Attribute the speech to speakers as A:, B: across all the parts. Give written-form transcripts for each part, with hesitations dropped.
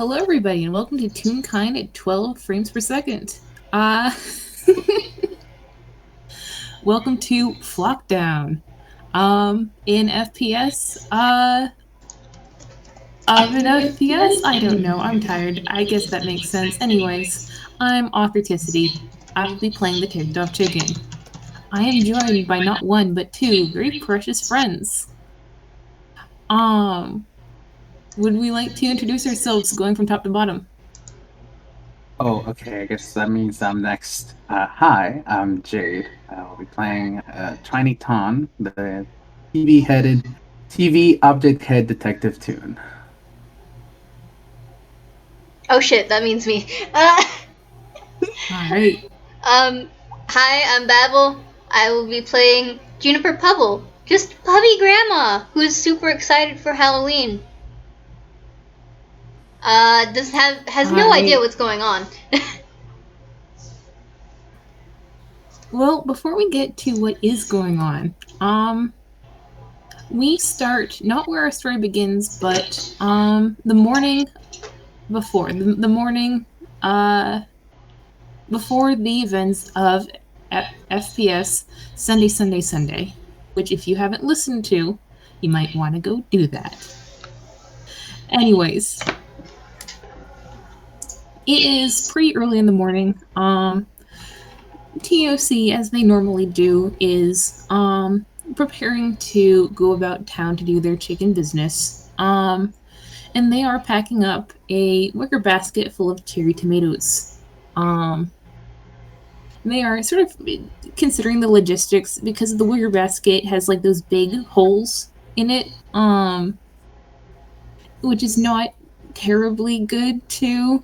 A: Hello, everybody, and welcome to Toonkind at 12 frames per second. Welcome to Flockdown. In FPS, I don't know. I'm tired. I guess that makes sense. Anyways, I'm Authenticity. I will be playing the ticked off chicken. I am joined by not one but two very precious friends. Would we like to introduce ourselves going from top to bottom?
B: Oh, okay. I guess that means I'm next. Hi, I'm Jade. I'll be playing Triny the TV object head detective Toon.
C: Oh shit, that means me.
A: Alright.
C: Hi, I'm Babble. I will be playing Juniper Pubble, just puppy grandma who's super excited for Halloween. Has no idea what's going on.
A: Well, before we get to what is going on, we start not where our story begins, but the morning before the morning before the events of FPS Sunday, which if you haven't listened to, you might want to go do that. Anyways, it is pretty early in the morning. TOC, as they normally do, is preparing to go about town to do their chicken business. And they are packing up a wicker basket full of cherry tomatoes. They are sort of considering the logistics because the wicker basket has like those big holes in it, which is not terribly good to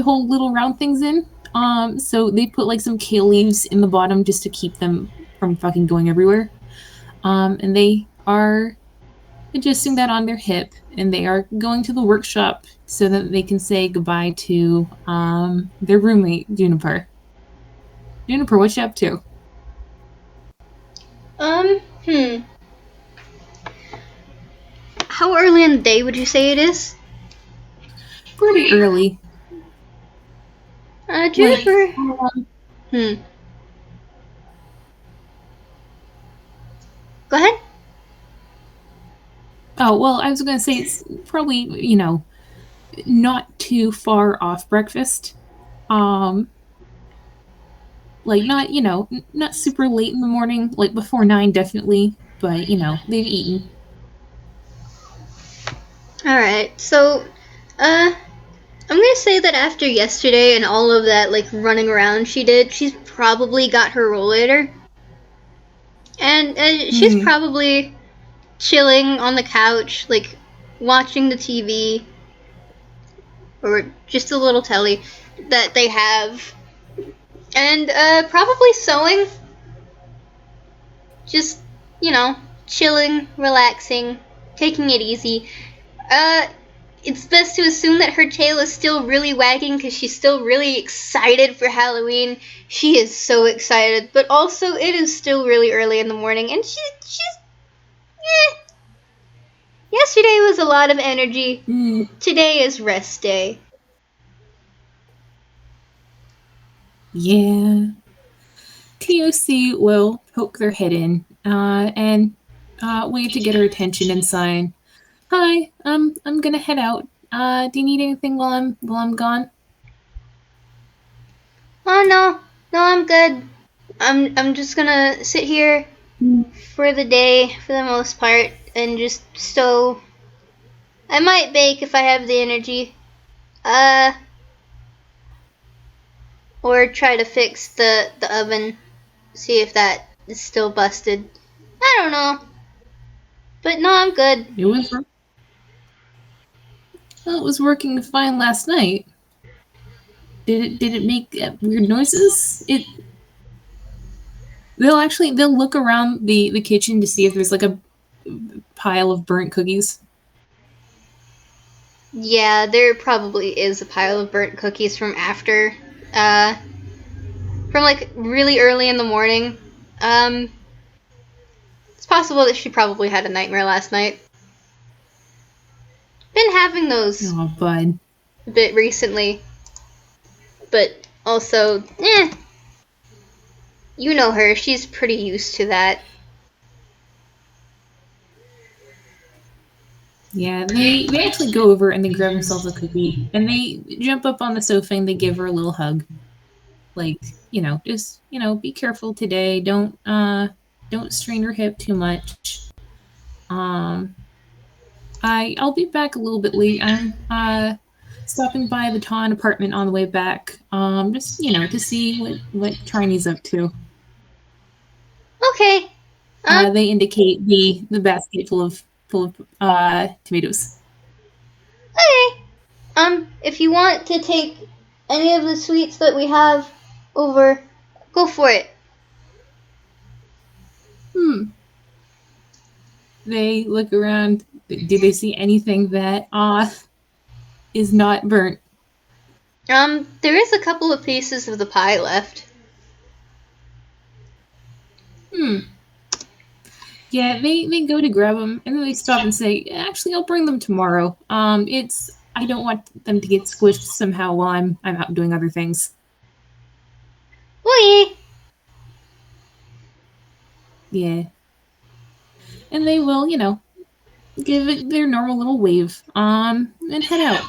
A: hold little round things in. So they put like some kale leaves in the bottom just to keep them from fucking going everywhere. And they are adjusting that on their hip, and they are going to the workshop so that they can say goodbye to their roommate, Juniper. Juniper, what you up to?
C: How early in the day would you say it is?
A: Pretty early.
C: Juniper. Go ahead.
A: Oh, well, I was going to say it's probably, not too far off breakfast. Like, not super late in the morning, like before 9, definitely, but, they've eaten.
C: Alright, so, I'm gonna say that after yesterday and all of that, like, running around she did, she's probably got her rollator. And she's probably chilling on the couch, like, watching the TV, or just a little telly that they have. And, probably sewing. Just, chilling, relaxing, taking it easy. It's best to assume that her tail is still really wagging because she's still really excited for Halloween. She is so excited, but also it is still really early in the morning, and she's Yesterday was a lot of energy. Today is rest day.
A: Yeah. TOC will poke their head in and wait to get her attention and sign, "Hi, I'm gonna head out. Do you need anything while I'm gone?"
C: Oh no, I'm good. I'm just gonna sit here for the day for the most part and just stow. I might bake if I have the energy. Or try to fix the oven, see if that is still busted. I don't know. But no, I'm good.
A: It was working fine last night. Did it make weird noises? They'll look around the kitchen to see if there's like a pile of burnt cookies.
C: Yeah, there probably is a pile of burnt cookies from after, from like really early in the morning. It's possible that she probably had a nightmare last night. Been having those
A: Oh, bud.
C: a bit recently. But also, you know her, she's pretty used to that.
A: Yeah, they actually go over and they grab themselves a cookie and they jump up on the sofa and they give her a little hug. Like, just, be careful today. Don't strain your hip too much. I'll be back a little bit late. I'm stopping by the Ton apartment on the way back. Just, to see what Triny's up to.
C: Okay.
A: They indicate the basket full of tomatoes.
C: Okay. If you want to take any of the sweets that we have over, go for it.
A: They look around. Do they see anything that is not burnt?
C: There is a couple of pieces of the pie left.
A: Yeah, they go to grab them and then they stop and say, "Actually, I'll bring them tomorrow. I don't want them to get squished somehow while I'm out doing other things."
C: Oi!
A: Yeah, and they will, give it their normal little wave, and head out.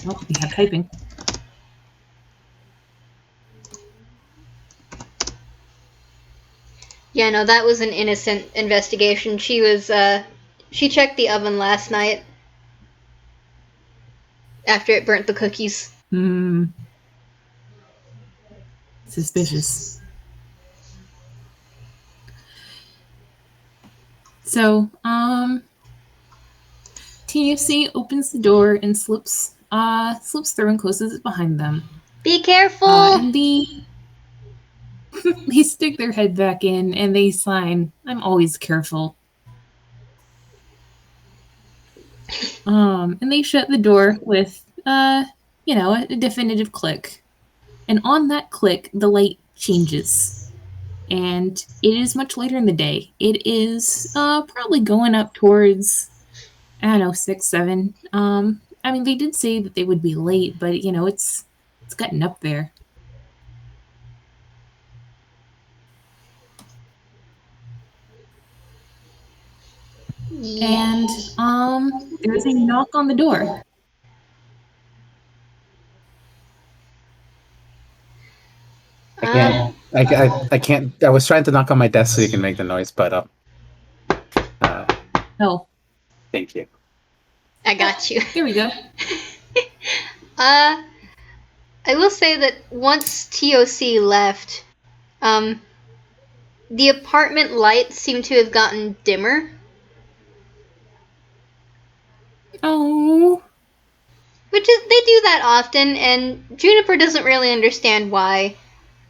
A: Oh, we have typing.
C: Yeah, no, that was an innocent investigation. She checked the oven last night after it burnt the cookies.
A: Suspicious. So, TFC opens the door and slips through and closes it behind them.
C: Be careful!
A: And they stick their head back in and they sign, "I'm always careful." And they shut the door with, a definitive click. And on that click, the light changes. And it is much later in the day. It is probably going up towards, 6, 7. They did say that they would be late, but, it's gotten up there.
C: Yeah.
A: And there's a knock on the door.
B: I can't. I was trying to knock on my desk so you can make the noise, but
A: Oh,
B: thank you.
C: I got you.
A: here we go.
C: I will say that once TOC left, the apartment lights seem to have gotten dimmer.
A: Oh.
C: Which is, they do that often, and Juniper doesn't really understand why.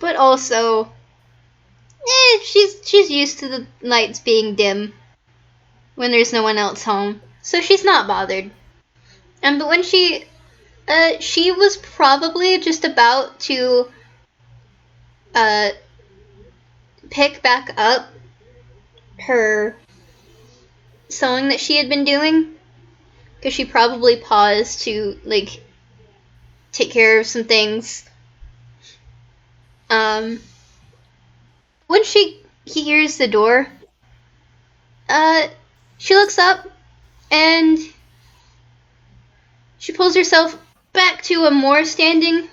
C: But also, she's used to the lights being dim when there's no one else home, so she's not bothered. But when she was probably just about to pick back up her sewing that she had been doing, because she probably paused to take care of some things. When she hears the door, she looks up and she pulls herself back to a more standing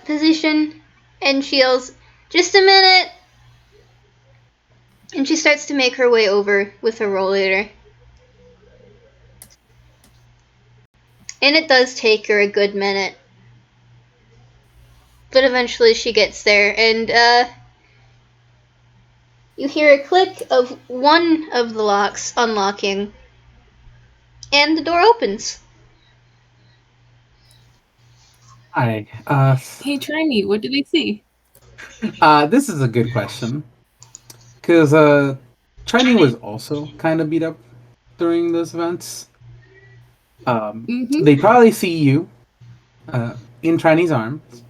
C: position and she yells, "Just a minute!" And she starts to make her way over with her rollator. And it does take her a good minute. But eventually she gets there, and you hear a click of one of the locks unlocking, and the door opens.
B: Hi.
A: Hey, Triny, what do they see?
B: This is a good question. Because Triny was also kind of beat up during those events. They probably see you in Triny's arms,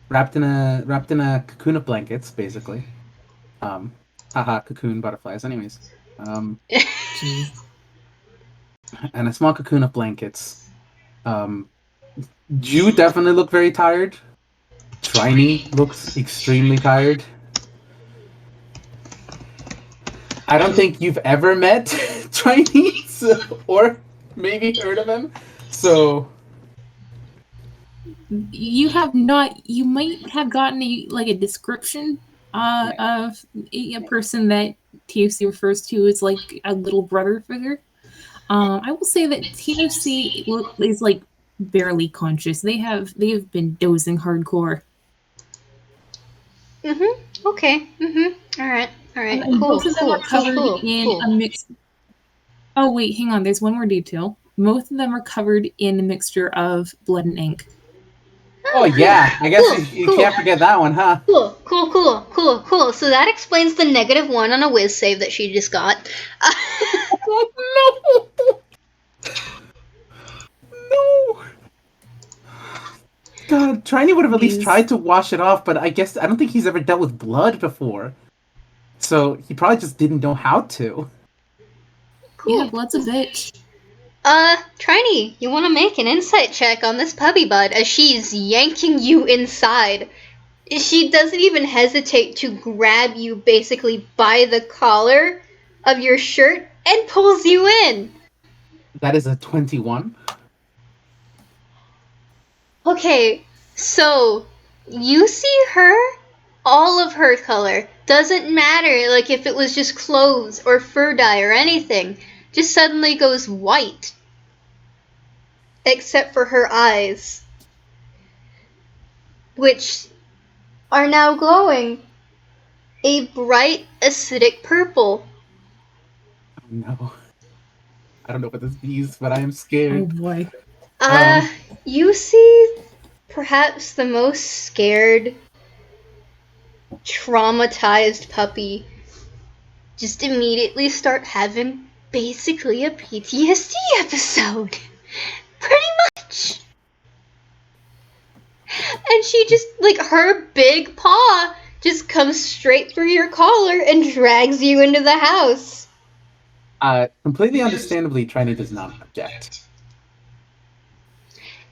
B: wrapped in a cocoon of blankets, basically. Haha, cocoon butterflies. Anyways,
A: Jeez.
B: and a small cocoon of blankets. You definitely look very tired. Triny looks extremely tired. I don't think you've ever met Triny, or maybe heard of him. So
A: You have not. You might have gotten a description of a person that TOC refers to as like a little brother figure. I will say that TOC is like barely conscious. They have been dozing hardcore.
C: Okay. All right.
A: And
C: Cool.
A: both of them are covered in a mix. Oh wait, hang on. There's one more detail. Both of them are covered in a mixture of blood and ink.
B: oh yeah, I guess you can't forget that one, huh?
C: Cool. So that explains the -1 on a whiz save that she just got.
B: Oh, no! God, Triny would have at least tried to wash it off, but I don't think he's ever dealt with blood before. So he probably just didn't know how to.
C: Cool.
A: Yeah, blood's a bitch.
C: Triny, you want to make an insight check on this puppy bud as she's yanking you inside. She doesn't even hesitate to grab you basically by the collar of your shirt and pulls you in.
B: That is a 21.
C: Okay, so you see her, all of her color. Doesn't matter like if it was just clothes or fur dye or anything. Just suddenly goes white. Except for her eyes, which are now glowing a bright acidic purple.
B: Oh no. I don't know what this means, but I am scared.
A: Oh boy.
C: You see perhaps the most scared, traumatized puppy just immediately start having basically a PTSD episode. Pretty much. And she just, like, her big paw just comes straight through your collar and drags you into the house.
B: Completely understandably, Triny does not object.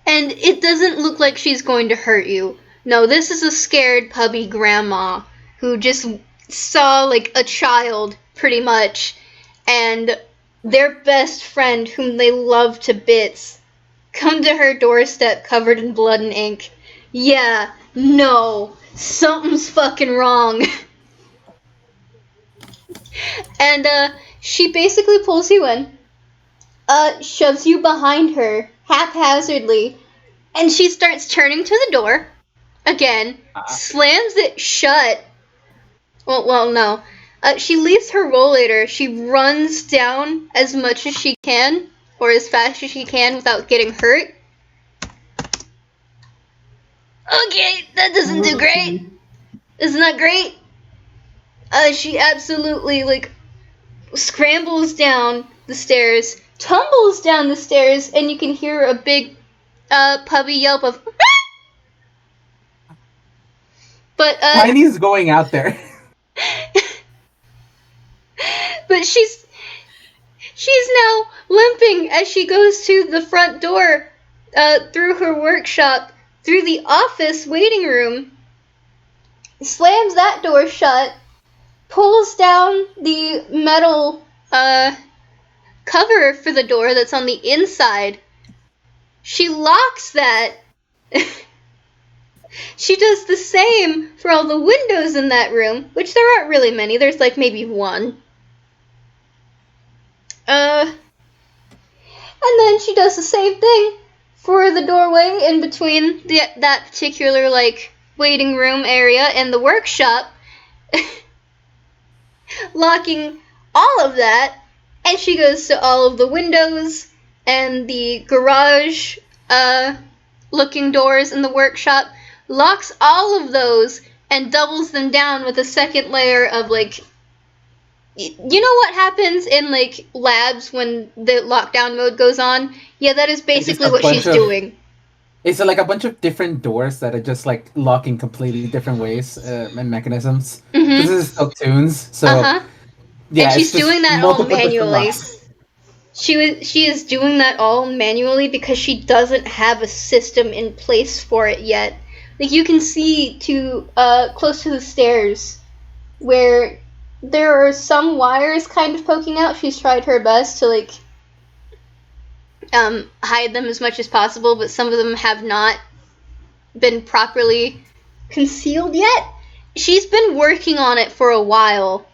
C: And it doesn't look like she's going to hurt you. No, this is a scared puppy grandma who just saw, like, a child, pretty much, and their best friend, whom they love to bits, come to her doorstep covered in blood and ink. Yeah, no, something's fucking wrong. And, she basically pulls you in, shoves you behind her, haphazardly, and she starts turning to the door, again, slams it shut. Well, no. She leaves her rollator, she runs down as much as she can, or as fast as she can without getting hurt. Okay, that doesn't do great. Isn't that great? She absolutely, like, scrambles down the stairs, tumbles down the stairs, and you can hear a big, puppy yelp of, but,
B: Tiny's going out there.
C: But she's now limping as she goes to the front door, through her workshop, through the office waiting room, slams that door shut, pulls down the metal, cover for the door that's on the inside. She locks that. She does the same for all the windows in that room, which there aren't really many. There's like maybe one. And then she does the same thing for the doorway in between that particular, like, waiting room area and the workshop, locking all of that, and she goes to all of the windows and the garage, looking doors in the workshop, locks all of those, and doubles them down with a second layer of, like, you know what happens in, like, labs when the lockdown mode goes on? Yeah, that is basically what she's doing.
B: It's like a bunch of different doors that are just, like, locking completely different ways and mechanisms. This is still Toons, so Yeah,
C: and she's
B: it's just
C: doing that all
B: multiple different
C: manually.
B: locks.
C: She is doing that all manually because she doesn't have a system in place for it yet. Like you can see to close to the stairs where there are some wires kind of poking out. She's tried her best to like hide them as much as possible, but some of them have not been properly concealed yet. She's been working on it for a while,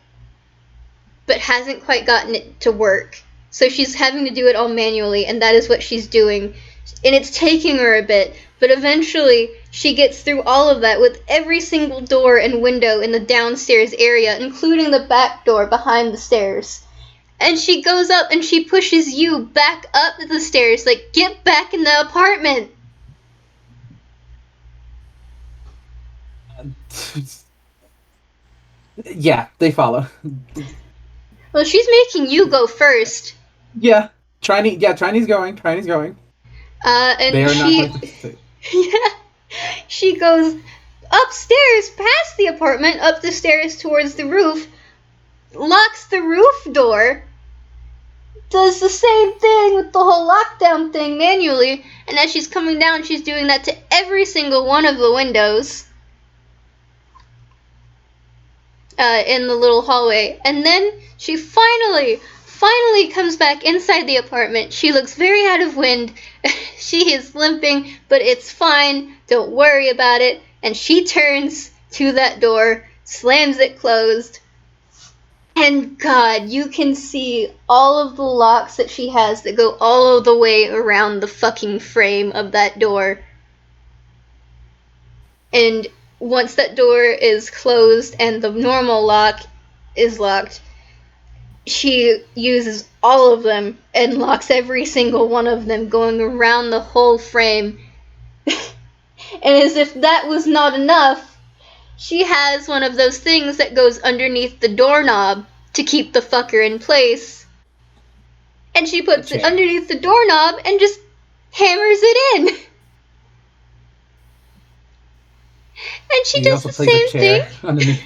C: but hasn't quite gotten it to work. So she's having to do it all manually, and that is what she's doing. And it's taking her a bit, but eventually she gets through all of that with every single door and window in the downstairs area, including the back door behind the stairs. And she goes up and she pushes you back up the stairs, like, get back in the apartment!
B: Yeah, they follow.
C: Well, she's making you go first.
B: Yeah, Triny's going. Triny's going.
C: And
B: They are not
C: she,
B: going to stay.
C: yeah, she goes upstairs, past the apartment, up the stairs towards the roof, locks the roof door, does the same thing with the whole lockdown thing manually, and as she's coming down, she's doing that to every single one of the windows in the little hallway. And then she finally comes back inside the apartment. She looks very out of wind. She is limping, but it's fine. Don't worry about it. And she turns to that door, slams it closed. And God, you can see all of the locks that she has that go all of the way around the fucking frame of that door. And once that door is closed and the normal lock is locked, she uses all of them and locks every single one of them, going around the whole frame. And as if that was not enough, she has one of those things that goes underneath the doorknob to keep the fucker in place. And she puts it underneath the doorknob and just hammers it in. And she does the same thing.
B: Underneath.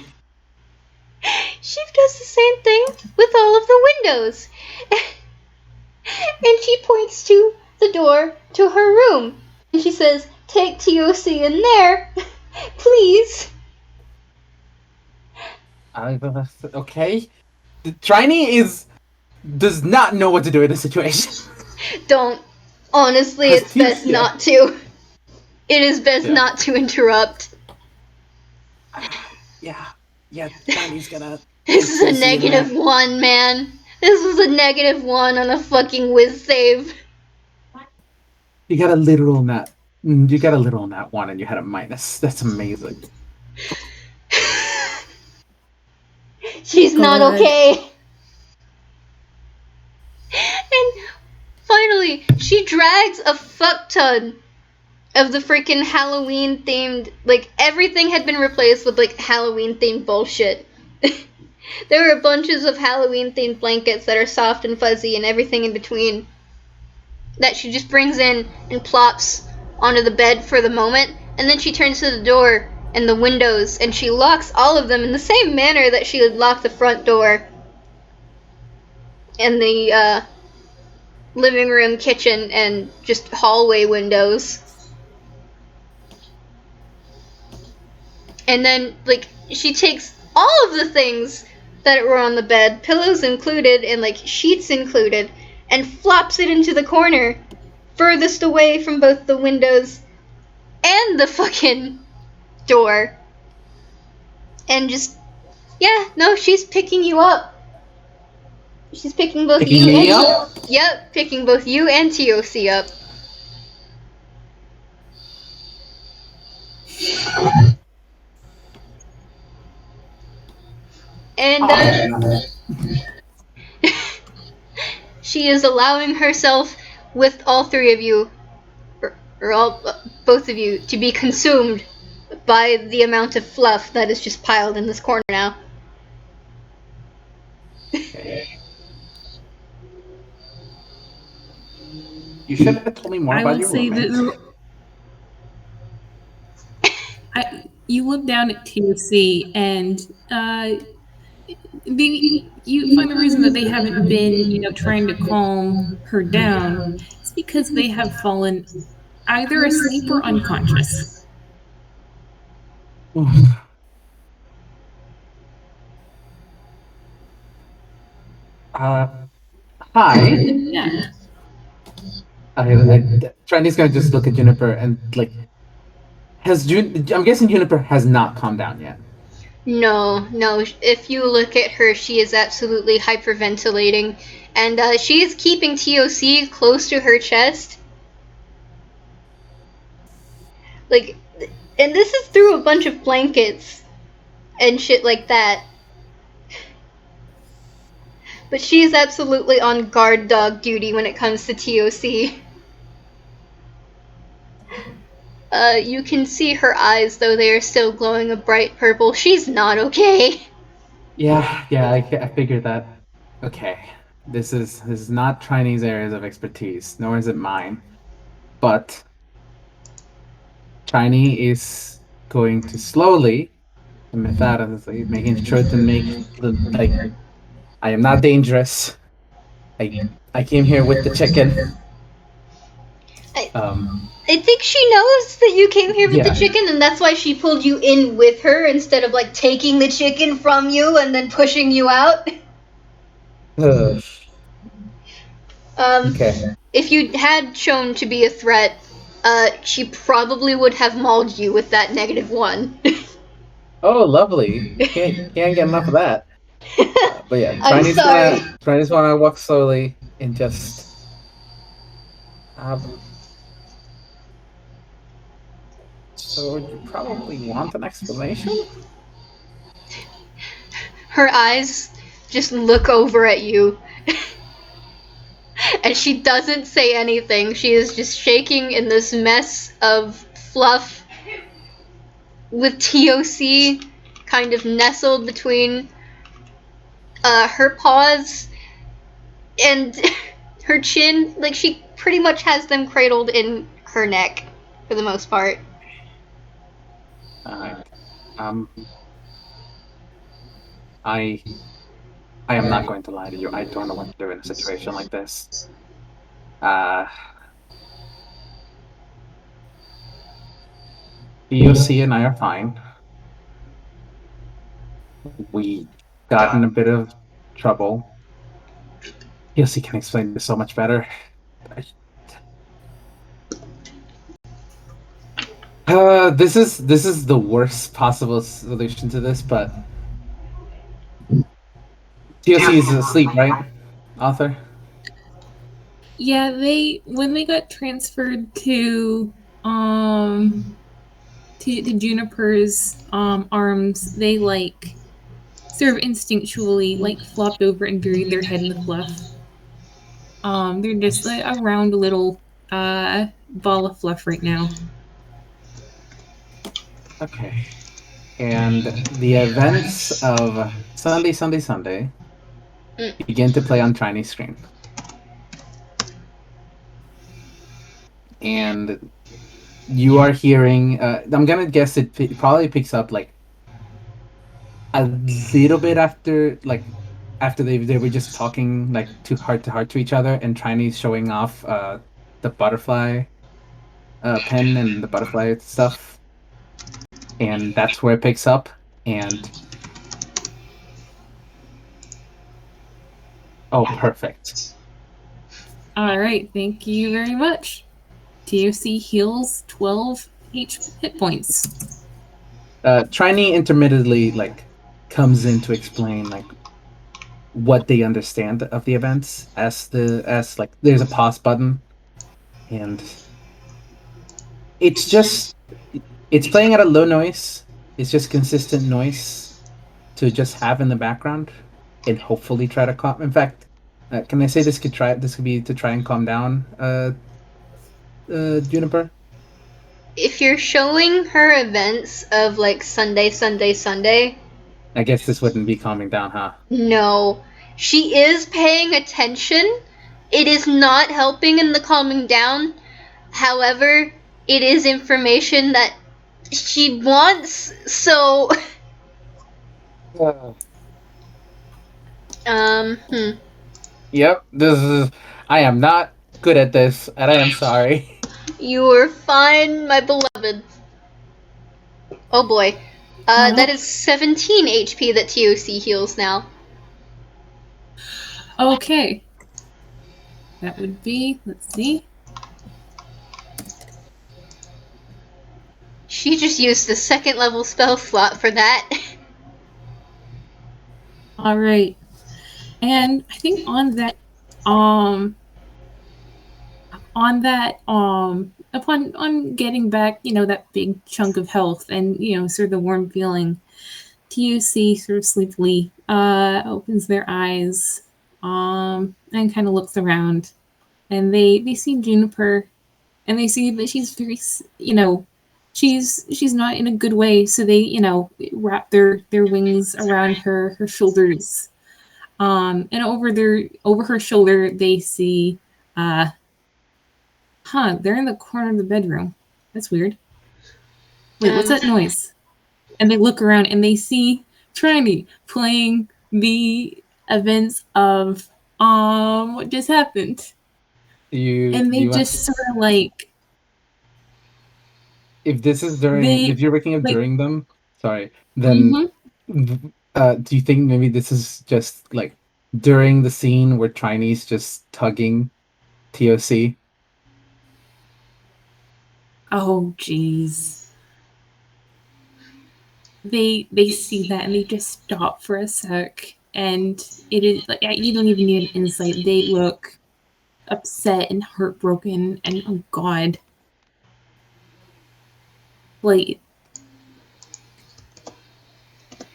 C: She does the same thing with all of the windows. And she points to the door to her room. And she says, take TOC in there, please.
B: Okay. Triny does not know what to do in this situation.
C: Don't. Honestly, it's best not to. It is best not to interrupt.
B: Yeah, Triny's gonna...
C: This is a -1, man. This was a -1 on a fucking whiz save.
B: You got a literal nat. You got a literal nat 1 and you had a minus. That's amazing.
C: She's not okay. And finally, she drags a fuck ton of the freaking Halloween themed, like, everything had been replaced with, like, Halloween themed bullshit. There were bunches of Halloween themed blankets that are soft and fuzzy and everything in between that she just brings in and plops onto the bed for the moment, and then she turns to the door and the windows and she locks all of them in the same manner that she would lock the front door and the living room, kitchen, and just hallway windows. And then, like, she takes all of the things that were on the bed, pillows included and, like, sheets included, and flops it into the corner furthest away from both the windows and the fucking door. And just, yeah, no, she's picking you up. She's picking both you and TOC. Yep, picking both you and TOC up. And she is allowing herself with all three of you, or all both of you, to be consumed by the amount of fluff that is just piled in this corner now.
B: You should have told me more about your roommate.
A: You look down at TOC and you find the reason that they haven't been, trying to calm her down is because they have fallen either asleep or unconscious.
B: Hi.
A: Yeah.
B: Trendy's gonna just look at Juniper and like, I'm guessing Juniper has not calmed down yet.
C: No, no. If you look at her, she is absolutely hyperventilating, and she is keeping TOC close to her chest. Like, and this is through a bunch of blankets and shit like that. But she's absolutely on guard dog duty when it comes to TOC. You can see her eyes, though they are still glowing a bright purple. She's not okay.
B: Yeah, I figured that. Okay, this is not Chinese areas of expertise, nor is it mine. But Chinese is going to slowly and methodically making sure to make like I am not dangerous. I came here with the chicken.
C: I think she knows that you came here with
B: Yeah.
C: the chicken, and that's why she pulled you in with her instead of like taking the chicken from you and then pushing you out.
B: Ugh. Okay.
C: If you had shown to be a threat, she probably would have mauled you with that -1.
B: Oh, lovely. Can't get enough of that. But yeah,
C: I'm sorry.
B: Chinese wanna walk slowly and just so you probably want an explanation?
C: Her eyes just look over at you. And she doesn't say anything. She is just shaking in this mess of fluff with TOC kind of nestled between her paws and her chin. Like, she pretty much has them cradled in her neck for the most part.
B: I am not going to lie to you. I don't know what to do in a situation like this. DOC and I are fine. We got in a bit of trouble. DOC can explain this so much better. This is the worst possible solution to this, but DOC is asleep, right, Arthur?
A: Yeah, when they got transferred to Juniper's arms, they like sort of instinctually like flopped over and buried their head in the fluff. They're just like a round little ball of fluff right now.
B: Okay. And the events of Sunday begin to play on Chinese screen. And you are hearing, I'm gonna guess it probably picks up like a little bit after they were just talking like heart to each other, and Chinese showing off the butterfly pen and the butterfly stuff, and that's where it picks up. And oh, perfect.
A: All right, thank you very much. TOC heals 12 hit points.
B: Trini intermittently like comes in to explain like what they understand of the events as like there's a pause button, and it's playing at a low noise. It's just consistent noise to just have in the background and hopefully try to calm. In fact, can I say this could be to try and calm down Juniper?
C: If you're showing her events of like Sunday,
B: I guess this wouldn't be calming down, huh?
C: no. She is paying attention. It is not helping in the calming down. However, it is information that she wants, so Hmm.
B: Yep, this is. I am not good at this, and I am sorry.
C: You are fine, my beloved. Oh boy. That
A: Oh,
C: is 17 HP that TOC heals now.
A: okay. That would be, let's see.
C: She just used the second level spell slot for that.
A: All right. And I think um upon on getting back, that big chunk of health and, sort of the warm feeling, TUC sort of sleepily opens their eyes and kind of looks around, and they see Juniper, and they see that she's very, she's not in a good way, so they, wrap their wings around her shoulders, and over her shoulder they see, they're in the corner of the bedroom. That's weird. Wait, what's that noise? And they look around and they see Triny playing the events of what just happened.
B: You
A: And they
B: you want
A: just sort of like
B: if this is during
A: they
B: if you're waking up
A: like
B: during them, sorry, then
A: mm-hmm.
B: do you think maybe this is just like during the scene where Triny's just tugging TOC?
A: Oh jeez. They see that and they just stop for a sec, and it is like you don't even need an insight. They look upset and heartbroken, and oh god, like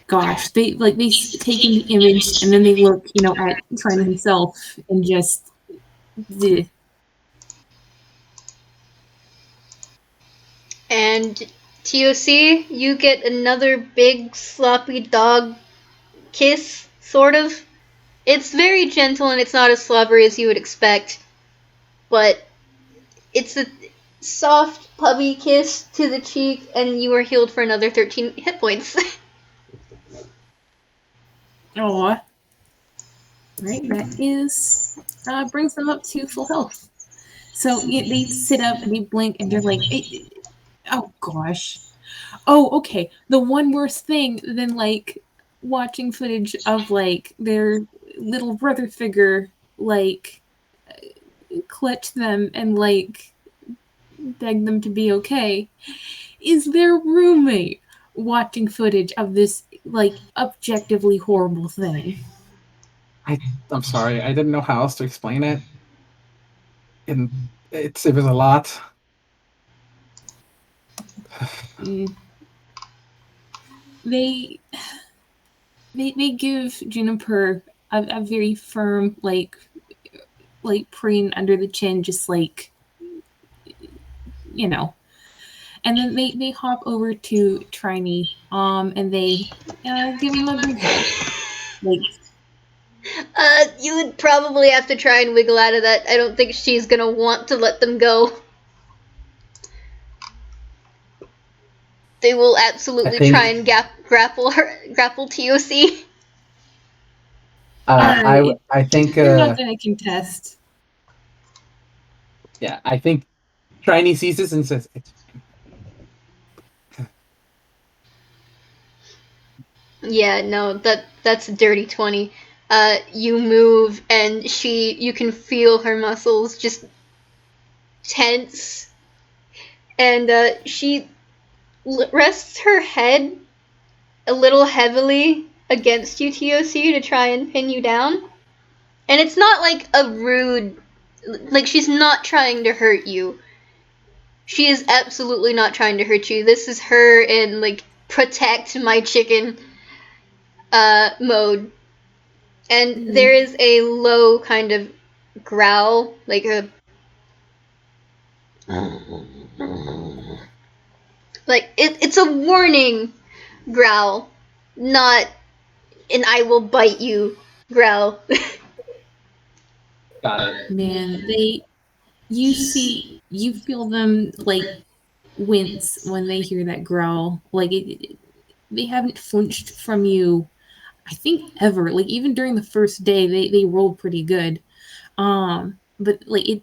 A: gosh, they take in the image and then they look, at Trent himself and just the
C: And TOC, you get another big sloppy dog kiss, sort of. It's very gentle and it's not as slobbery as you would expect, but it's a soft puppy kiss to the cheek, and you are healed for another 13 hit points.
A: oh, right, that is brings them up to full health. So they sit up and they blink and they're like, oh gosh, oh okay. The one worse thing than like watching footage of like their little brother figure like clutch them and like beg them to be okay is their roommate watching footage of this like objectively horrible thing.
B: I'm sorry, I didn't know how else to explain it. And it was a lot.
A: Mm. They they give Juniper a very firm like preen under the chin, just like you know. And then they hop over to Triny, and they give him a big hug. Like,
C: You would probably have to try and wiggle out of that. I don't think she's gonna want to let them go. They will
B: I
C: absolutely try
B: think
C: and grapple TOC.
A: all right,
B: I think
A: you're not gonna contest.
B: yeah, I think Triny sees this and says it's
C: Yeah, no, that's a dirty 20. You move and you can feel her muscles just tense, and she rests her head a little heavily against you, TOC, to try and pin you down. And it's not like a rude, like she's not trying to hurt you. She is absolutely not trying to hurt you. This is her in like protect my chicken mode. And there is a low kind of growl, like a it's a warning growl, not an I will bite you growl.
B: got it.
A: Man, you feel them like wince when they hear that growl. Like they haven't flinched from you I think ever. Like even during the first day, they rolled pretty good. But like it,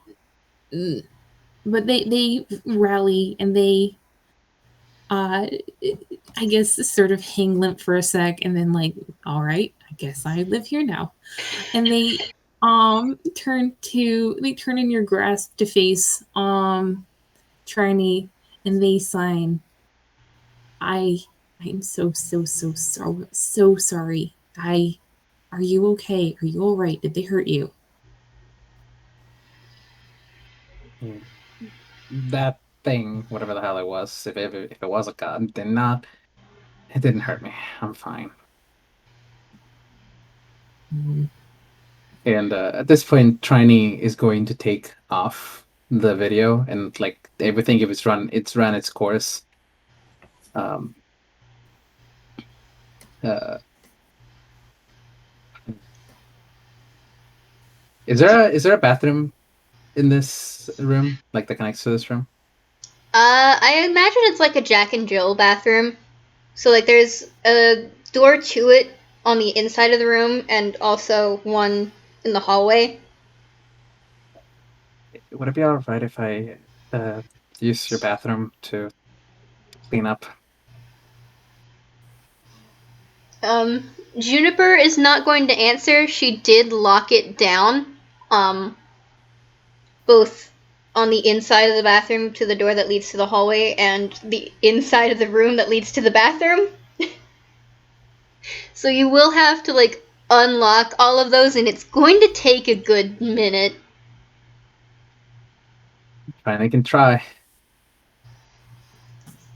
A: but they rally and they I guess sort of hang limp for a sec and then like, all right, I guess I live here now. And they turn in your grasp to face Triny and they sign, I'm so sorry. Are you okay? Are you all right? Did they hurt you?
B: That thing, whatever the hell it was, if it was a gun, it didn't hurt me. I'm fine. And at this point, Triny is going to take off the video and like everything. If it's run its course. Um, uh, is there a bathroom in this room, like that connects to this room?
C: I imagine it's like a Jack and Jill bathroom. So like there's a door to it on the inside of the room and also one in the hallway.
B: Would it be all right if I use your bathroom to clean up?
C: Juniper is not going to answer. She did lock it down. Both on the inside of the bathroom to the door that leads to the hallway and the inside of the room that leads to the bathroom. So you will have to like unlock all of those and it's going to take a good minute.
B: Triny can try.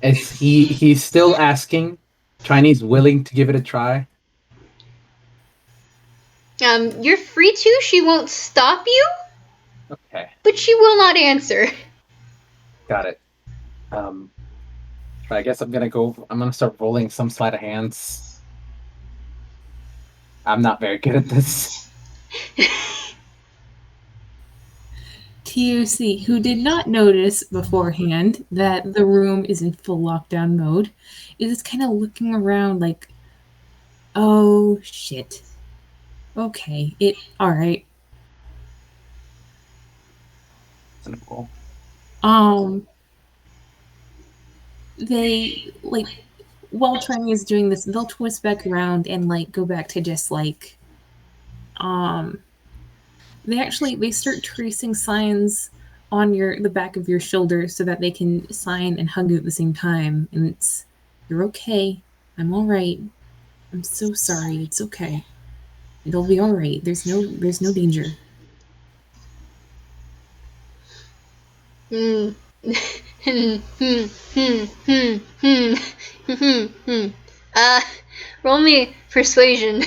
B: Is he's still asking? Triny's willing to give it a try.
C: You're free to. She won't stop you.
B: Okay.
C: But she will not answer.
B: Got it. I guess I'm gonna start rolling some sleight of hands. I'm not very good at this.
A: TOC, who did not notice beforehand that the room is in full lockdown mode, is just kind of looking around like, oh shit. Okay, alright.
B: Cool.
A: They like while Triny is doing this, they'll twist back around and like go back to just like they start tracing signs on the back of your shoulder so that they can sign and hug you at the same time. And it's, you're okay. I'm all right. I'm so sorry. It's okay. It'll be all right. There's no danger.
C: Roll me persuasion.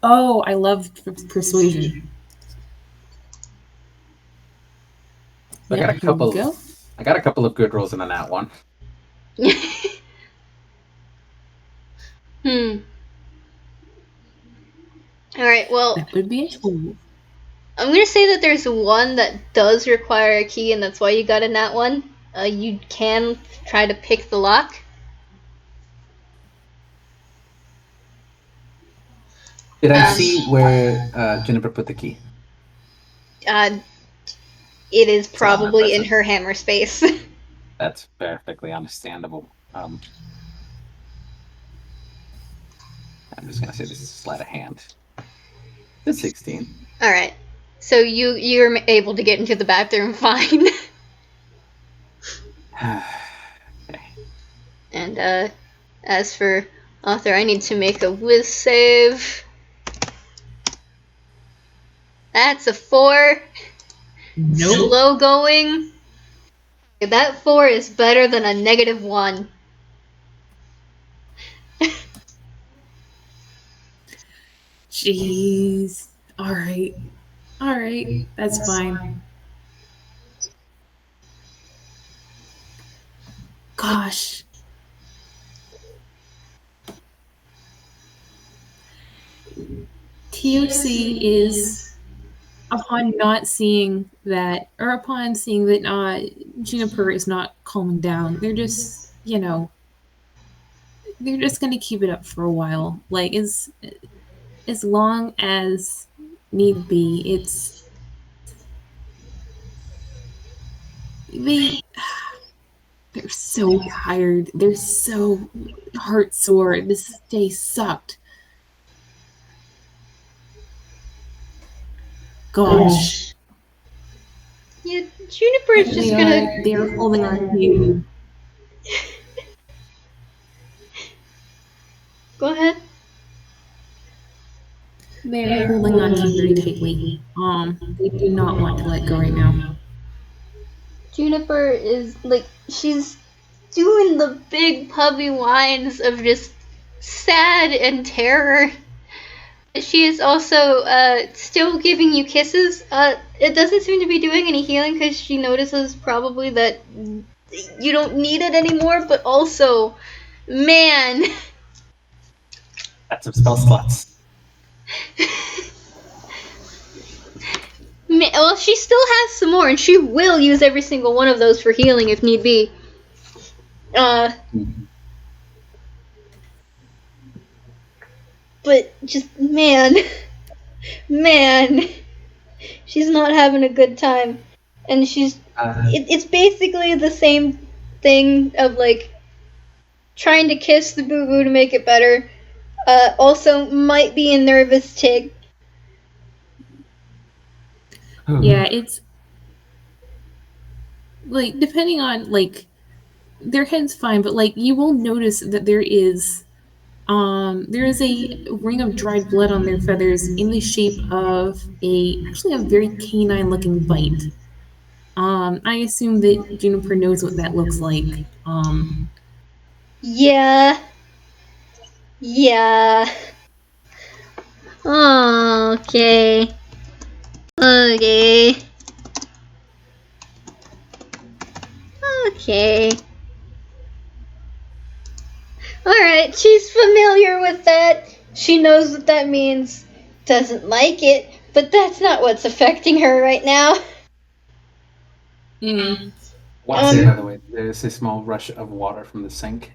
A: Oh, I love persuasion.
B: I got a couple of good rolls in a nat one.
C: Alright, well,
A: that would be a 12.
C: I'm gonna say that there's one that does require a key, and that's why you got a nat one. You can try to pick the lock.
B: Did I see where Juniper put the key?
C: It is probably in her hammer space.
B: That's perfectly understandable. I'm just gonna say this is sleight of hand. It's 16.
C: All right, so you're able to get into the bathroom fine.
B: Okay.
C: And as for Arthur, I need to make a whiz save. That's a 4.
A: Nope.
C: Slow going. That 4 is better than a -1.
A: Jeez. All right. That's fine. Gosh. TOC is upon seeing that Juniper is not calming down. They're just, they're just gonna keep it up for a while. Like as long as need be. They they're so tired. They're so heart sore. This day sucked. Gosh.
C: Yeah, Juniper is just gonna.
A: They are holding on to you.
C: Go ahead.
A: They're holding on to you very tightly. They do not want to let go right now.
C: Juniper is like she's doing the big puppy whines of just sad and terror. She is also still giving you kisses. It doesn't seem to be doing any healing because she notices probably that you don't need it anymore. But also, man,
B: That's some spell slots.
C: well, she still has some more, and she will use every single one of those for healing if need be. But just man, she's not having a good time, and it's basically the same thing of like trying to kiss the boo boo to make it better. Also might be a nervous tick.
A: Yeah, it's like depending on like their head's fine, but like you will notice that there is a ring of dried blood on their feathers in the shape of a very canine looking bite. I assume that Juniper knows what that looks like.
C: Yeah. Oh, okay. Alright, she's familiar with that. She knows what that means. Doesn't like it, but that's not what's affecting her right now.
B: One second, by the way, there's a small rush of water from the sink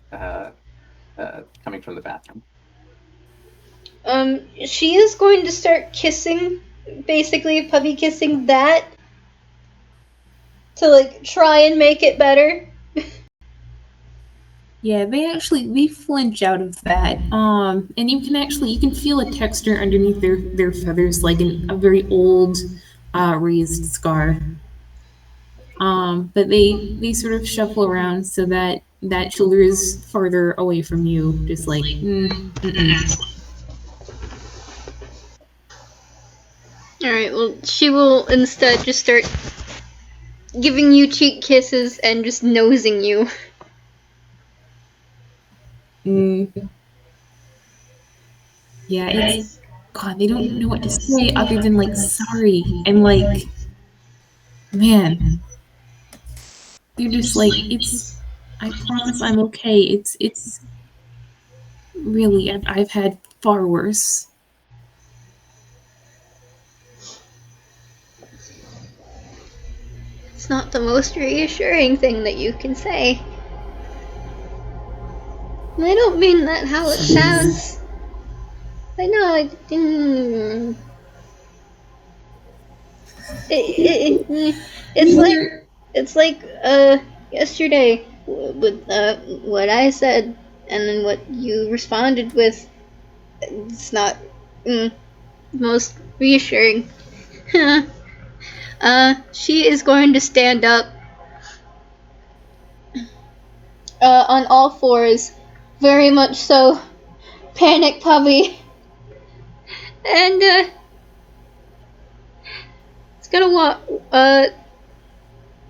B: coming from the bathroom.
C: She is going to start kissing, basically puppy kissing that to like try and make it better.
A: Yeah, they flinch out of that. And you can feel a texture underneath their feathers, like a very old, raised scar. But they sort of shuffle around so that shoulder is farther away from you, just like.
C: Alright, well, she will instead just start giving you cheek kisses and just nosing you.
A: Yeah, it's God. They don't know what to say other than like sorry and like, man. They're just like it's. I promise I'm okay. It's really I've had far worse.
C: It's not the most reassuring thing that you can say. I don't mean that how it sounds. I know, it's like yesterday with what I said and then what you responded with. It's not most reassuring. She is going to stand up on all fours, very much so, panic puppy, and it's gonna walk.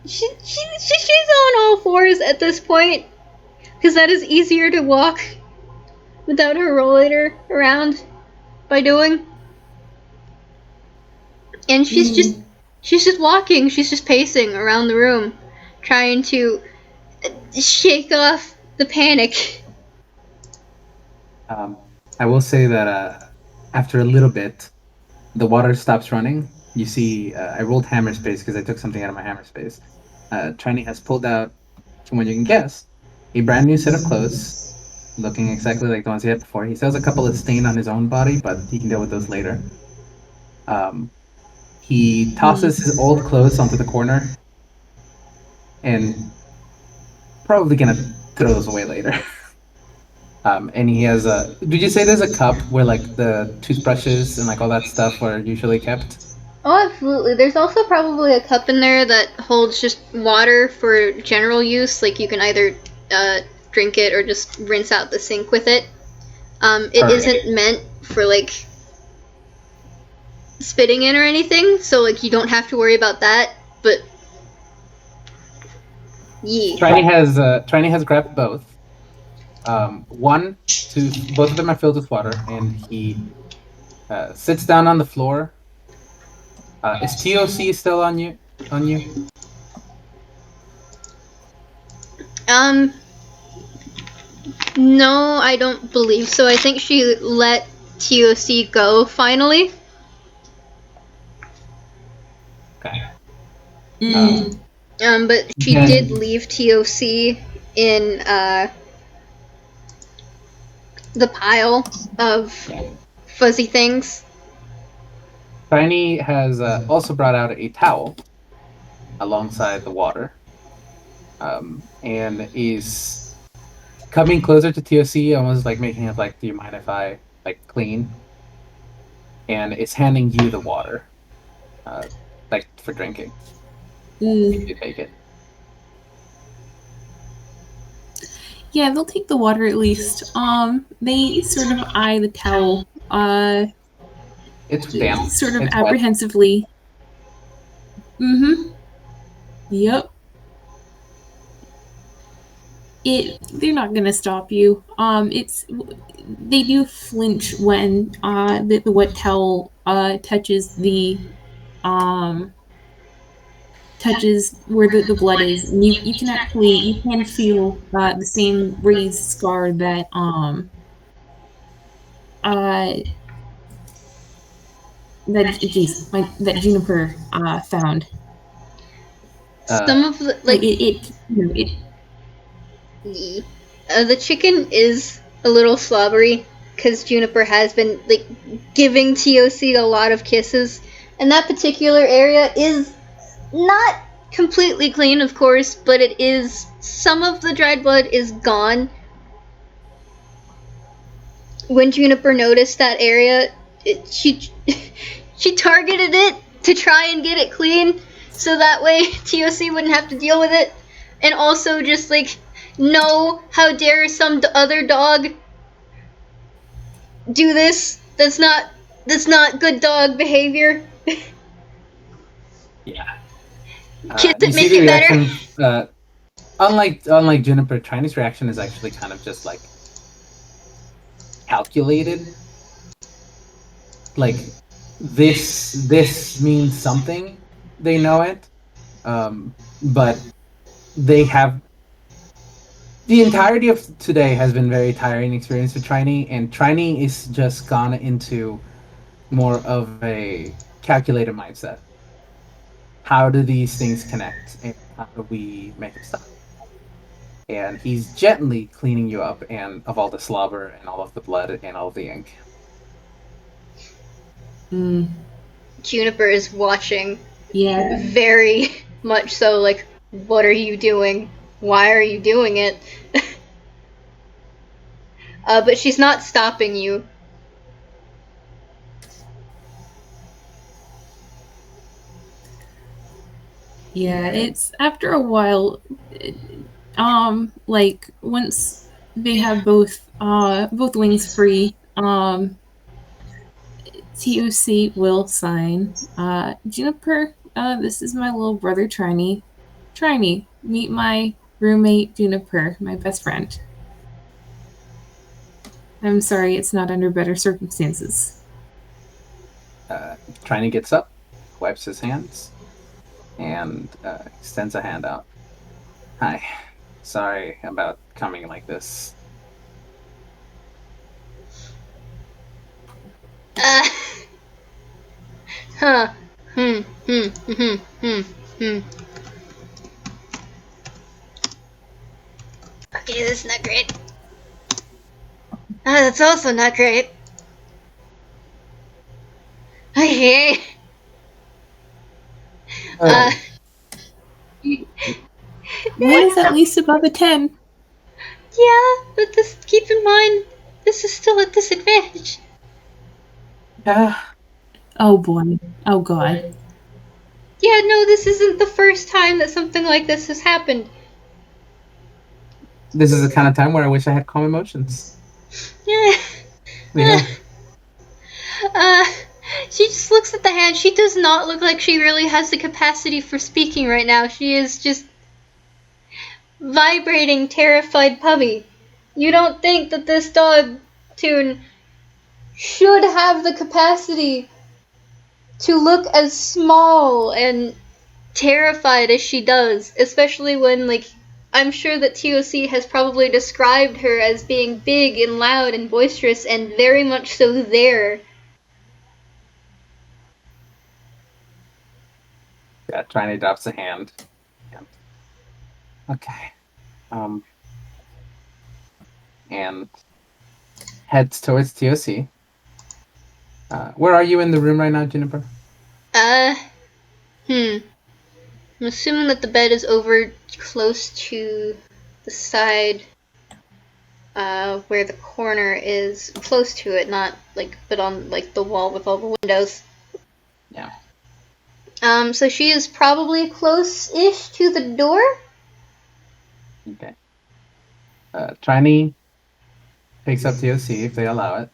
C: She's on all fours at this point because that is easier to walk without her rollator around by doing. And she's just walking. She's just pacing around the room, trying to shake off the panic.
B: I will say that after a little bit, the water stops running. You see, I rolled hammer space because I took something out of my hammer space. Triny has pulled out, from what you can guess, a brand new set of clothes looking exactly like the ones he had before. He still has a couple of stain on his own body, but he can deal with those later. He tosses his old clothes onto the corner and probably gonna throw those away later. And he has a. Did you say there's a cup where like the toothbrushes and like all that stuff are usually kept?
C: Oh, absolutely. There's also probably a cup in there that holds just water for general use. Like you can either drink it or just rinse out the sink with it. It
B: Perfect.
C: isn't meant for like spitting in or anything, so like you don't have to worry about that. But yeah.
B: Triny has grabbed both. One, two, both of them are filled with water, and he sits down on the floor. Is TOC still on you? On you?
C: Um, no, I don't believe so. I think she let TOC go finally.
B: Okay.
A: Mm.
C: But she did
B: Then
C: leave TOC in the pile of fuzzy things.
B: Tiny has also brought out a towel alongside the water, and is coming closer to TOC, almost like making it like, "Do you mind if I like clean?" And is handing you the water, uh, like for drinking. If you take it.
A: Yeah, they'll take the water at least. They sort of eye the towel,
B: It's damp.
A: sort of
B: It's wet.
A: apprehensively. Mm-hmm. Yep. They're not gonna stop you. They do flinch when the wet towel touches um touches where the blood is. And you can actually you can feel the same raised scar that uh that Juniper found.
C: Some of the
A: Like
C: like the chicken is a little slobbery because Juniper has been like giving TOC a lot of kisses, and that particular area is not completely clean, of course, but it is. Some of the dried blood is gone. When Juniper noticed that area, she she targeted it to try and get it clean, so that way TOC wouldn't have to deal with it, and also just like, no, how dare some other dog do this? That's not good dog behavior.
B: Yeah.
C: Kiss
B: You
C: it,
B: see
C: make
B: the
C: it better.
B: reaction. Unlike Juniper, Chinese reaction is actually kind of just like calculated. Like this means something. They know it, but they have the entirety of today has been very tiring experience for Trini, and Trini is just gone into more of a calculated mindset. How do these things connect, and how do we make it stop? And he's gently cleaning you up and of all the slobber and all of the blood and all of the ink.
C: Juniper is watching
A: yeah.
C: very much so, like, what are you doing? Why are you doing it? But she's not stopping you.
A: Yeah, it's after a while, like once they have both wings free, TOC will sign. Juniper, this is my little brother Triny. Triny, meet my roommate Juniper, my best friend. I'm sorry it's not under better circumstances.
B: Trini gets up, wipes his hands, and extends a hand out. Hi. Sorry about coming like this.
C: Uh, huh. Hmm. Okay, this is not great. That's also not great. Okay. Uh,
A: One is at least above a 10.
C: yeah, but just keep in mind, this is still a disadvantage.
B: Yeah.
A: Oh boy. Oh god.
C: Yeah, no, this isn't the first time that something like this has happened.
B: This is the kind of time where I wish I had calm emotions.
C: Yeah.
B: Yeah.
C: Uh, she just looks at the hand. She does not look like she really has the capacity for speaking right now. She is just vibrating, terrified puppy. You don't think that this dog, Toon, should have the capacity to look as small and terrified as she does, especially when, like, I'm sure that TOC has probably described her as being big and loud and boisterous and very much so there.
B: Yeah, Triny drops a hand. Okay. And heads towards TOC. Where are you in the room right now, Juniper?
C: Uh, I'm assuming that the bed is over close to the side, where the corner is close to it, not like, but on like the wall with all the windows.
B: Yeah.
C: So she is probably close-ish to the door.
B: Okay. Triny picks up TOC if they allow it.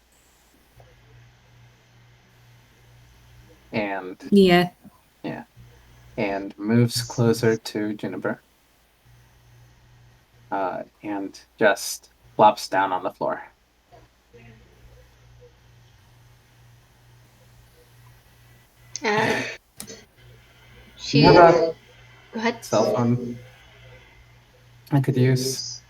B: And
A: Yeah.
B: and moves closer to Juniper. And just flops down on the floor.
C: She.
B: You have a
C: Go ahead.
B: cell phone I could use.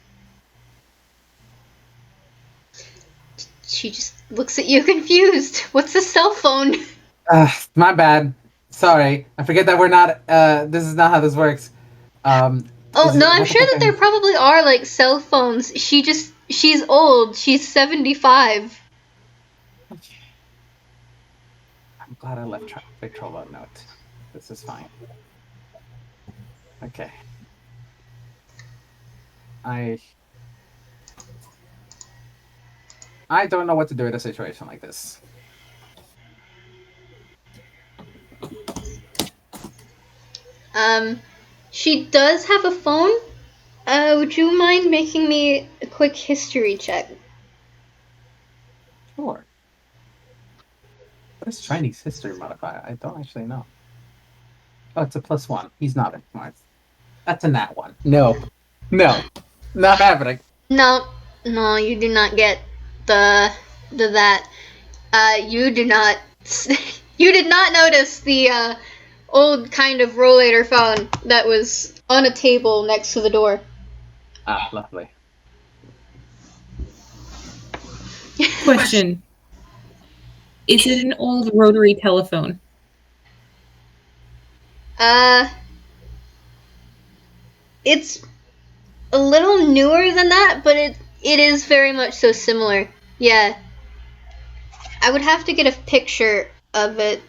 C: She just looks at you confused. What's a cell phone?
B: My bad. Sorry. I forget that we're not, this is not how this works.
C: Oh, no, I'm
B: what the
C: sure
B: fuck
C: that there probably are, like, cell phones. She's old. She's 75.
B: Okay. I'm glad I left Victrola a note. This is fine. Okay. I don't know what to do in a situation like this.
C: She does have a phone. Would you mind making me a quick history check?
B: Sure. What is Chinese history modifier? I don't actually know. Oh, it's a +1. He's not very smart. That's a nat 1. No. Not happening.
C: No, you do not get that. You do not. You did not notice the old kind of rollator phone that was on a table next to the door.
B: Ah, lovely.
A: Question. Is it an old rotary telephone?
C: It's a little newer than that, but it is very much so similar. Yeah. I would have to get a picture of it.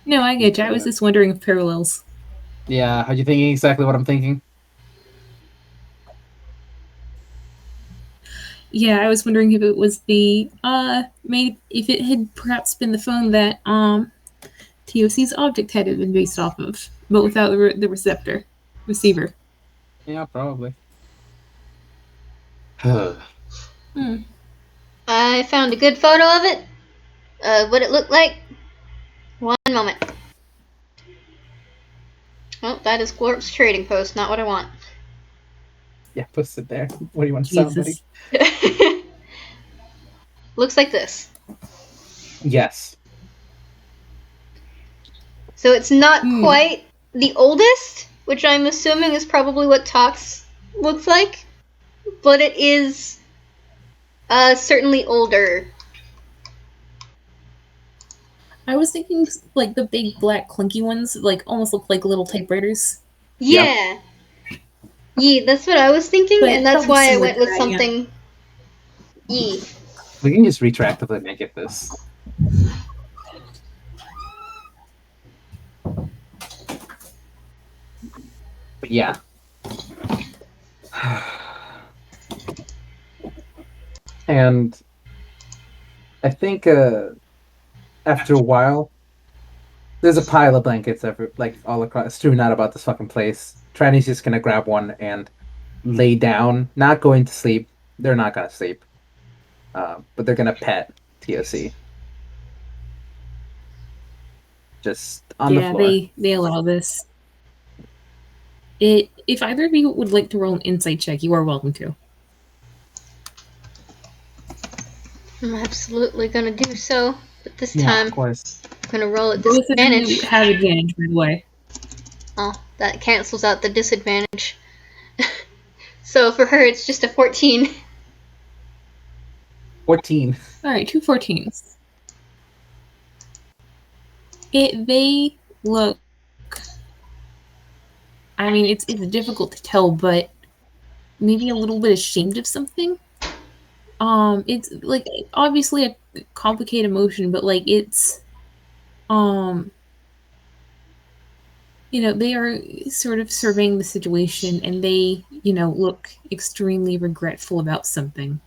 A: No, I get you. I was just wondering if parallels.
B: Yeah, are you thinking exactly what I'm thinking?
A: Yeah, I was wondering if it was the maybe if it had perhaps been the phone that TOC's object had been based off of, but without the receiver.
B: Yeah, probably.
C: I found a good photo of it. What it looked like. One moment. Oh, that is Glorp's trading post, not what I want.
B: Yeah, post it there. What do you want to sound like?
C: Looks like this.
B: Yes.
C: So it's not quite the oldest, which I'm assuming is probably what Tox looks like, but it is certainly older.
A: I was thinking like the big black clunky ones, like almost look like little typewriters.
C: Yeah. Yee, that's what I was thinking,
A: but
C: and that's
A: probably
C: why I
A: similar
C: went
A: to
C: with
A: that. Yeah.
C: something Yee.
B: We can just retroactively make it this. But yeah. And I think after a while, there's a pile of blankets like all across strewn out about this fucking place. Triny's just gonna grab one and lay down, not going to sleep. They're not gonna sleep, but they're gonna pet TOC just on the
A: Yeah,
B: floor.
A: they allow this. It if either of you would like to roll an insight check, you are welcome to.
C: I'm absolutely gonna do so, but this
B: Yeah,
C: time
B: of course.
C: I'm gonna roll at
A: Both of you
C: disadvantage.
A: have advantage, by the way.
C: Oh, that cancels out the disadvantage. So for her, it's just a 14.
B: 14.
A: All right, 2 14s. They look. I mean, it's difficult to tell, but maybe a little bit ashamed of something. It's like obviously a complicated emotion, but like it's um they are sort of surveying the situation and they look extremely regretful about something.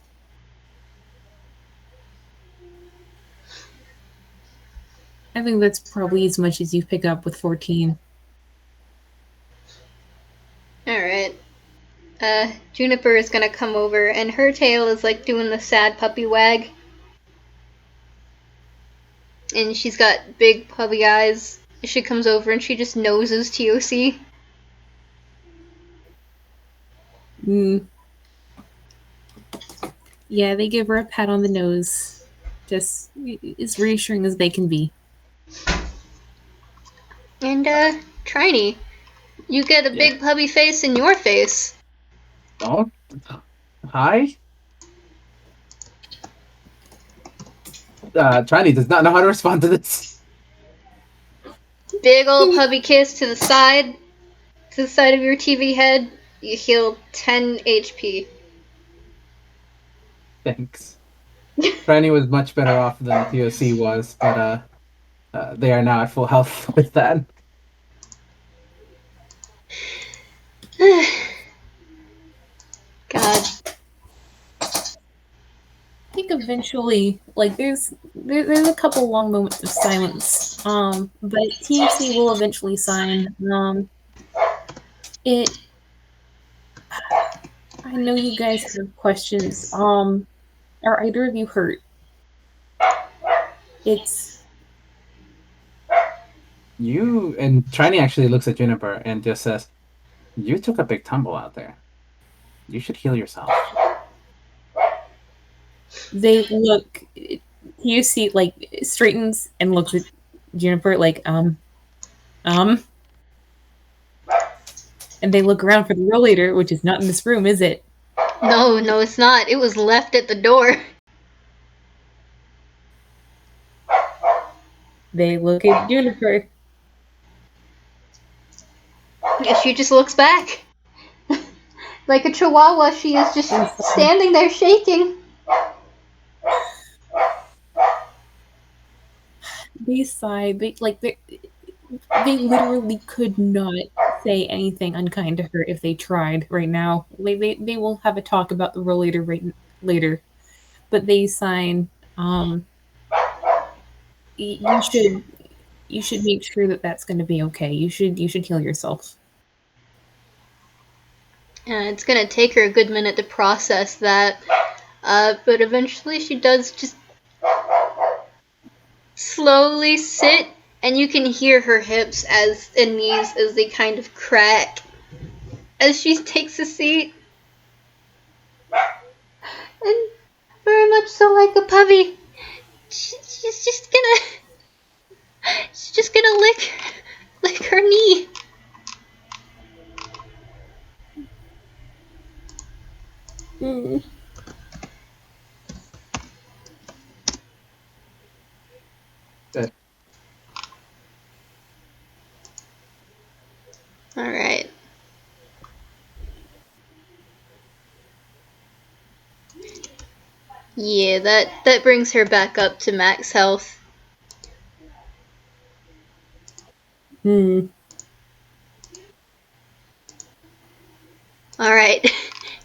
A: I think that's probably as much as you pick up with 14.
C: Alright. Juniper is gonna come over, and her tail is like doing the sad puppy wag. And she's got big puppy eyes. She comes over and she just noses TOC.
A: Mm. Yeah, they give her a pat on the nose, just as reassuring as they can be.
C: And, Triny, you get a
B: Yeah.
C: big puppy face in your face.
B: Oh, hi. Triny does not know how to respond to this.
C: Big old puppy kiss to the side of your TV head. You heal 10 HP.
B: Thanks. Triny was much better off than TOC was, but they are now at full health with that.
C: God.
A: I think eventually, like there's a couple long moments of silence, but TFC will eventually sign. It. I know you guys have questions. Are either of you hurt? It's
B: You and Triny actually looks at Juniper and just says, "You took a big tumble out there. You should heal yourself."
A: they look. TFC like straightens and looks at Juniper like and they look around for the real leader, which is not in this room, is it?
C: No, it's not. It was left at the door.
A: They look at Juniper.
C: And she just looks back. Like a chihuahua, she is just standing there shaking.
A: They sigh. They literally could not say anything unkind to her if they tried right now. They will have a talk about the role later, but they sign. You should make sure that that's going to be okay. You should heal yourself.
C: It's gonna take her a good minute to process that. But eventually she does just slowly sit, and you can hear her hips and knees as they kind of crack as she takes a seat. And very much so like a puppy, she's just gonna lick her knee.
A: Mm.
B: Good.
C: All right. Yeah, that brings her back up to max health.
A: Hmm.
C: Alright.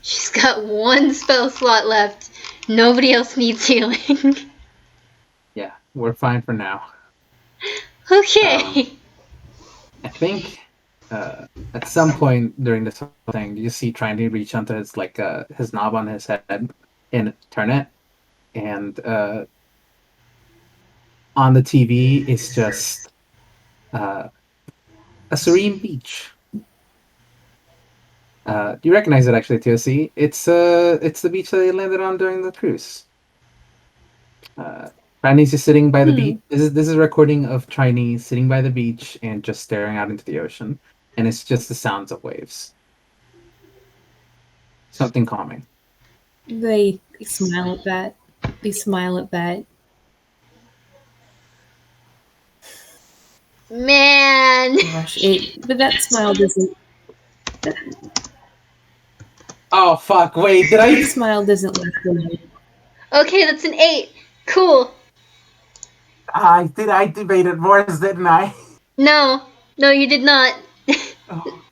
C: She's got one spell slot left. Nobody else needs healing.
B: Yeah, we're fine for now.
C: Okay.
B: I think at some point during this whole thing, you see trying to reach onto his knob on his head and turn it, and on the TV is just uh, a serene beach. Do you recognize it actually, TOC? It's the beach that they landed on during the cruise. Triny's just sitting by the beach. This is a recording of Trini sitting by the beach and just staring out into the ocean, and it's just the sounds of waves. Something calming.
A: They smile at that. They smile at that.
C: Man.
A: Gosh, but that smile doesn't.
B: Oh fuck! Wait, did
A: That
B: I?
A: smile doesn't last long.
C: Okay, that's an 8. Cool.
B: I did. I debated worse, didn't I?
C: No. No, you did not.
B: Oh.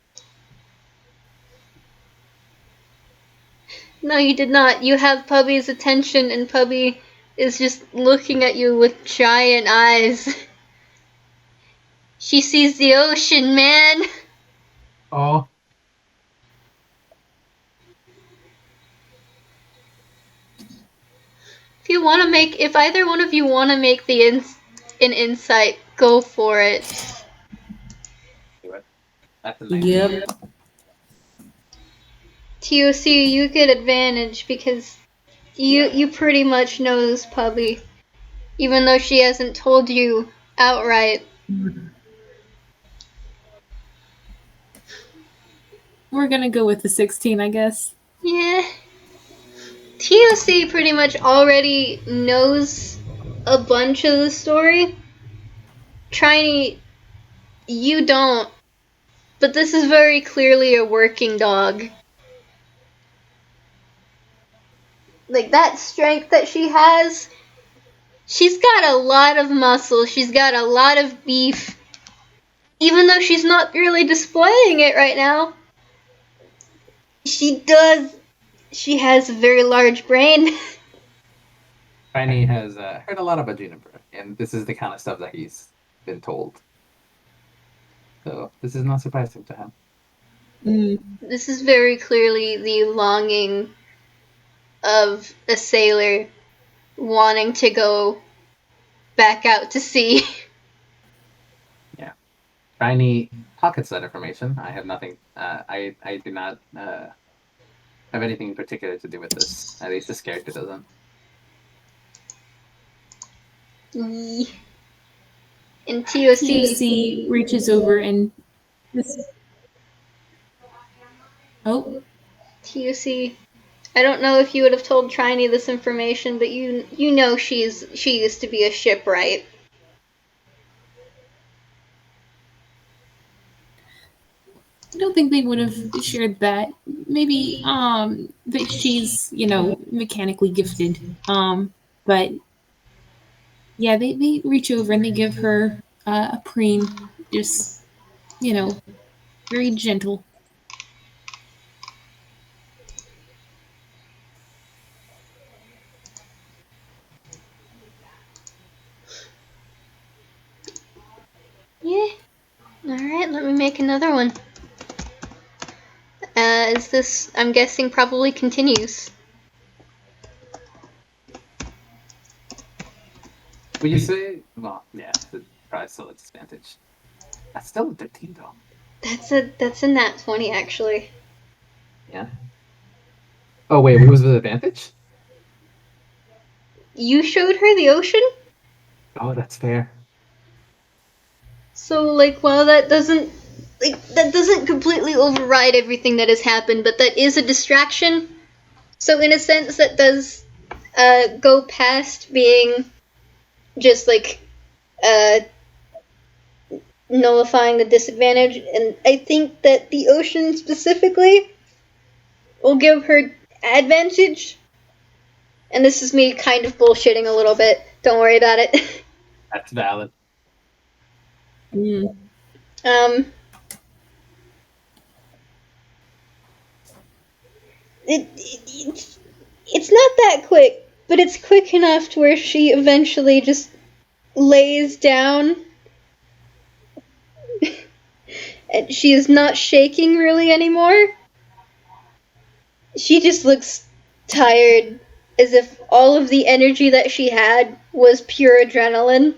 C: No, you did not. You have Pubby's attention, and Pubby is just looking at you with giant eyes. She sees the ocean, man.
B: Oh.
C: If either one of you want to make an insight, go for it.
B: That's a
A: Yep.
C: TOC, you get advantage because you pretty much know this Pubby, even though she hasn't told you outright.
A: We're gonna go with the 16, I guess.
C: Yeah. TOC pretty much already knows a bunch of the story. Triny, you don't. But this is very clearly a working dog. Like, that strength that she has, she's got a lot of muscle, she's got a lot of beef. Even though she's not really displaying it right now, she has a very large brain.
B: Tiny has heard a lot about Juniper, and this is the kind of stuff that he's been told. So this is not surprising to him.
C: This is very clearly the longing of a sailor wanting to go back out to sea.
B: Yeah. Tiny pockets that information. I have nothing. I do not have anything in particular to do with this. At least this character doesn't.
C: And TOC
A: TOC reaches over and. Oh.
C: TOC, I don't know if you would have told Triny this information, but you know she used to be a shipwright.
A: I don't think they would have shared that. Maybe that she's, mechanically gifted. But yeah, they reach over and they give her a preen, just very gentle.
C: Yeah. Alright, let me make another one. Is this, I'm guessing, probably continues.
B: Would you say? Well, yeah, it's probably still a disadvantage. That's still a 13 though.
C: That's a nat 20 actually.
B: Yeah. Oh wait, what was the advantage?
C: You showed her the ocean?
B: Oh, that's fair.
C: So like while that doesn't completely override everything that has happened, but that is a distraction. So in a sense that does go past being just like nullifying the disadvantage, and I think that the ocean specifically will give her advantage, and this is me kind of bullshitting a little bit. Don't worry about it.
B: That's valid.
A: Mm.
C: um, it's not that quick, but it's quick enough to where she eventually just lays down. And she is not shaking really anymore. She just looks tired, as if all of the energy that she had was pure adrenaline.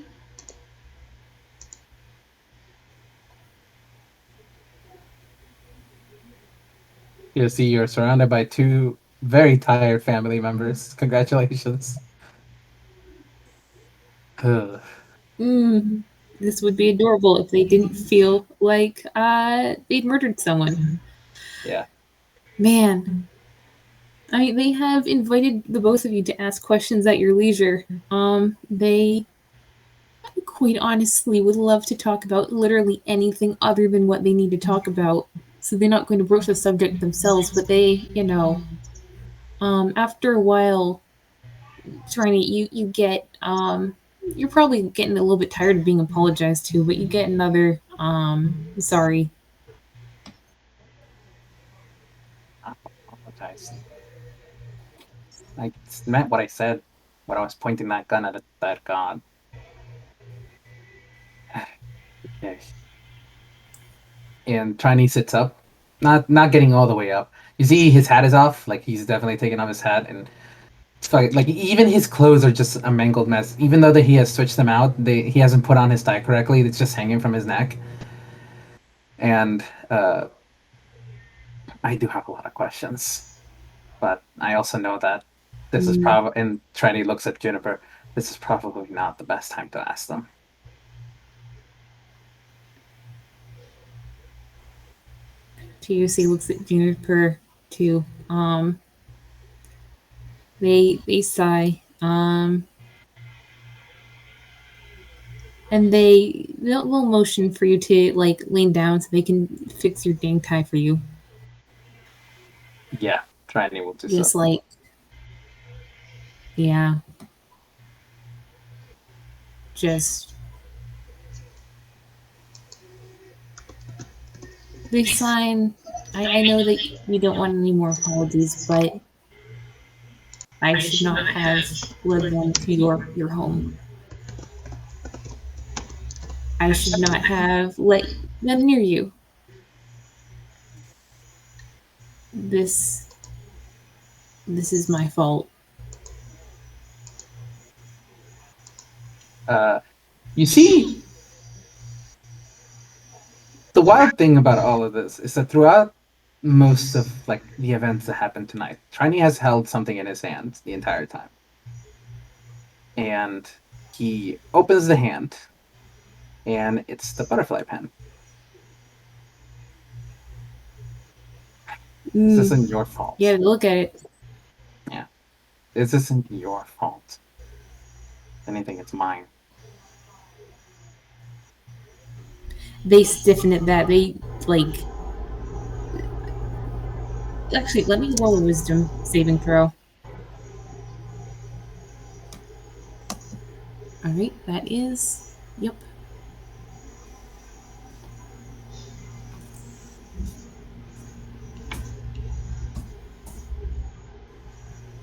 B: You see, you're surrounded by two very tired family members. Congratulations. Ugh.
A: This would be adorable if they didn't feel like they'd murdered someone.
B: Yeah.
A: Man. I mean, they have invited the both of you to ask questions at your leisure. They quite honestly would love to talk about literally anything other than what they need to talk about. So they're not going to broach the subject themselves, but they, after a while, Triny, you get, you're probably getting a little bit tired of being apologized to, but you get another, sorry.
B: I apologize. I meant what I said when I was pointing that gun at that god. Yeah. And Triny sits up, not getting all the way up. You see, his hat is off. Like he's definitely taken off his hat, and it's like even his clothes are just a mangled mess. Even though that he has switched them out, he hasn't put on his tie correctly. It's just hanging from his neck. And I do have a lot of questions, but I also know that this is probably. And Triny looks at Juniper. This is probably not the best time to ask them.
A: TUC looks at Juniper too. They sigh. And they'll motion for you to like lean down so they can fix your dang tie for you.
B: Yeah, Triny will
A: just like, yeah, just they sign. I know that you don't want any more apologies, but I should not have led them to your home. I should not have let them near you. This is my fault.
B: You see, the wild thing about all of this is that throughout most of like the events that happened tonight, Triny has held something in his hand the entire time. And he opens the hand, and it's the butterfly pen. This isn't your fault.
A: Yeah, look at it.
B: Yeah. This isn't your fault. If anything, it's mine.
A: They stiffen at that. They, like... Actually, let me roll a wisdom saving throw. Alright, that is... Yep.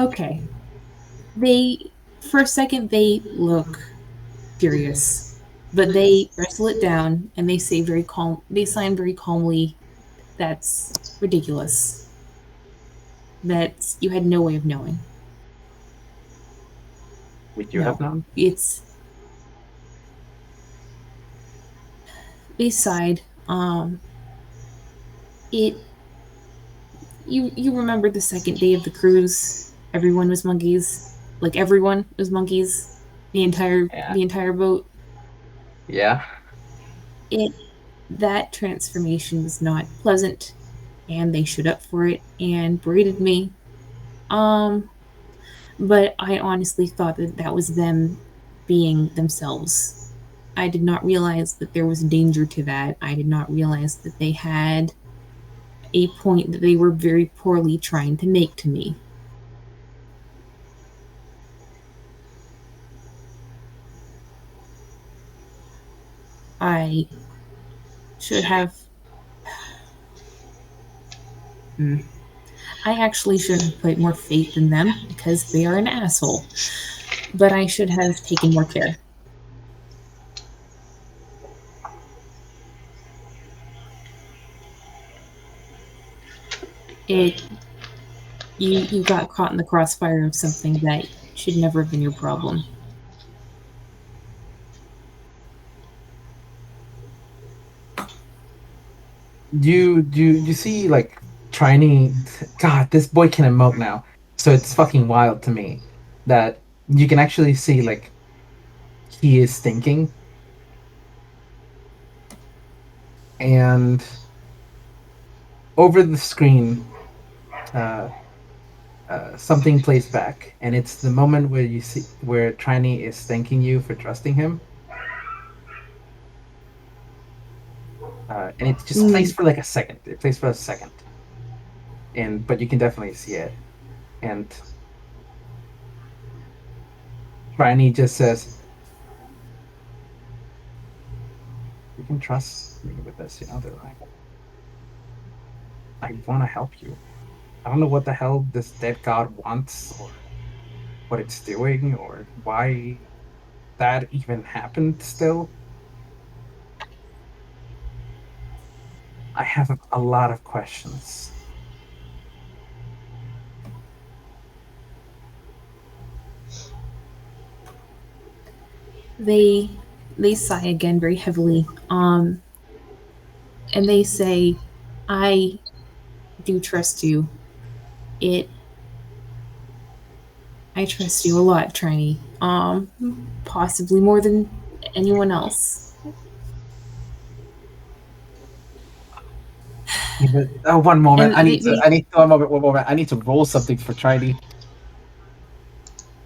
A: Okay. For a second, they look furious, but they wrestle it down and they say they sign very calmly, that's ridiculous. That you had no way of knowing.
B: Would you have known?
A: They sighed. You remember the second day of the cruise? Everyone was monkeys. Like everyone was monkeys. The entire boat.
B: Yeah.
A: That transformation was not pleasant, and they showed up for it and berated me. But I honestly thought that was them being themselves. I did not realize that there was danger to that. I did not realize that they had a point that they were very poorly trying to make to me. I should have. Hmm. I actually should have put more faith in them because they are an asshole. But I should have taken more care. It you got caught in the crossfire of something that should never have been your problem.
B: You see like Triny. God, this boy can emote now, so it's fucking wild to me that you can actually see like he is thinking, and over the screen, uh, something plays back, and it's the moment where you see where Triny is thanking you for trusting him, and it just plays
A: Mm,
B: for like a second. It plays for a second, and but you can definitely see it, and Triny just says, "You can trust me with this, you know." They're like, "I want to help you. I don't know what the hell this dead god wants, or what it's doing, or why that even happened. Still, I have a lot of questions."
A: they they sigh again very heavily. And they say, "I do trust you. It I trust you a lot, Trini. Possibly more than anyone else."
B: Yeah, but, one moment.
A: And
B: I need to, one moment. I need to roll something for Triny.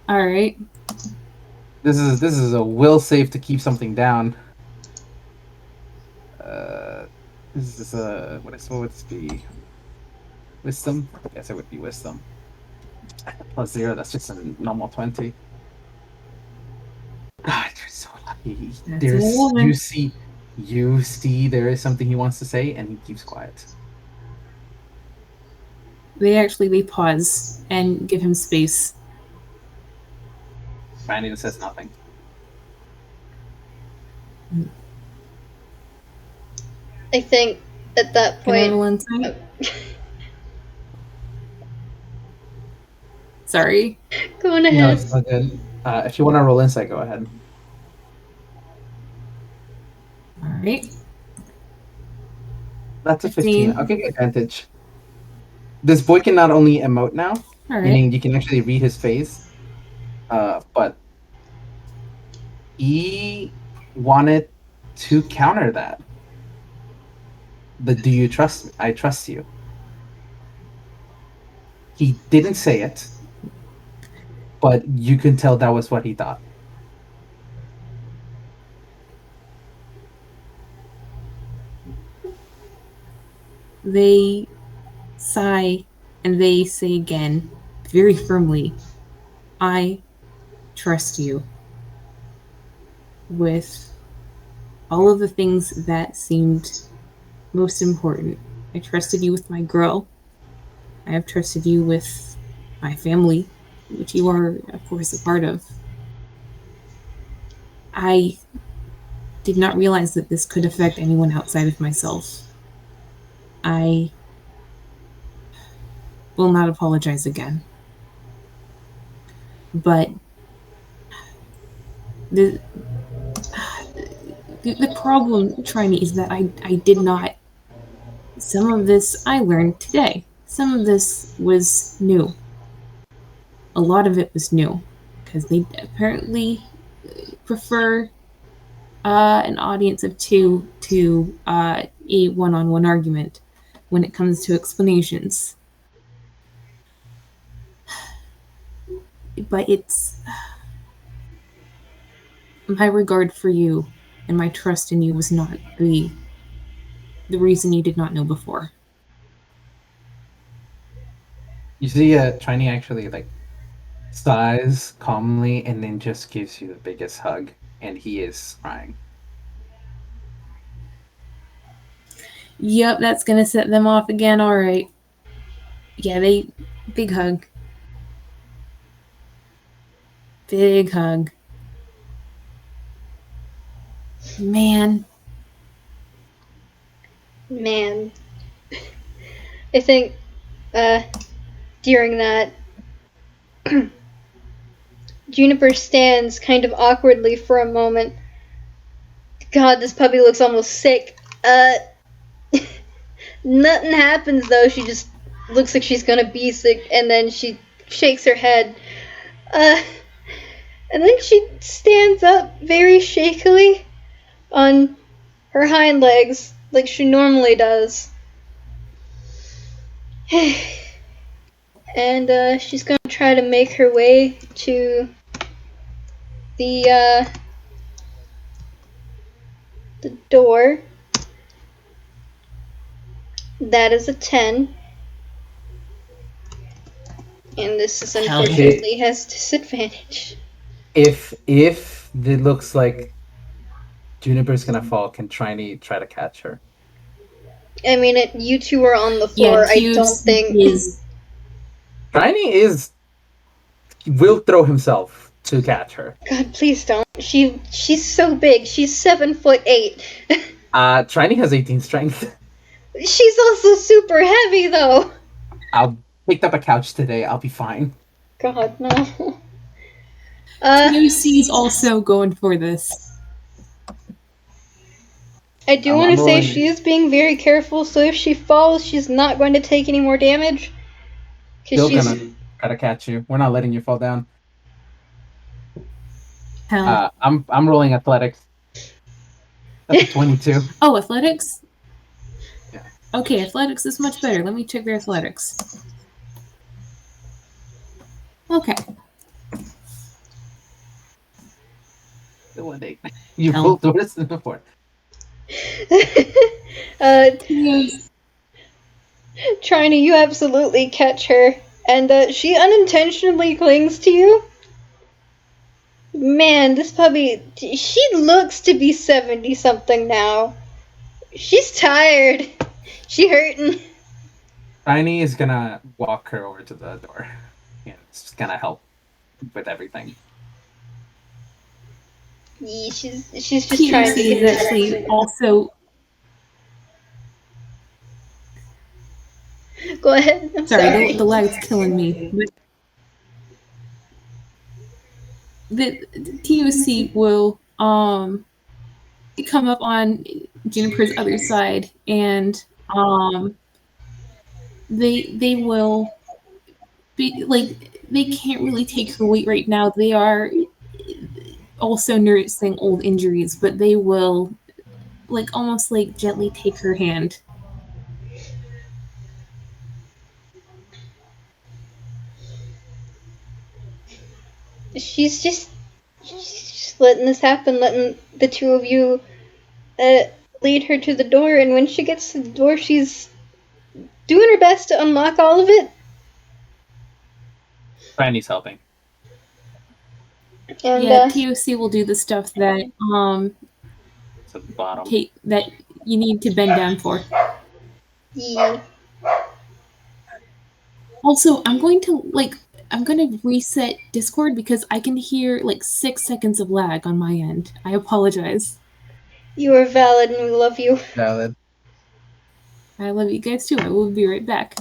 A: all right.
B: This is a will save to keep something down. Uh, this is a what would this be? Wisdom? I guess it would be wisdom. Plus 0. That's just a normal 20. God, you're so lucky.
A: That's a
B: There's
A: woman.
B: you see there is something he wants to say, and he keeps quiet.
A: They pause and give him space.
B: Brandon says nothing.
C: I think at that
A: Can I
C: point.
A: roll insight? Sorry.
C: Go on
B: No,
C: ahead.
B: it's not good. If you want to roll insight, go ahead.
A: All right.
B: That's a 15.
A: 15.
B: I'll give you advantage. This boy can not only emote now,
A: All right.
B: meaning you can actually read his face, but he wanted to counter that. The "Do you trust me? I trust you." He didn't say it, but you can tell that was what he thought.
A: They sigh and they say again, very firmly, "I trust you with all of the things that seemed most important. I trusted you with my girl. I have trusted you with my family, which you are, of course, a part of. I did not realize that this could affect anyone outside of myself. I will not apologize again. But the the problem, Trini, is that I did not. Some of this I learned today. Some of this was new. A lot of it was new because they apparently prefer an audience of two to a one-on-one argument when it comes to explanations. But it's my regard for you and my trust in you was not the reason you did not know before.
B: You see, Trini actually like sighs calmly and then just gives you the biggest hug, and he is crying.
A: Yep, that's gonna set them off again. All right. Yeah, they big hug. Big hug. Man.
C: Man. I think during that Juniper stands kind of awkwardly for a moment. God, this puppy looks almost sick. Nothing happens though. She just looks like she's gonna be sick, and then she shakes her head. Uh, and then she stands up very shakily on her hind legs, like she normally does. And she's gonna try to make her way to the the door. That is a 10. And this is unfortunately has disadvantage.
B: If it looks like Juniper's gonna fall, can Triny try to catch her?
C: I mean, you two are on the floor.
A: Yeah,
C: I don't think.
B: Triny will throw himself to catch her.
C: God, please don't. She's so big. She's 7'8".
B: Triny has 18 strength.
C: She's also super heavy though.
B: I'll picked up a couch today. I'll be fine.
C: God no.
A: TOC's also going for this.
C: I do want to say she is being very careful, so if she falls, she's not going to take any more damage.
B: Still gonna try to catch you. We're not letting you fall down. I'm rolling athletics. That's a 22.
A: Oh, athletics?
B: Yeah.
A: Okay, athletics is much better. Let me check their athletics. Okay.
B: Still an 8. You rolled worse than before.
C: Triny, you absolutely catch her, and she unintentionally clings to you. Man, this puppy, she looks to be 70-something now. She's tired. She hurting.
B: Triny is gonna walk her over to the door. And it's just gonna help with everything.
C: Yeah, she's just trying to get
A: actually also.
C: Go ahead. I'm sorry.
A: The lag's killing me. The TOC will come up on Juniper's other side, and they will be like, they can't really take her weight right now. They are also nursing old injuries, but they will almost gently take her hand.
C: She's just letting this happen, letting the two of you lead her to the door, and when she gets to the door, she's doing her best to unlock all of it.
B: Triny's helping.
C: And
A: TOC will do the stuff that
B: to the bottom.
A: that you need to bend down for.
C: Yeah.
A: Also, I'm going to reset Discord because I can hear 6 seconds of lag on my end. I apologize.
C: You are valid and we love you.
B: Valid.
A: I love you guys too. I will be right back.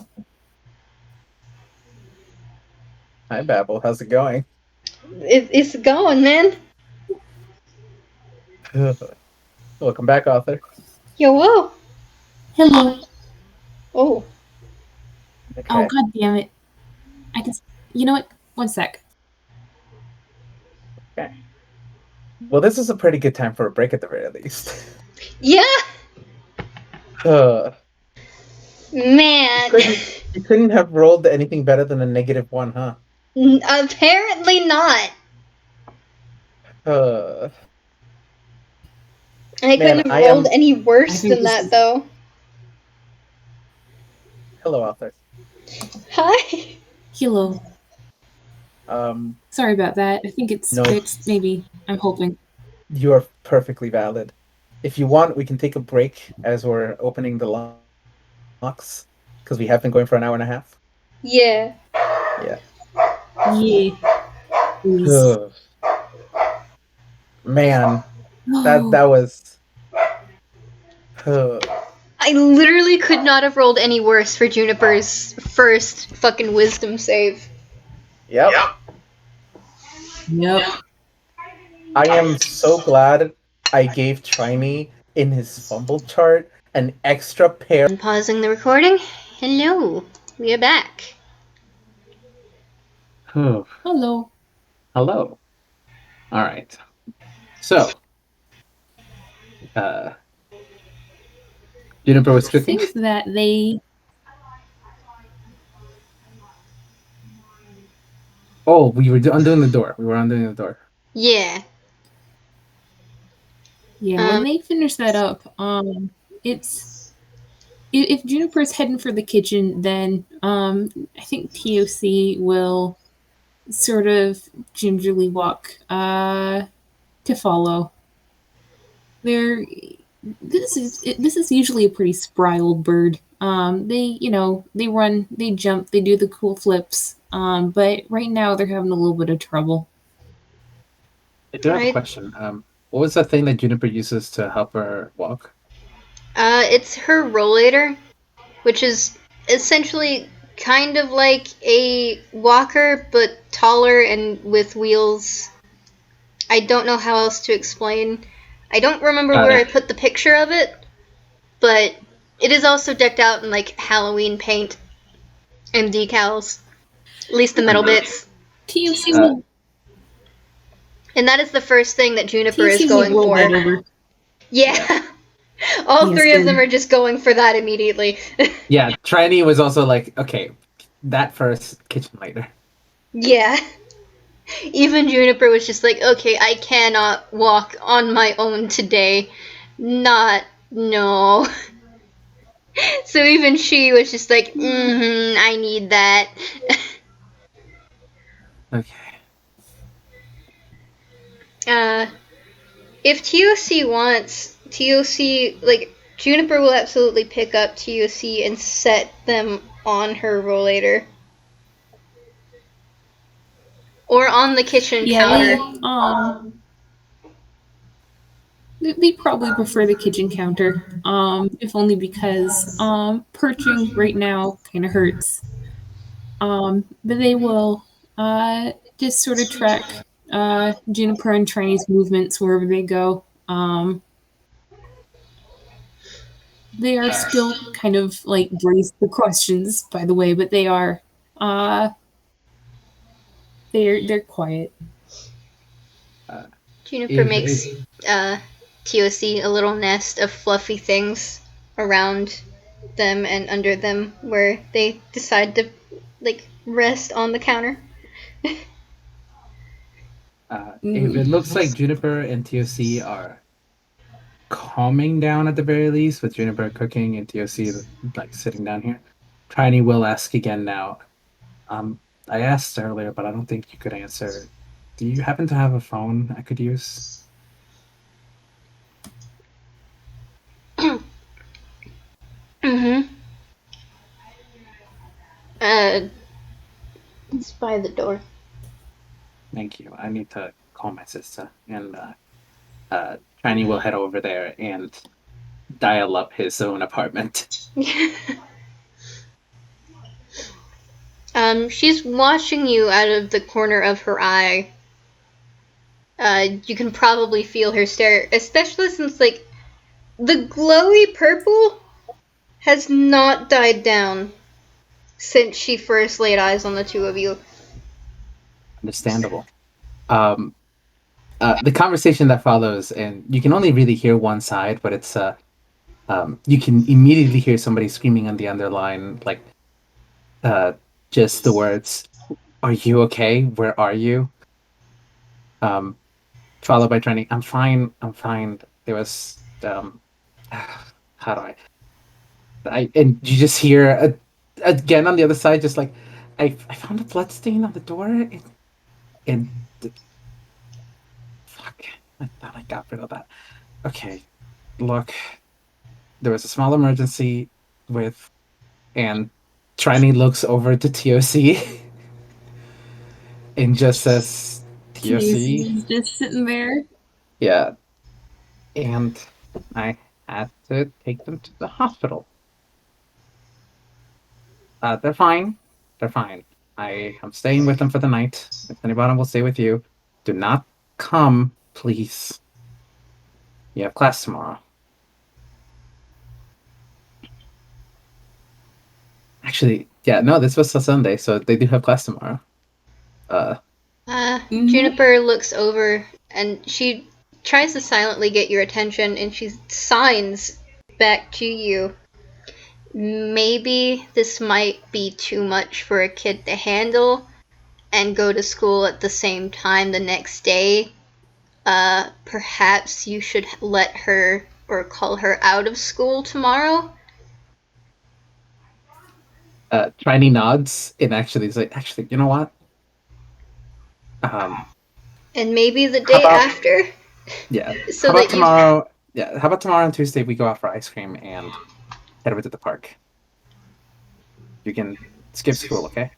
B: Hi, Babble. How's it going?
C: It's going, man.
B: Welcome back, author.
C: Yo, whoa.
A: Hello.
C: Oh.
A: Okay. Oh, god damn it. You know what? One sec.
B: Okay. Well, this is a pretty good time for a break at the very least.
C: Yeah. Man.
B: You couldn't have rolled anything better than a -1, huh?
C: Apparently not. I couldn't have rolled any worse than that, though.
B: Hello, author.
C: Hi.
A: Hello. Sorry about that. I think it's fixed, maybe. I'm hoping.
B: You are perfectly valid. if you want, we can take a break as we're opening the locks because we have been going for an hour and a half.
C: Yeah.
B: Yeah.
A: Yeah, please.
B: Ugh. Man, that
A: No.
B: was. Ugh.
C: I literally could not have rolled any worse for Juniper's first fucking wisdom save.
B: Yep.
A: Yep.
B: I am so glad I gave Triny in his fumble chart an extra pair.
C: Pausing the recording. Hello. We are back.
A: Hello.
B: Hello. All right. So, uh, Juniper was cooking.
A: Things that they.
B: Oh, we were undoing the door. We were undoing the door.
C: Yeah.
A: Yeah, when they finish that up, it's if Juniper's heading for the kitchen, then I think TOC will sort of gingerly walk to follow. They're this is usually a pretty spry old bird. They run, they jump, they do the cool flips. But right now they're having a little bit of trouble.
B: I do have a
C: Right.
B: question. What was the thing that Juniper uses to help her walk?
C: It's her rollator, which is essentially kind of like a walker, but taller and with wheels. I don't know how else to explain. I don't remember
B: Got
C: where
B: it.
C: I put the picture of it, but it is also decked out in like Halloween paint and decals. At least the metal bits.
A: TOC
B: Uh,
A: will
C: And that is the first thing that Juniper is
A: TOC will
C: going
A: roll
C: for.
A: that over.
C: Yeah. All
A: Yes,
C: three of
A: good.
C: them are just going for that immediately.
B: Yeah, Triny was also like, okay, that first, kitchen later.
C: Yeah. Even Juniper was just like, okay, I cannot walk on my own today. Not, no. So even she was just like, I need that.
B: Okay.
C: If TOC wants, TOC, like, Juniper will absolutely pick up TOC and set them on her rollator. Or on the kitchen
A: Yeah,
C: counter.
A: they probably prefer the kitchen counter. If only because perching right now kind of hurts. But they will just sort of track Juniper and Triny's movements wherever they go. They are still kind of like braced for questions, by the way, but they are uh they're quiet.
C: Juniper
B: If
C: makes TOC a little nest of fluffy things around them and under them where they decide to like rest on the counter.
B: if it looks like Juniper and TOC are calming down at the very least, with Juniper cooking and TOC like sitting down here, Triny will ask again now. Um, I asked earlier, but I don't think you could answer. Do you happen to have a phone I could use?
C: Mm-hmm. It's by the door.
B: Thank you. I need to call my sister, and Triny will head over there and dial up his own apartment.
C: She's watching you out of the corner of her eye. You can probably feel her stare, especially since like the glowy purple has not died down since she first laid eyes on the two of you.
B: Understandable. The conversation that follows, and you can only really hear one side, but it's you can immediately hear somebody screaming on the underline, like just the words, "Are you okay? Where are you?" Um, followed by Training, "I'm fine. I'm fine." There was how do I and you just hear again on the other side, just like I found a blood stain on the door, and fuck, I thought I got rid of that. Okay, look, there was a small emergency with, and Triny looks over to TOC and just says, TOC,
A: TUC is just sitting there.
B: yeah, and I had to take them to the hospital. They're fine. They're fine. I'm staying with them for the night. If anybody will stay with you, do not come, please. You have class tomorrow. Actually, yeah, no, this was a Sunday, so they do have class tomorrow.
C: Juniper looks over and she tries to silently get your attention and she signs back to you. Maybe this might be too much for a kid to handle and go to school at the same time the next day. Perhaps you should let her or call her out of school tomorrow.
B: Triny nods and actually is like, actually, you know what?
C: And maybe the day
B: about-
C: after.
B: Yeah.
C: So
B: how about
C: that you-
B: tomorrow? Yeah. How about tomorrow and Tuesday we go out for ice cream and head over to the park. You can skip school, okay?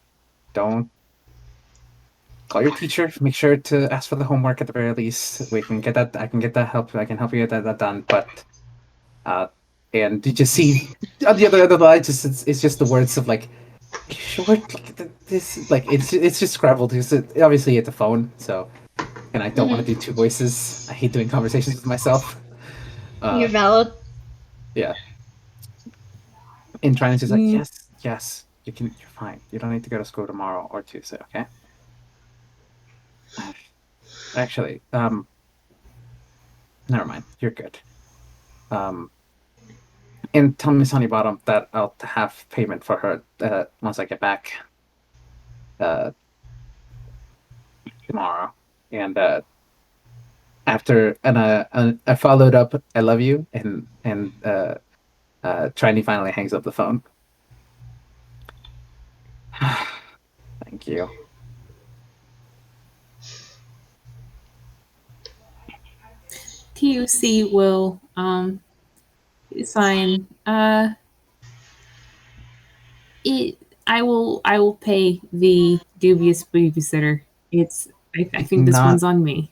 B: Don't call your teacher. Make sure to ask for the homework at the very least. We can get that. I can get that help. I can help you get that done. But and you just see on the other end of the line, it's just the words of like, sure, this like it's just scrabbled because obviously it's a phone, so and I don't want to do two voices. I hate doing conversations with myself.
C: You're valid.
B: Yeah. And trying to just like, yes, you can. You're fine. You don't need to go to school tomorrow or Tuesday, okay? Actually, never mind. You're good. And tell Miss Honeybottom that I'll have payment for her once I get back tomorrow. And after I followed up, I love you, and Trini finally hangs up the phone. Thank you.
A: TUC will sign. I will pay the dubious babysitter. I think this one's on me.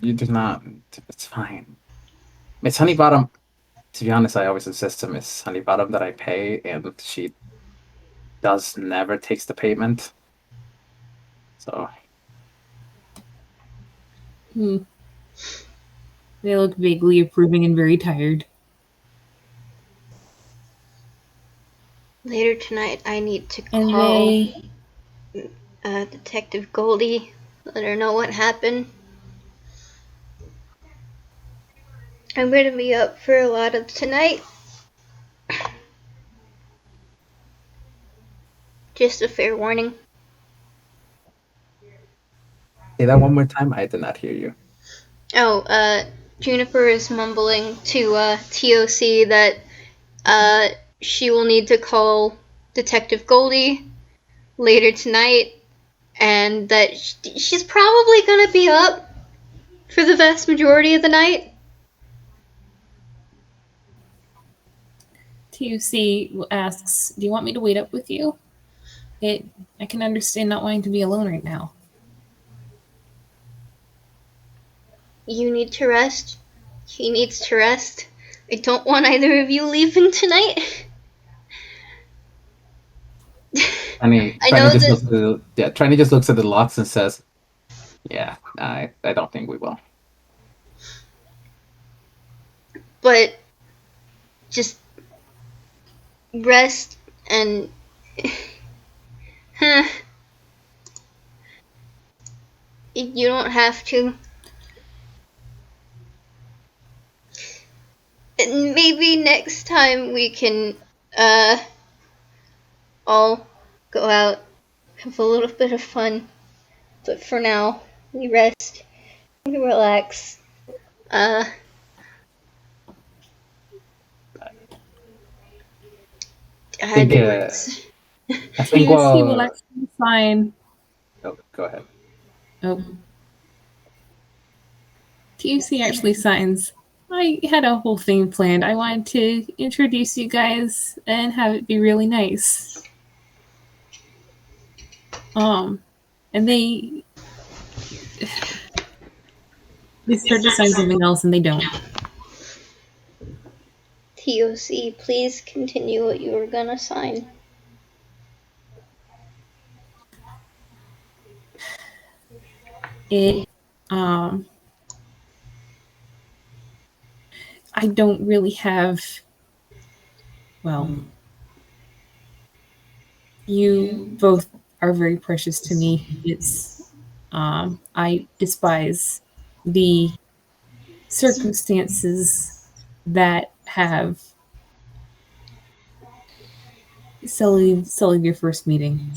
B: You do not. It's fine. Miss Honeybottom. To be honest, I always insist to Miss Honeybottom that I pay, and she never takes the payment. So.
A: They look vaguely approving and very tired.
C: Later tonight, I need to call Detective Goldie, let her know what happened. I'm going to be up for a lot of tonight. Just a fair warning.
B: Say that one more time. I did not hear you.
C: Oh, Juniper is mumbling to TOC that she will need to call Detective Goldie later tonight, and that she's probably going to be up for the vast majority of the night.
A: TUC asks, "Do you want me to wait up with you?" I can understand not wanting to be alone right now.
C: You need to rest. He needs to rest. I don't want either of you leaving tonight.
B: Trini just looks at the locks and says, "Yeah, I don't think we will."
C: But just rest and you don't have to. And maybe next time we can all go out, have a little bit of fun. But for now, we rest, we relax.
B: I think
A: TUC will actually sign.
B: Oh, go ahead.
A: Oh. TUC actually signs I had a whole thing planned. I wanted to introduce you guys and have it be really nice. And they start to sign something else and they don't.
C: TOC, please continue what you were gonna sign.
A: It I don't really have, well, you both are very precious to me. It's I despise the circumstances that have sullied your first meeting.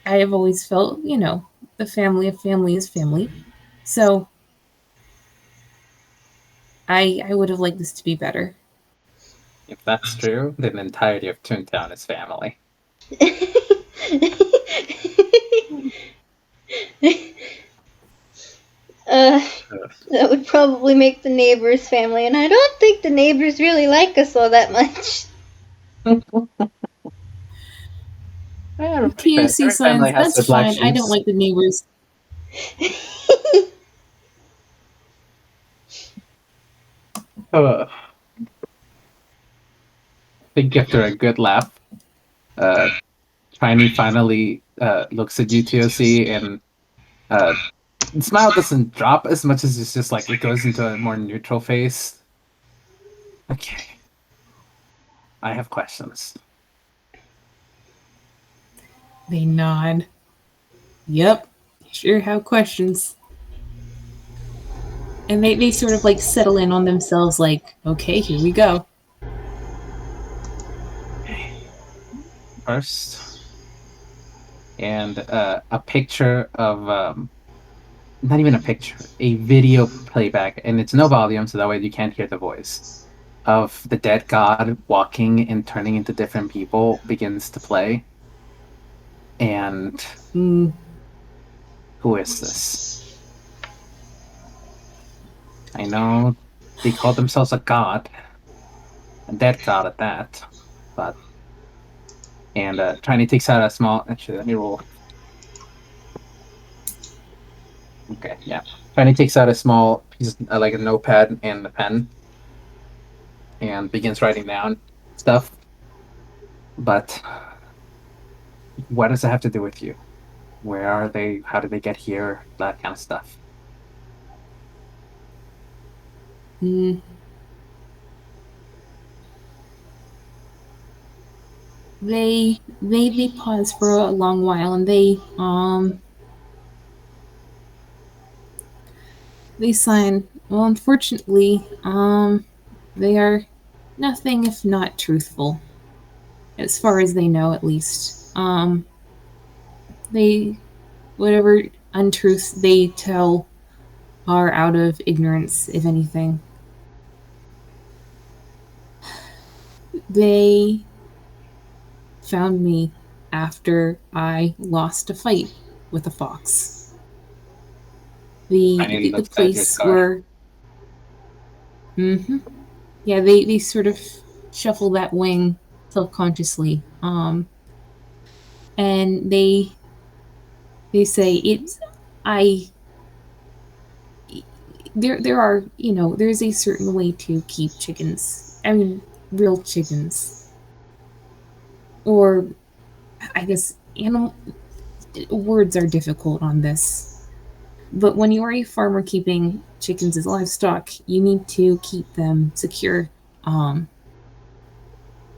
A: I have always felt, the family of family is family. So I would have liked this to be better.
B: If that's true, then the entirety of Toontown is family.
C: That would probably make the neighbors family, and I don't think the neighbors really like us all that much.
A: TOC signs, that's fine. I don't like the neighbors.
B: I think after a good laugh, Triny finally looks at you, TOC, and the smile doesn't drop as much as it's just like it goes into a more neutral phase. Okay. I have questions.
A: They nod. Yep, sure have questions. And they sort of like settle in on themselves like, okay, here we go.
B: First, and a picture of not even a picture, a video playback, and it's no volume, so that way you can't hear the voice of the dead god walking and turning into different people begins to play. And who is this? I know they call themselves a god, a dead god at that, but Tiny takes out a small. Actually, let me roll. Okay, yeah. Tiny takes out a small piece, like a notepad and a pen, and begins writing down stuff. But what does it have to do with you? Where are they? How did they get here? That kind of stuff.
A: They pause for a long while and they sign. Well, unfortunately, they are nothing if not truthful, as far as they know, at least. They, whatever untruths they tell, are out of ignorance, if anything. They found me after I lost a fight with a fox. The place where yeah, they sort of shuffle that wing self-consciously, and they say it's there are, there's a certain way to keep chickens. I mean, real chickens, or I guess animal. Words are difficult on this, but when you are a farmer keeping chickens as livestock, you need to keep them secure,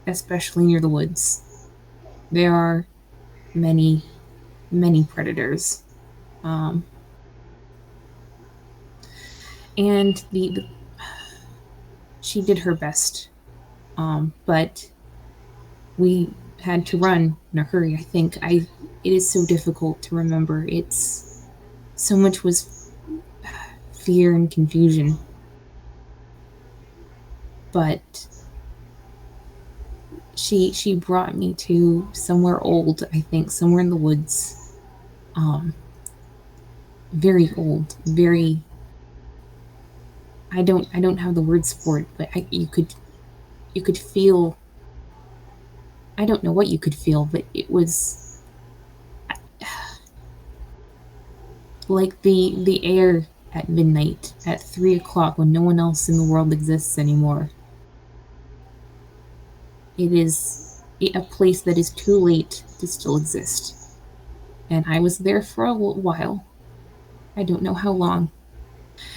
A: especially near the woods. There are many predators, and she did her best, but we had to run in a hurry. I think it is so difficult to remember. It's so much was fear and confusion, but she brought me to somewhere old. I think somewhere in the woods, very old, very I don't have the words for it, but you could feel. I don't know what you could feel, but it was like the air at midnight, at 3 o'clock, when no one else in the world exists anymore. It is a place that is too late to still exist. And I was there for a while. I don't know how long.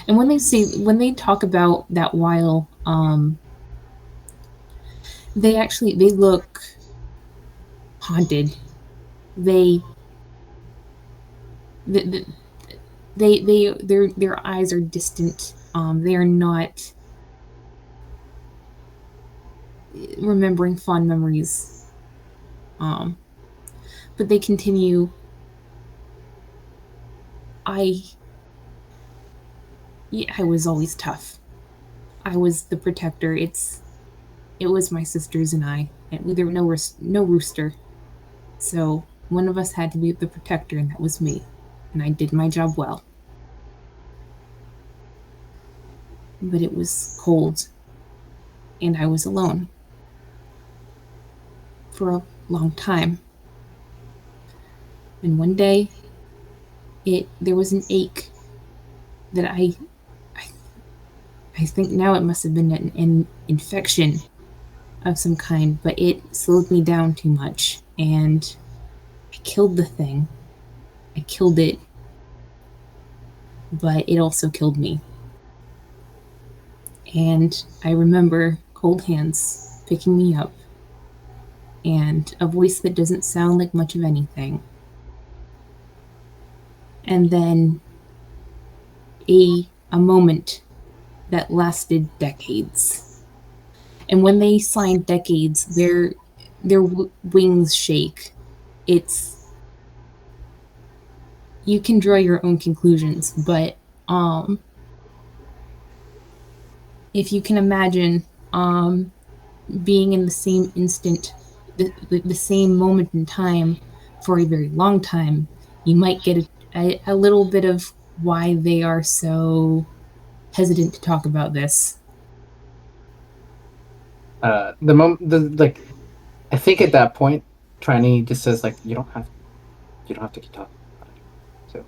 A: And when they talk about that while, they look haunted. They their eyes are distant. They are not remembering fond memories. But they continue. I was always tough. I was the protector. It was my sisters and I, and there was no rooster. So one of us had to be the protector, and that was me. And I did my job well. But it was cold, and I was alone for a long time. And one day, there was an ache that I think now it must have been an infection of some kind, but it slowed me down too much, and I killed the thing. I killed it, but it also killed me. And I remember cold hands picking me up, and a voice that doesn't sound like much of anything. And then a moment that lasted decades. And when they sign decades, their wings shake. You can draw your own conclusions, but if you can imagine being in the same instant, the same moment in time for a very long time, you might get a little bit of why they are so hesitant to talk about this.
B: I think at that point, Triny just says like, you don't have to keep talking about it. So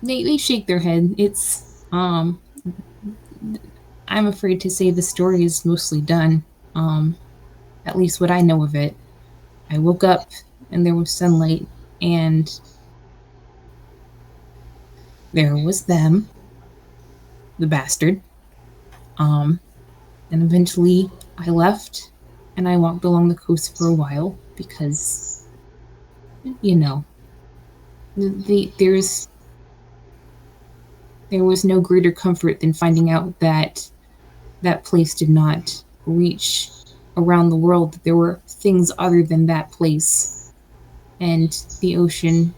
A: They shake their head. It's I'm afraid to say the story is mostly done. At least what I know of it. I woke up and there was sunlight, and there was them, the bastard. And eventually I left, and I walked along the coast for a while because, there was no greater comfort than finding out that that place did not reach around the world, that there were things other than that place, and the ocean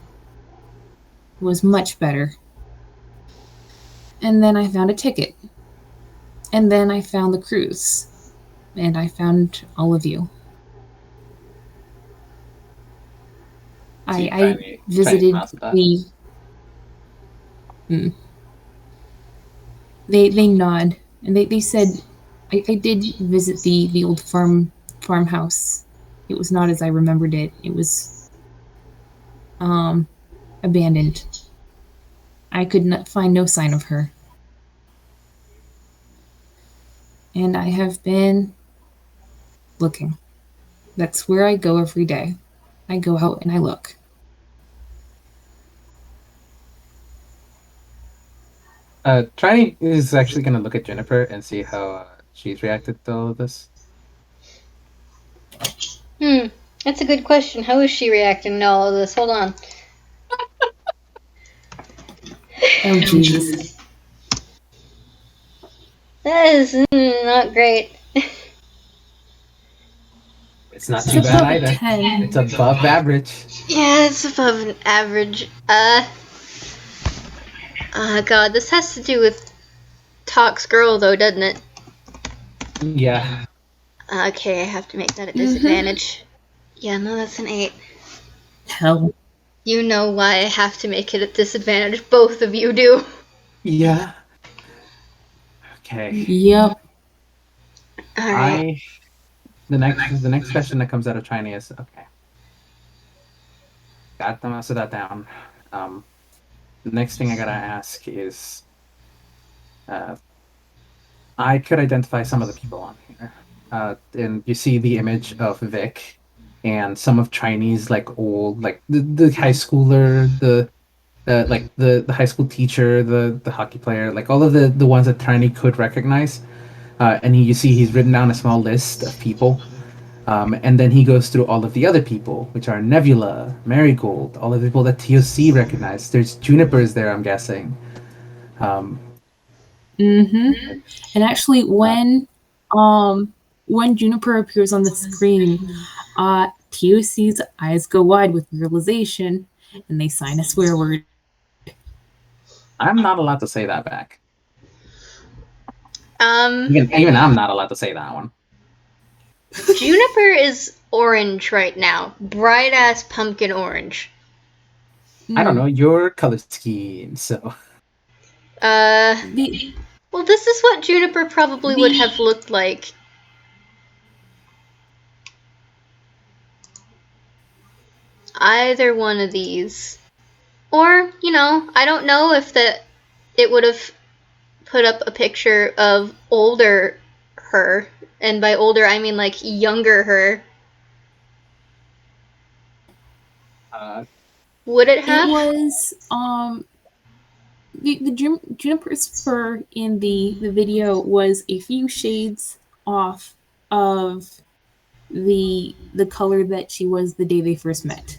A: was much better. And then I found a ticket. And then I found the cruise. And I found all of you. I visited the... They nod, and they said, I did visit the old farmhouse. It was not as I remembered it. It was abandoned. I could not find no sign of her. And I have been looking. That's where I go every day. I go out and I look.
B: Triny is actually going to look at Juniper and see how she's reacted to all of this.
C: That's a good question. How is she reacting to all of this? Hold on.
A: Oh, Jesus.
C: That is not great.
B: It's not too bad either. 10. It's above average.
C: Yeah, it's above an average. God, this has to do with Talk's girl, though, doesn't it?
B: Yeah.
C: Okay, I have to make that a disadvantage. Yeah, no, that's an 8.
A: Hell.
C: You know why I have to make it a disadvantage. Both of you do.
B: Yeah. Okay.
A: Yep.
C: All right.
B: I the next question that comes out of China is okay. Got the most of that down. Um, the next thing I gotta ask is, uh, I could identify some of the people on here, and you see the image of Vic and some of Chinese like old like the high schooler, the high school teacher, the hockey player, like all of the ones that Tiny could recognize. And you see he's written down a small list of people. And then he goes through all of the other people, which are Nebula, Marigold, all of the people that TOC recognized. There's Juniper's there, I'm guessing. Um,
A: Mm-hmm. And actually,
B: uh,
A: when Juniper appears on the screen, TOC's eyes go wide with realization, and they sign a swear word.
B: I'm not allowed to say that back.
C: Um,
B: Even I'm not allowed to say that one.
C: Juniper is orange right now, bright ass pumpkin orange.
B: I don't
A: Mm.
B: know your color scheme, so
C: Uh,
A: The
C: well, this is what Juniper probably would
A: the
C: have looked like. Either one of these. Or, I don't know if it would have put up a picture of older her. And by older, I mean like younger her.
B: uh,
C: Would it
A: it
C: have?
A: was Juniper's fur in the video was a few shades off of the color that she was the day they first met.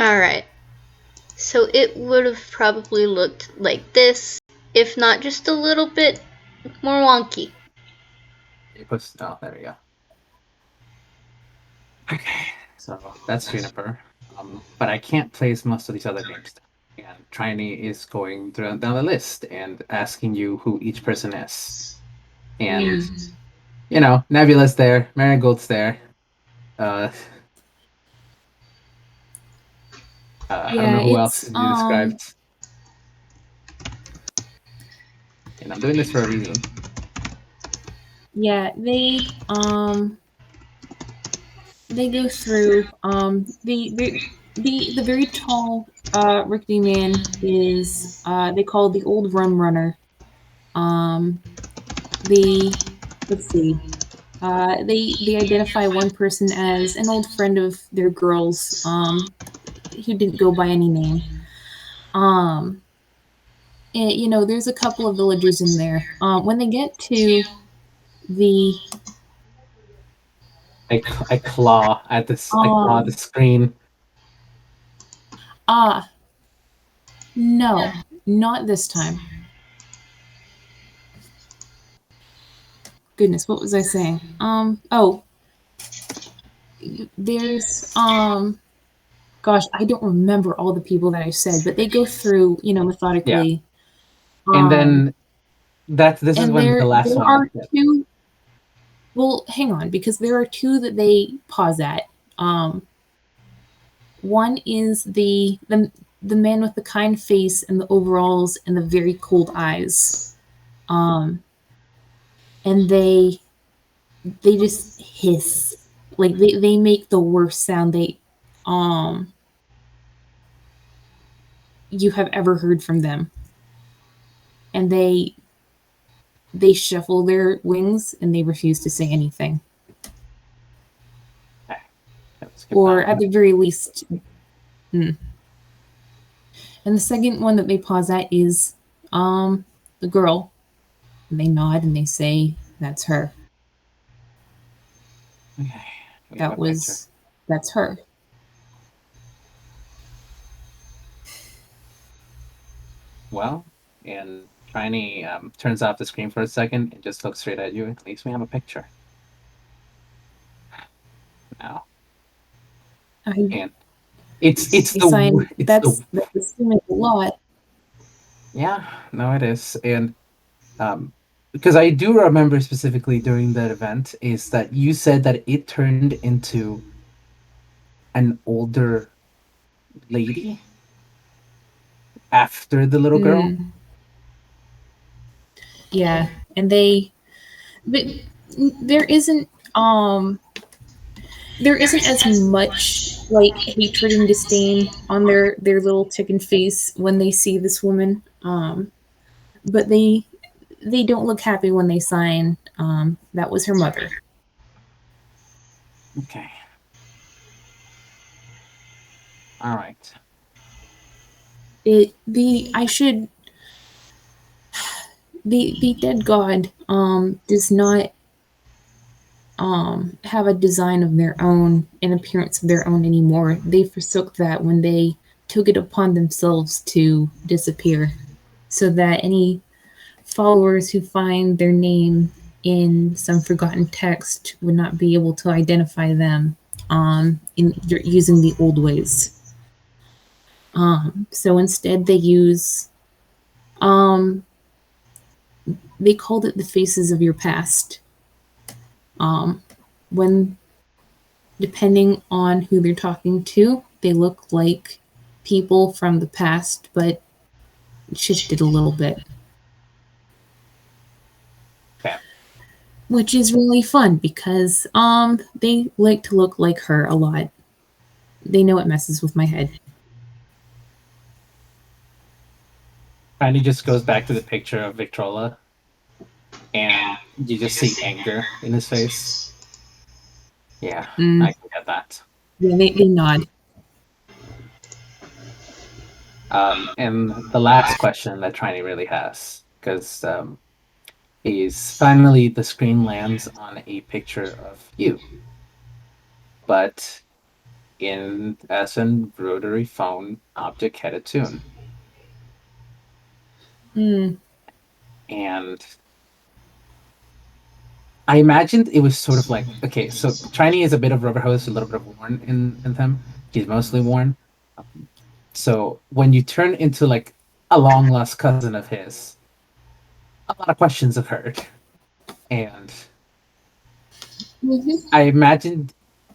C: Alright. So it would have probably looked like this, if not just a little bit more wonky.
B: oh, there we go. Okay, so that's Juniper. But I can't place most of these other names. And Trini is going down the list and asking you who each person is. And Nebula's there, Marigold's there. Uh, I don't
A: Yeah,
B: know who else you described. And I'm doing this for a reason.
A: yeah, they go through the very tall rickety man is they call the old rum runner. Um the let's see. They identify one person as an old friend of their girls, who didn't go by any name. Um, and, there's a couple of villagers in there. When they get to the
B: I claw at this. I claw the screen.
A: ah, no, not this time. Goodness, what was I saying? Oh, there's gosh, I don't remember all the people that I said, but they go through,
B: Yeah,
A: methodically.
B: and then this is
A: And
B: when the last
A: there
B: one.
A: are two. Well, hang on, because there are two that they pause at. Um, one is the man with the kind face and the overalls and the very cold eyes. Um, and they just hiss. Like they make the worst sound um you have ever heard from them. And they shuffle their wings and they refuse to say anything. Or at the very least. And the second one that they pause at is the girl. And they nod and they say, "That's her."
B: Okay,
A: That's her.
B: well, and Tiny turns off the screen for a second and just looks straight at you. At least we have a picture. Now, and it's
A: that's assuming a lot.
B: Yeah, no, it is, and because I do remember specifically during that event is that you said that it turned into an older lady. after the little girl.
A: Yeah, and but there isn't um there isn't as much like hatred and disdain on their little chicken face when they see this woman. But they don't look happy when they sign. That was her mother.
B: Okay. All right.
A: It the I should the dead god does not have a design of their own, an appearance of their own anymore. They forsook that when they took it upon themselves to disappear, so that any followers who find their name in some forgotten text would not be able to identify them in using the old ways. So instead, um, they called it the faces of your past. When depending on who they're talking to, they look like people from the past, but shifted a little bit,
B: Okay.
A: which is really fun because they like to look like her a lot. They know it messes with my head.
B: And he just goes back to the picture of Victrola, and you just see anger in his face. Yeah, I can get that.
A: Yeah, they nod.
B: And the last question that Trini really has, because is finally the screen lands on a picture of you, but in as an rotary phone object headed tune. And I imagined it was sort of like, okay, so Trini is a bit of rubber hose, a little bit of worn in him. He's mostly worn. So when you turn into like a long lost cousin of his, a lot of questions have heard. And I imagined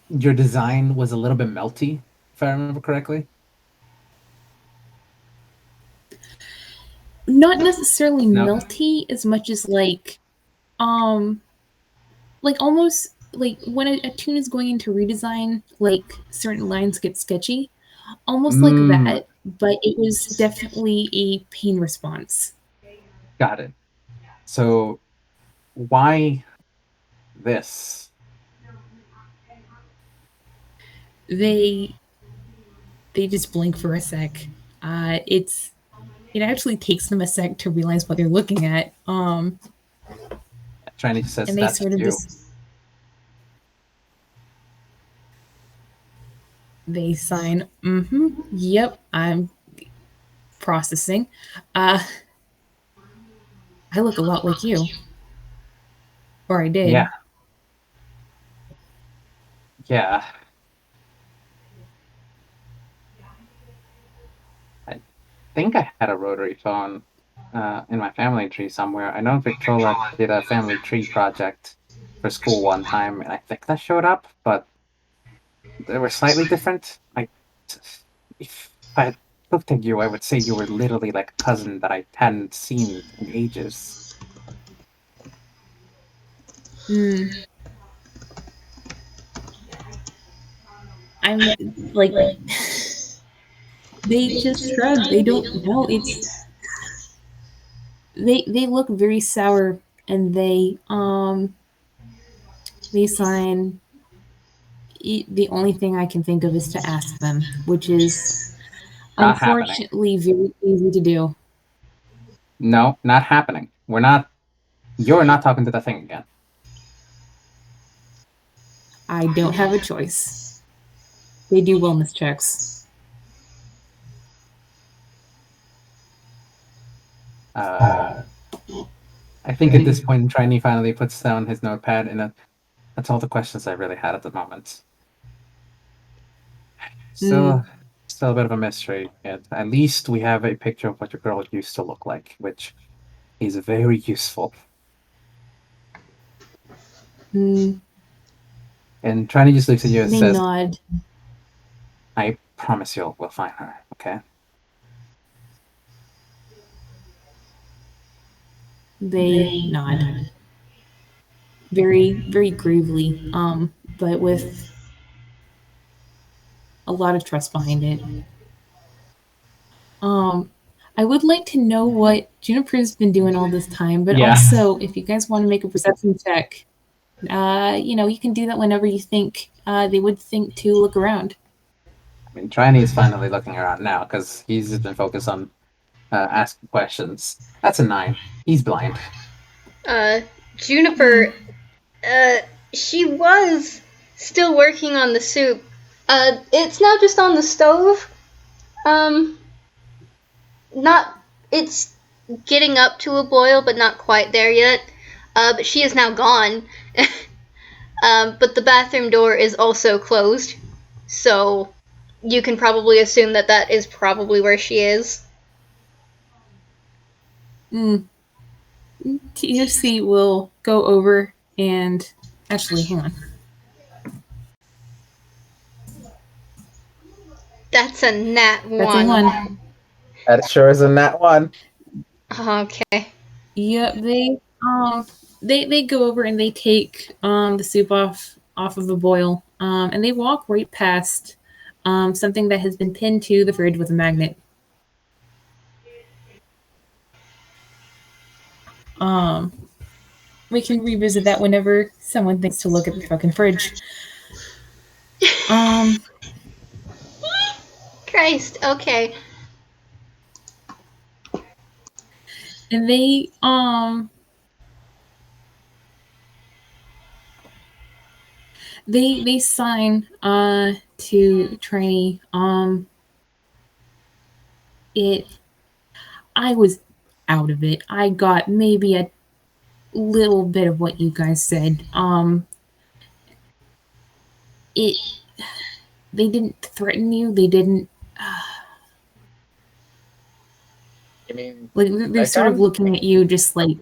B: your design was a little bit melty, if I remember correctly.
A: Not necessarily
B: No.
A: melty as much as um like almost like when a tune is going into redesign, like certain lines get sketchy, almost like that, but it was definitely a pain response.
B: Got it. So why this?
A: They they just blink for a sec. It actually takes them a sec to realize what they're looking at.
B: Trini says
A: And they
B: that's
A: sort of
B: you.
A: just they sign, yep, I'm processing. Uh I look a lot like you. Or I did.
B: Yeah. Yeah. I think I had a rotary phone in my family tree somewhere. I know Victrola did a family tree project for school one time, and I think that showed up, but they were slightly different. If I looked at you, I would say you were literally like a cousin that I hadn't seen in ages.
A: I'm like they just shrug. They don't know. They look very sour and they sign the only thing I can think of is to ask them, which is
B: Not happening.
A: unfortunately very easy to do.
B: No, not happening. We're not. You're not talking to the thing again.
A: I don't have a choice. They do wellness checks.
B: I think at this point, Trini finally puts down his notepad, and that's all the questions I really had at the moment. Still a bit of a mystery. Yet at least we have a picture of what your girl used to look like, which is very useful. And Trini just looks at you and
A: They
B: says,
A: nod.
B: "I promise you, we'll find her. Okay."
A: They nod very, very gravely, but with a lot of trust behind it. Um, I would like to know what Juniper's been doing all this time, but
B: Yeah.
A: also if you guys want to make a perception check, you can do that whenever you think they would think to look around.
B: I mean, Triny is finally looking around now because he's just been focused on asking questions. That's a 9. He's blind.
C: Juniper, she was still working on the soup. It's now just on the stove. Not, it's getting up to a boil, but not quite there yet. But she is now gone. But the bathroom door is also closed, so you can probably assume that that is probably where she is.
A: TFC will go over and actually, hang on.
C: That's a nat 1.
A: That's a 1.
B: That sure is a nat 1.
C: Okay.
A: Yep, they go over and they take the soup off of the boil, and they walk right past something that has been pinned to the fridge with a magnet. We can revisit that whenever someone thinks to look at the fucking fridge.
C: Christ, okay.
A: And they sign to Triny. I was out of it. I got maybe a little bit of what you guys said. They didn't threaten you. They didn't.
B: You mean
A: Like they're sort of looking at you, just like.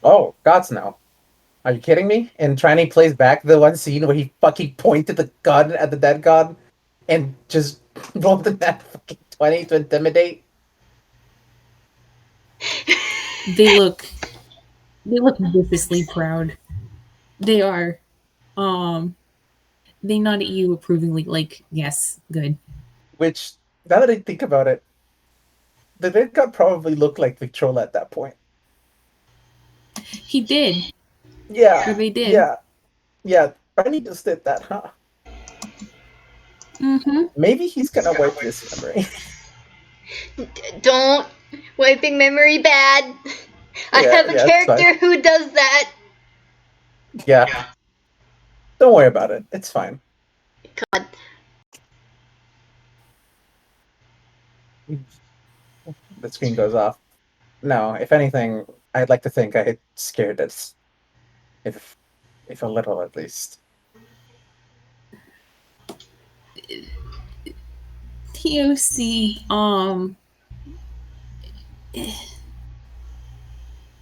B: Oh, gods no. Are you kidding me? And Triny plays back the one scene where he fucking pointed the gun at the dead god and just rolled the nat fucking 20 to intimidate.
A: They look viciously proud. They are. They nod at you approvingly, like, yes, good.
B: Which, now that I think about it, the dead god probably looked like Victrola at that point.
A: He did.
B: Yeah.
A: Or they did.
B: Yeah. Triny just did that, huh?
A: Mm-hmm.
B: Maybe he's gonna wipe this memory.
C: Don't. Wiping memory bad. I have a character who does that.
B: Yeah. Don't worry about it. It's fine.
C: God.
B: The screen goes off. No, if anything, I'd like to think I scared us. If a little at least.
A: TOC,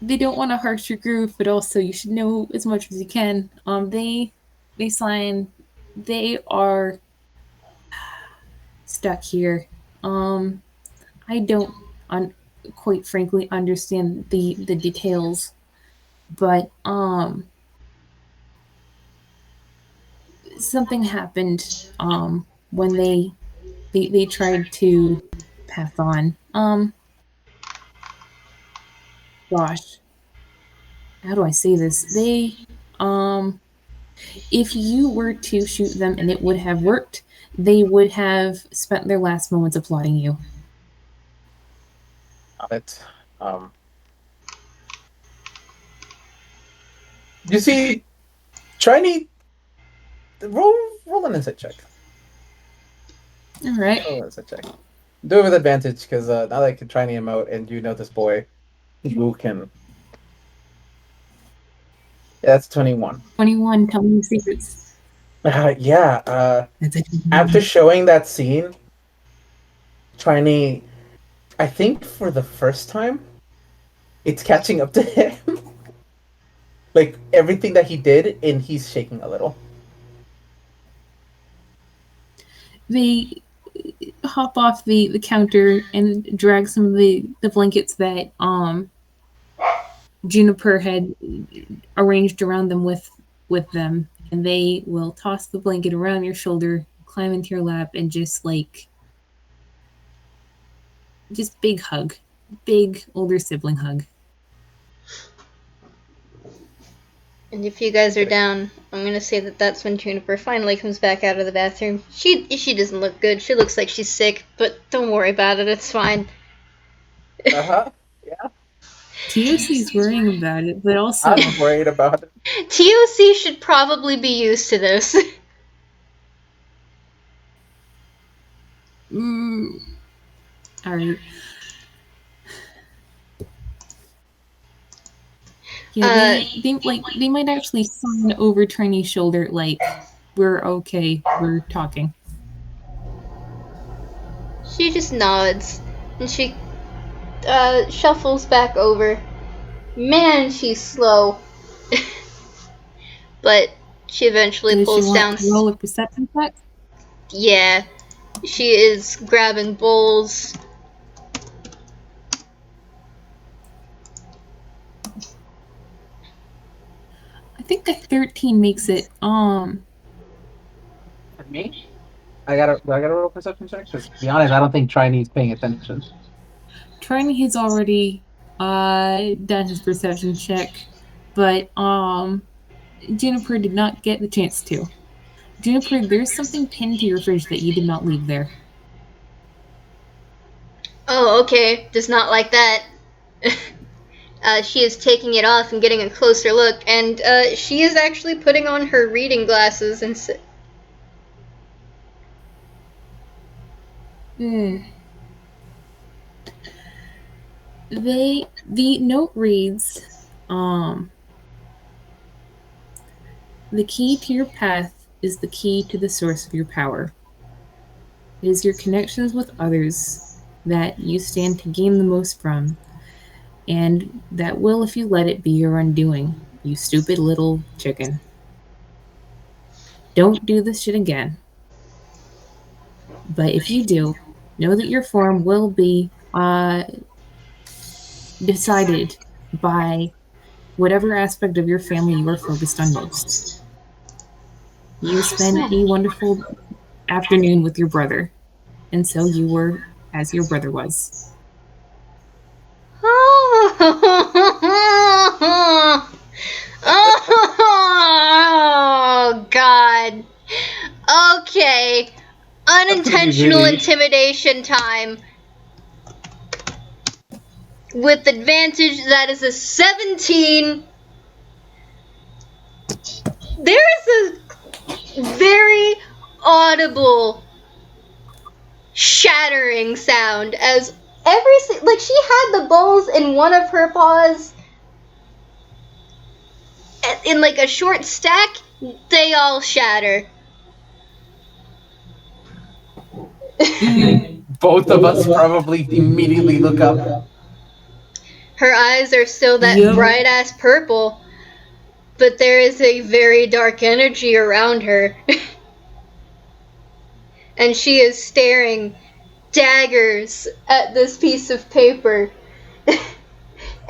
A: they don't want to hurt your groove, but also you should know as much as you can. They sign. They are stuck here. I don't, quite frankly, understand the details, but something happened when they tried to pass on. Gosh, how do I say this? They if you were to shoot them and it would have worked, they would have spent their last moments applauding you.
B: It. You see, Triny, roll an insight check.
A: All right.
B: Roll an insight check. Do it with advantage because now that I can Triny him out and you know this boy, you can. Yeah, that's 21.
A: 21. Tell me secrets.
B: Yeah. After showing that scene, Triny, I think for the first time, it's catching up to him. Like everything that he did, and he's shaking a little.
A: They hop off the counter and drag some of the blankets that Juniper had arranged around them with them, and they will toss the blanket around your shoulder, climb into your lap, and just big hug, big older sibling hug.
C: And if you guys are down, I'm gonna say that that's when Juniper finally comes back out of the bathroom. She doesn't look good. She looks like she's sick, but don't worry about it. It's fine.
B: Yeah.
A: TOC's worrying about it, but also
B: I'm worried about it.
C: TOC should probably be used to this.
A: Alright. Yeah, they might actually sign over Triny's shoulder like, we're okay, we're talking.
C: She just nods, and she shuffles back over. Man, she's slow. But she eventually pulls down.
A: Roll a perception check?
C: Yeah, she is grabbing bowls.
A: I think a 13 makes it.
B: For me? I gotta roll a perception check? Because to be honest, I don't think Triny's paying attention.
A: Triny has already done his perception check, but Juniper did not get the chance to. Juniper, there's something pinned to your fridge that you did not leave there.
C: Oh, okay. Does not like that. She is taking it off and getting a closer look, and she is actually putting on her reading glasses and.
A: The note reads, the key to your path is the key to the source of your power. It is your connections with others that you stand to gain the most from, and that will if you let it be your undoing, you stupid little chicken. Don't do this shit again. But if you do, know that your form will be decided by whatever aspect of your family you are focused on most. You spent a wonderful afternoon with your brother, and so you were as your brother was.
C: Oh, God. Okay. Unintentional intimidation time. With advantage, that is a 17. There is a very audible shattering sound as she had the balls in one of her paws in like a short stack. They all shatter.
B: Both of us probably immediately look up.
C: Her eyes are still that bright ass purple, but there is a very dark energy around her. And she is staring daggers at this piece of paper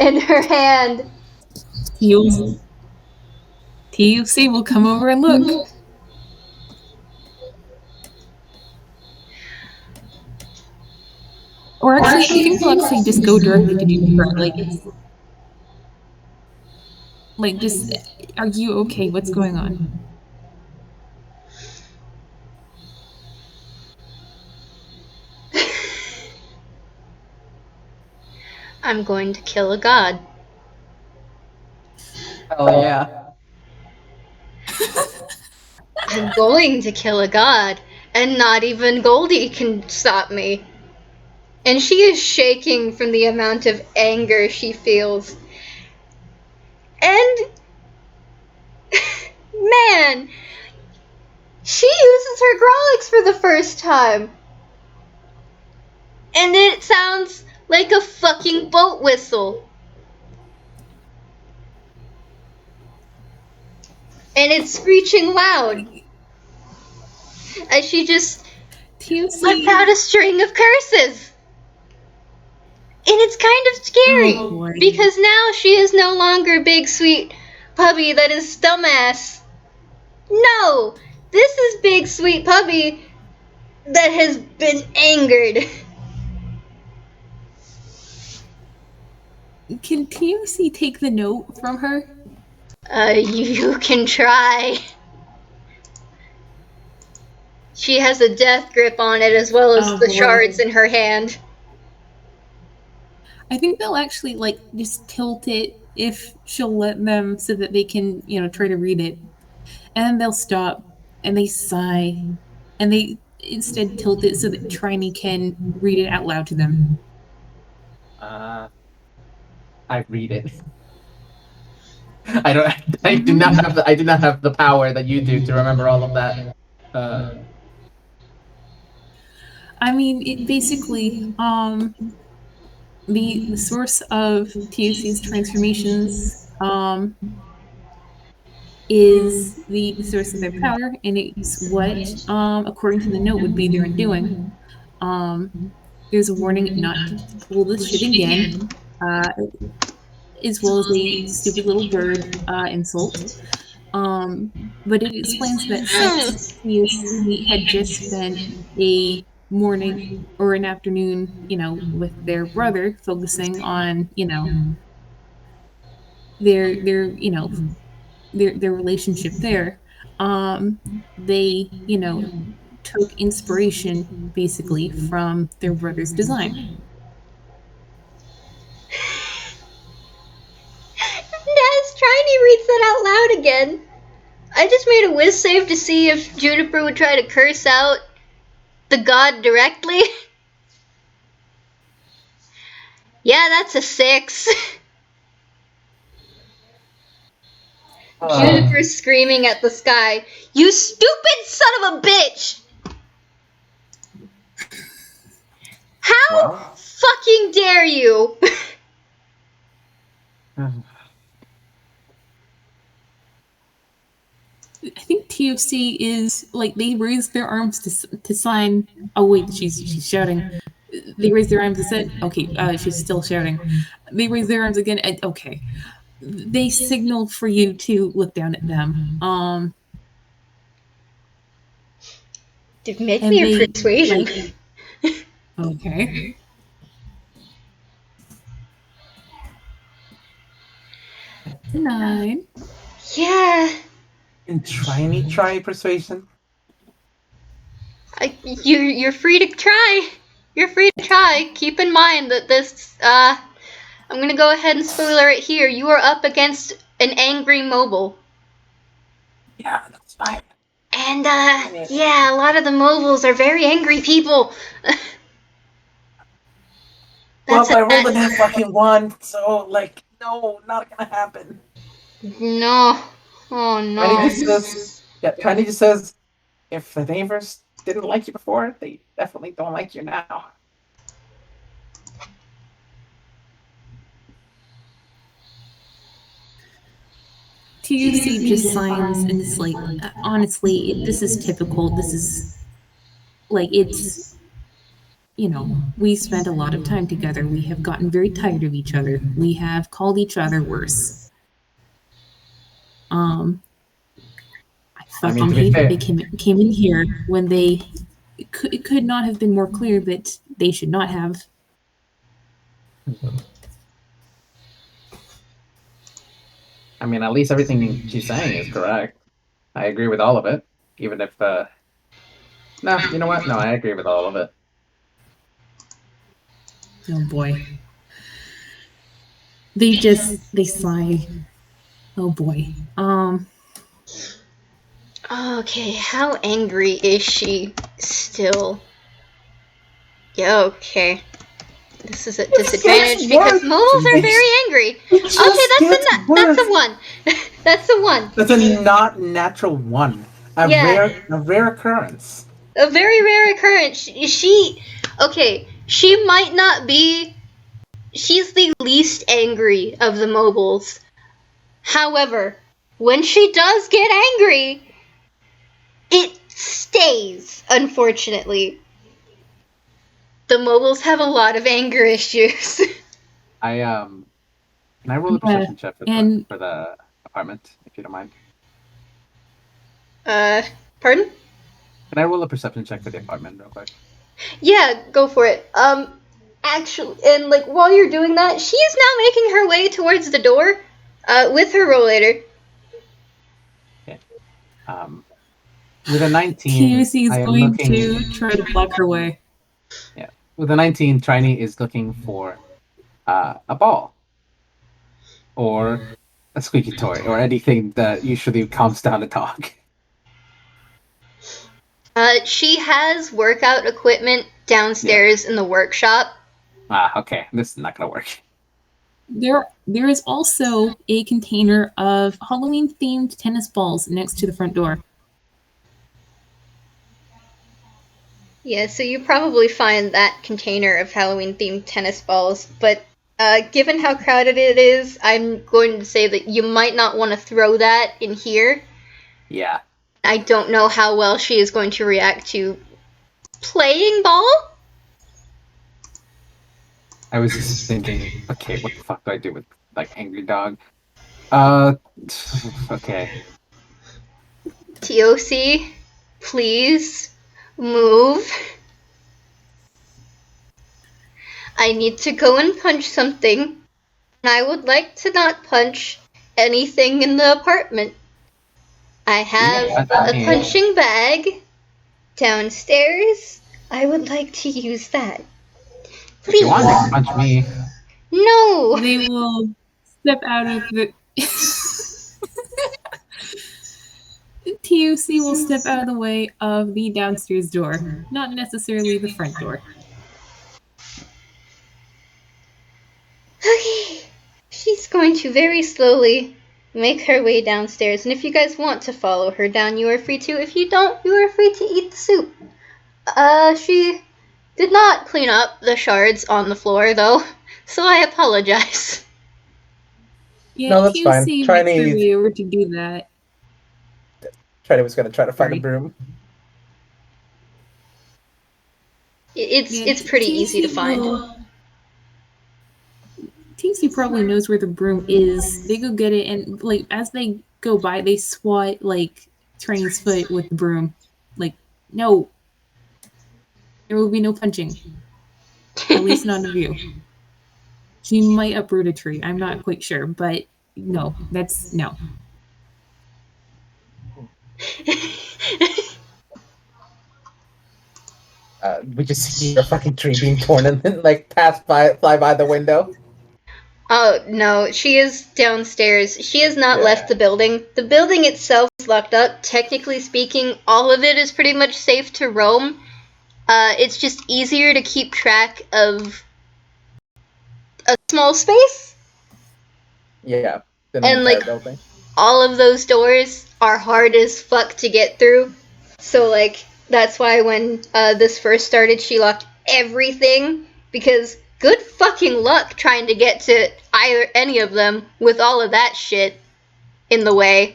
C: in her hand.
A: TUC will come over and look. Or actually, I think we'll actually just go directly to Juniper. Are you okay? What's going on?
C: I'm going to kill a god.
B: Hell yeah.
C: I'm going to kill a god, and not even Goldie can stop me. And she is shaking from the amount of anger she feels. And man, she uses her Grolix for the first time. And it sounds like a fucking boat whistle. And it's screeching loud. As she just
A: TOC.
C: out a string of curses. And it's kind of scary
A: Oh, boy.
C: because now she is no longer big sweet puppy that is dumbass. No, this is big sweet puppy that has been angered.
A: Can TOC take the note from her?
C: You can try. She has a death grip on it as well as the shards in her hand.
A: I think they'll actually like just tilt it if she'll let them so that they can, try to read it. And then they'll stop and they sigh and they instead tilt it so that Triny can read it out loud to them.
B: I read it. I don't. I do not have. I do not have the power that you do to remember all of that.
A: I mean, it basically, the source of TOC's transformations, is the source of their power, and it's what, according to the note, would be their undoing. There's a warning not to pull this shit again, as well as a stupid little bird insult. But it explains that since TOC had just spent a morning or an afternoon, with their brother, focusing on, their relationship there, they, took inspiration basically from their brother's design.
C: As Triny reads that out loud again, I just made a whiz save to see if Juniper would try to curse out the god directly. Yeah, that's a 6. Juniper's screaming at the sky, "You stupid son of a bitch! How fucking dare you!"
A: I think TOC is like they raise their arms to sign. Oh wait, she's shouting. They raise their arms and said, "Okay, she's still shouting." They raise their arms again. And, okay, they signal for you to look down at them.
C: Dude, make me a persuasion.
A: Okay. It's a 9.
C: Yeah.
B: Can Triny try persuasion?
C: You're free to try. You're free to try. Keep in mind that this, I'm gonna go ahead and spoiler it here. You are up against an angry mobile.
B: Yeah, that's fine.
C: And, yeah, a lot of the mobiles are very angry people.
B: Well, I rolled a fucking 1, so, like, no, not gonna happen.
C: No. Oh, no.
B: Triny just says, if the neighbors didn't like you before, they definitely don't like you now.
A: TUC just signs and it's like, honestly, this is typical. This is like, it's, we spent a lot of time together. We have gotten very tired of each other. We have called each other worse. I fucking hate that they came in here when it could not have been more clear that they should not have.
B: I mean, at least everything she's saying is correct. I agree with all of it, even if, no, you know what? No, I agree with all of it.
A: Oh boy. They sigh. Oh boy.
C: Okay, how angry is she still? Yeah, okay. This is a disadvantage because mobiles are very angry. Okay, that's a 1. That's a 1.
B: That's a not natural 1. A rare occurrence.
C: A very rare occurrence. She might not be. She's the least angry of the mobiles. However, when she does get angry, it stays, unfortunately. The mobiles have a lot of anger issues.
B: Can I roll a perception check for the apartment, if you don't mind?
C: Pardon?
B: Can I roll a perception check for the apartment real quick?
C: Yeah, go for it. Actually, and like while you're doing that, she is now making her way towards the door, with her rollator.
B: Okay. With a 19,
A: TUC is
B: I am
A: going
B: looking.
A: to try to block her way.
B: Yeah. With a 19, Triny is looking for a ball. Or a squeaky toy, or anything that usually calms down a dog.
C: She has workout equipment downstairs in the workshop.
B: Okay. This is not gonna work.
A: There is also a container of Halloween-themed tennis balls next to the front door.
C: Yeah, so you probably find that container of Halloween-themed tennis balls, but given how crowded it is, I'm going to say that you might not want to throw that in here.
B: Yeah.
C: I don't know how well she is going to react to playing ball.
B: I was just thinking, okay, what the fuck do I do with, like, angry dog? Okay.
C: TOC, please move. I need to go and punch something, and I would like to not punch anything in the apartment. I have a punching bag downstairs. I would like to use that. Please.
B: If you want, you can punch me.
C: No.
A: They will step out of the... TUC will step out of the way of the downstairs door, not necessarily the front door.
C: Okay. She's going to very slowly make her way downstairs, and if you guys want to follow her down, you are free to. If you don't, you are free to eat the soup. She did not clean up the shards on the floor, though, so I apologize.
A: Yeah,
D: No, that's fine.
A: TUC
D: Triny-
A: makes her way over to do that.
D: Triny was gonna try to find
A: Sorry.
D: a broom.
C: It's pretty easy to find.
A: TC probably knows where the broom is. They go get it, and like as they go by, they swat like Triny's foot with the broom. Like, no, there will be no punching. At least not of you. She might uproot a tree. I'm not quite sure, but no, that's no.
D: We just see a fucking tree being torn and then like fly by the window.
C: Oh, no, she is downstairs. She has not left the building. The building itself is locked up. Technically speaking, all of it is pretty much safe to roam. It's just easier to keep track of a small space.
D: Yeah.
C: And, like, all of those doors are hard as fuck to get through. So, like, that's why when this first started, she locked everything, because good fucking luck trying to get to any of them with all of that shit in the way.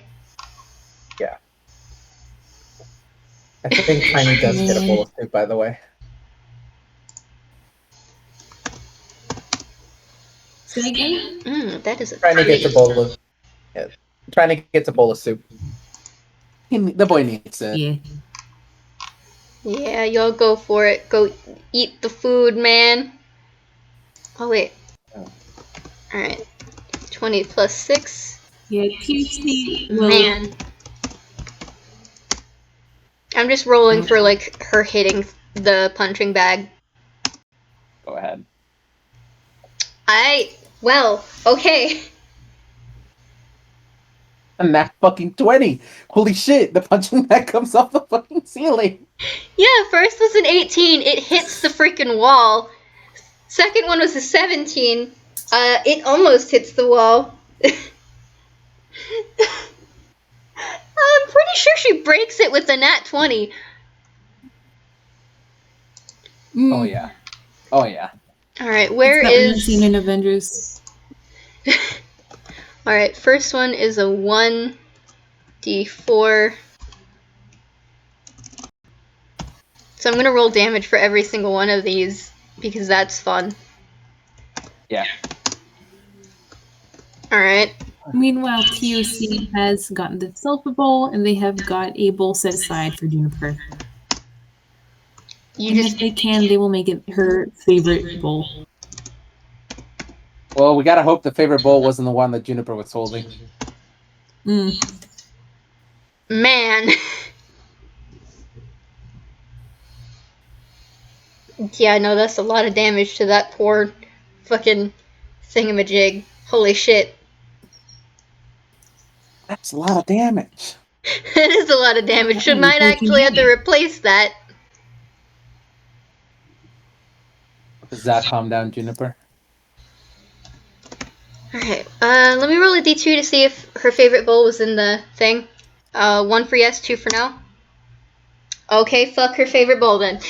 D: Yeah. I think Tiny does get a bowl of soup, by the way.
A: Say again?
C: That is a
D: Tiny gets a bowl of. Yeah. Tiny gets a bowl of soup.
B: The boy needs it.
A: Yeah.
C: Yeah, y'all go for it. Go eat the food, man. Oh, wait. Alright. 20 plus 6.
A: Yeah, TC will...
C: Man. I'm just rolling for, like, her hitting the punching bag.
B: Go ahead.
C: Well, okay.
B: A nat fucking 20! Holy shit, the punching bag comes off the fucking ceiling!
C: Yeah, first was an 18. It hits the freaking wall. Second one was a 17. It almost hits the wall. I'm pretty sure she breaks it with the nat 20.
B: Oh yeah. Oh yeah.
C: Alright, where
A: It's that
C: is...
A: one scene in Avengers.
C: Alright, first one is a 1d4. So I'm gonna roll damage for every single one of these. because that's fun.
B: Yeah.
C: Alright.
A: Meanwhile, TOC has gotten the Silver Bowl, and they have got a bowl set aside for Juniper.
C: You
A: And
C: just
A: if they can, they will make it her favorite bowl.
B: Well, we gotta hope the favorite bowl wasn't the one that Juniper was holding.
C: man. Yeah, no, that's a lot of damage to that poor fucking thingamajig. Holy shit.
B: That's a lot of damage.
C: It is a lot of damage. She
A: Yeah,
C: might
A: we can
C: actually have to
A: do it.
C: replace that.
B: Does that calm down Juniper?
C: Alright, let me roll a d2 to see if her favorite bowl was in the thing. 1 for yes, 2 for no. Okay, fuck her favorite bowl then.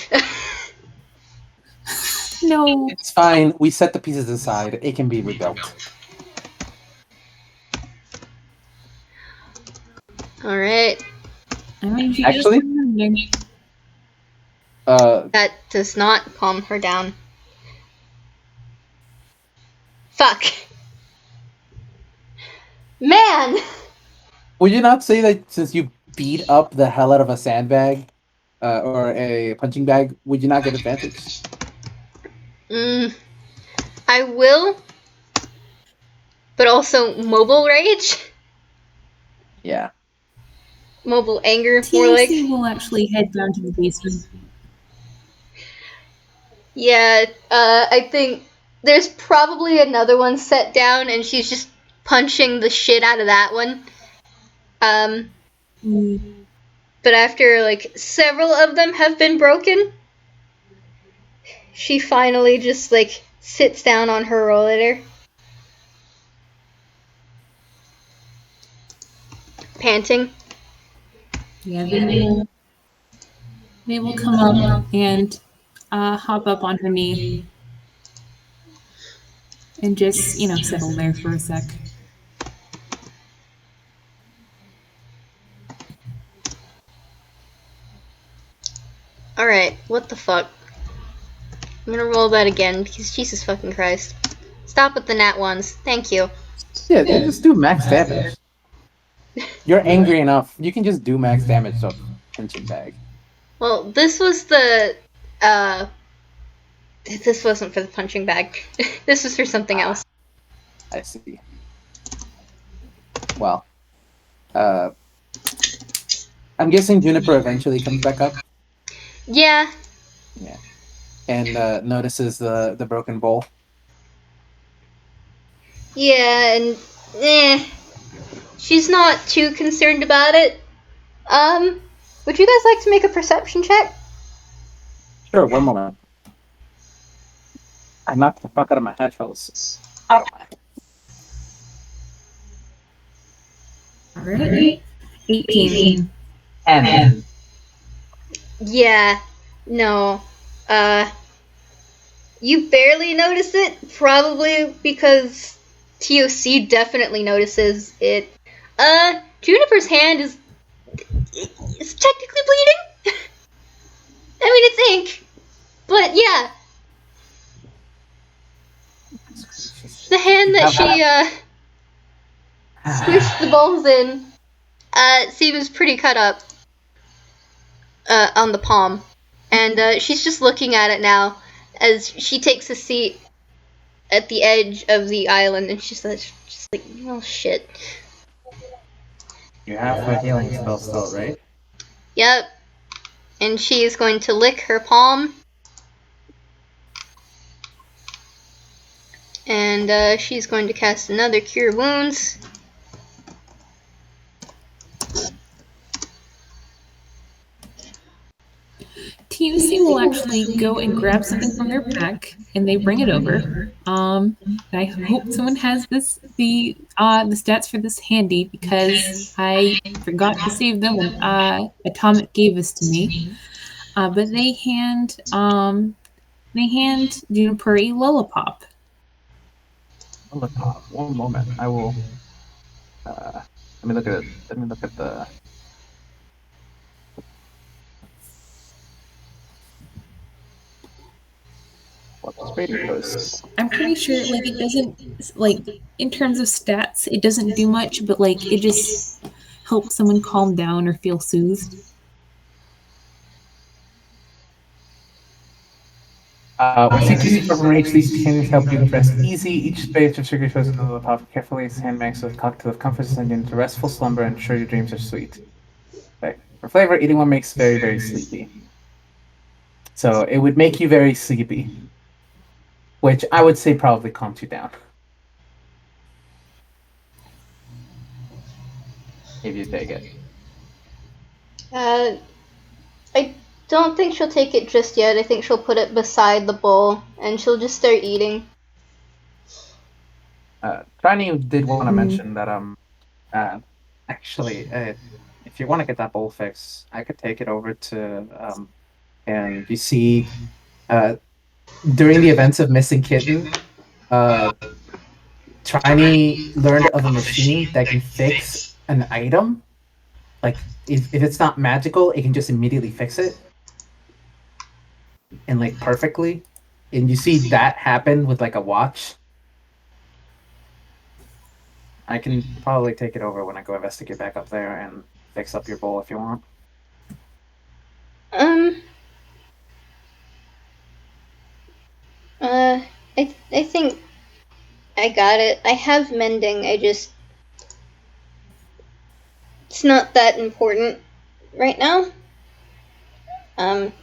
A: No.
B: It's fine. We set the pieces aside. It can be rebuilt.
C: Alright.
A: I mean, she
B: Actually-
A: is remembering.
C: That does not calm her down. Fuck. Man!
B: Would you not say that since you beat up the hell out of a sandbag or a punching bag, would you not get advantage?
C: I will, but also mobile rage?
B: Yeah.
C: Mobile anger, more like.
A: TOC will actually head down to the basement.
C: Yeah, I think there's probably another one set down, and she's just punching the shit out of that one. But after, like, several of them have been broken, she finally just, like, sits down on her rollator. Panting.
A: Yeah, they will come up and hop up on her knee and just, settle there for a sec.
C: Alright, what the fuck? I'm gonna roll that again, because Jesus fucking Christ. Stop with the nat ones. Thank you.
B: Yeah, they just do max damage. You're angry enough. You can just do max damage to a punching bag.
C: Well, this was the, this wasn't for the punching bag. This was for something else.
B: I see. Well, I'm guessing Juniper eventually comes back up.
C: Yeah.
B: Yeah. And notices the broken bowl.
C: Yeah, and, she's not too concerned about it. Would you guys like to make a perception check?
B: Sure, one moment. I knocked the fuck out of my headphones. Out of my head.
A: Alright. 18.
B: And
C: Yeah. No. You barely notice it, probably because TOC definitely notices it. Juniper's hand is technically bleeding. I mean, it's ink, but yeah. The hand that she, squished the balls in, seems pretty cut up, on the palm. And, she's just looking at it now as she takes a seat at the edge of the island, and she's just like, oh shit.
D: You have her healing spell still, right?
C: Yep. And she is going to lick her palm. And she's going to cast another Cure Wounds.
A: TOC will actually go and grab something from their pack, and they bring it over. I hope someone has the stats for this handy, because I forgot to save them when Atomic gave this to me. But they hand Juniper a lollipop.
B: Lollipop. One moment. I will. Let me look at it. Let me look at the. What does Brady post?
A: I'm pretty sure like it doesn't like in terms of stats, it doesn't do much, but like it just helps someone calm down or feel soothed.
B: When CQC from rage, these things help you to rest easy. Each space of circuit goes into the top carefully. Sandbags with cocktail of comfort send you into restful slumber and ensure your dreams are sweet. Okay. For flavor, eating one makes very, very sleepy. So it would make you very sleepy, which I would say probably calms you down. If you take it.
C: I don't think she'll take it just yet. I think she'll put it beside the bowl and she'll just start eating.
B: Triny did want to mention that actually, if you want to get that bowl fix, I could take it over to and you see during the events of Missing Kitten, Triny learned of a machine that can fix an item. Like if it's not magical, it can just immediately fix it. And like perfectly. And you see that happen with like a watch. I can probably take it over when I go investigate back up there and fix up your bowl if you want.
C: I think I got it. I have mending. It's not that important right now. I'm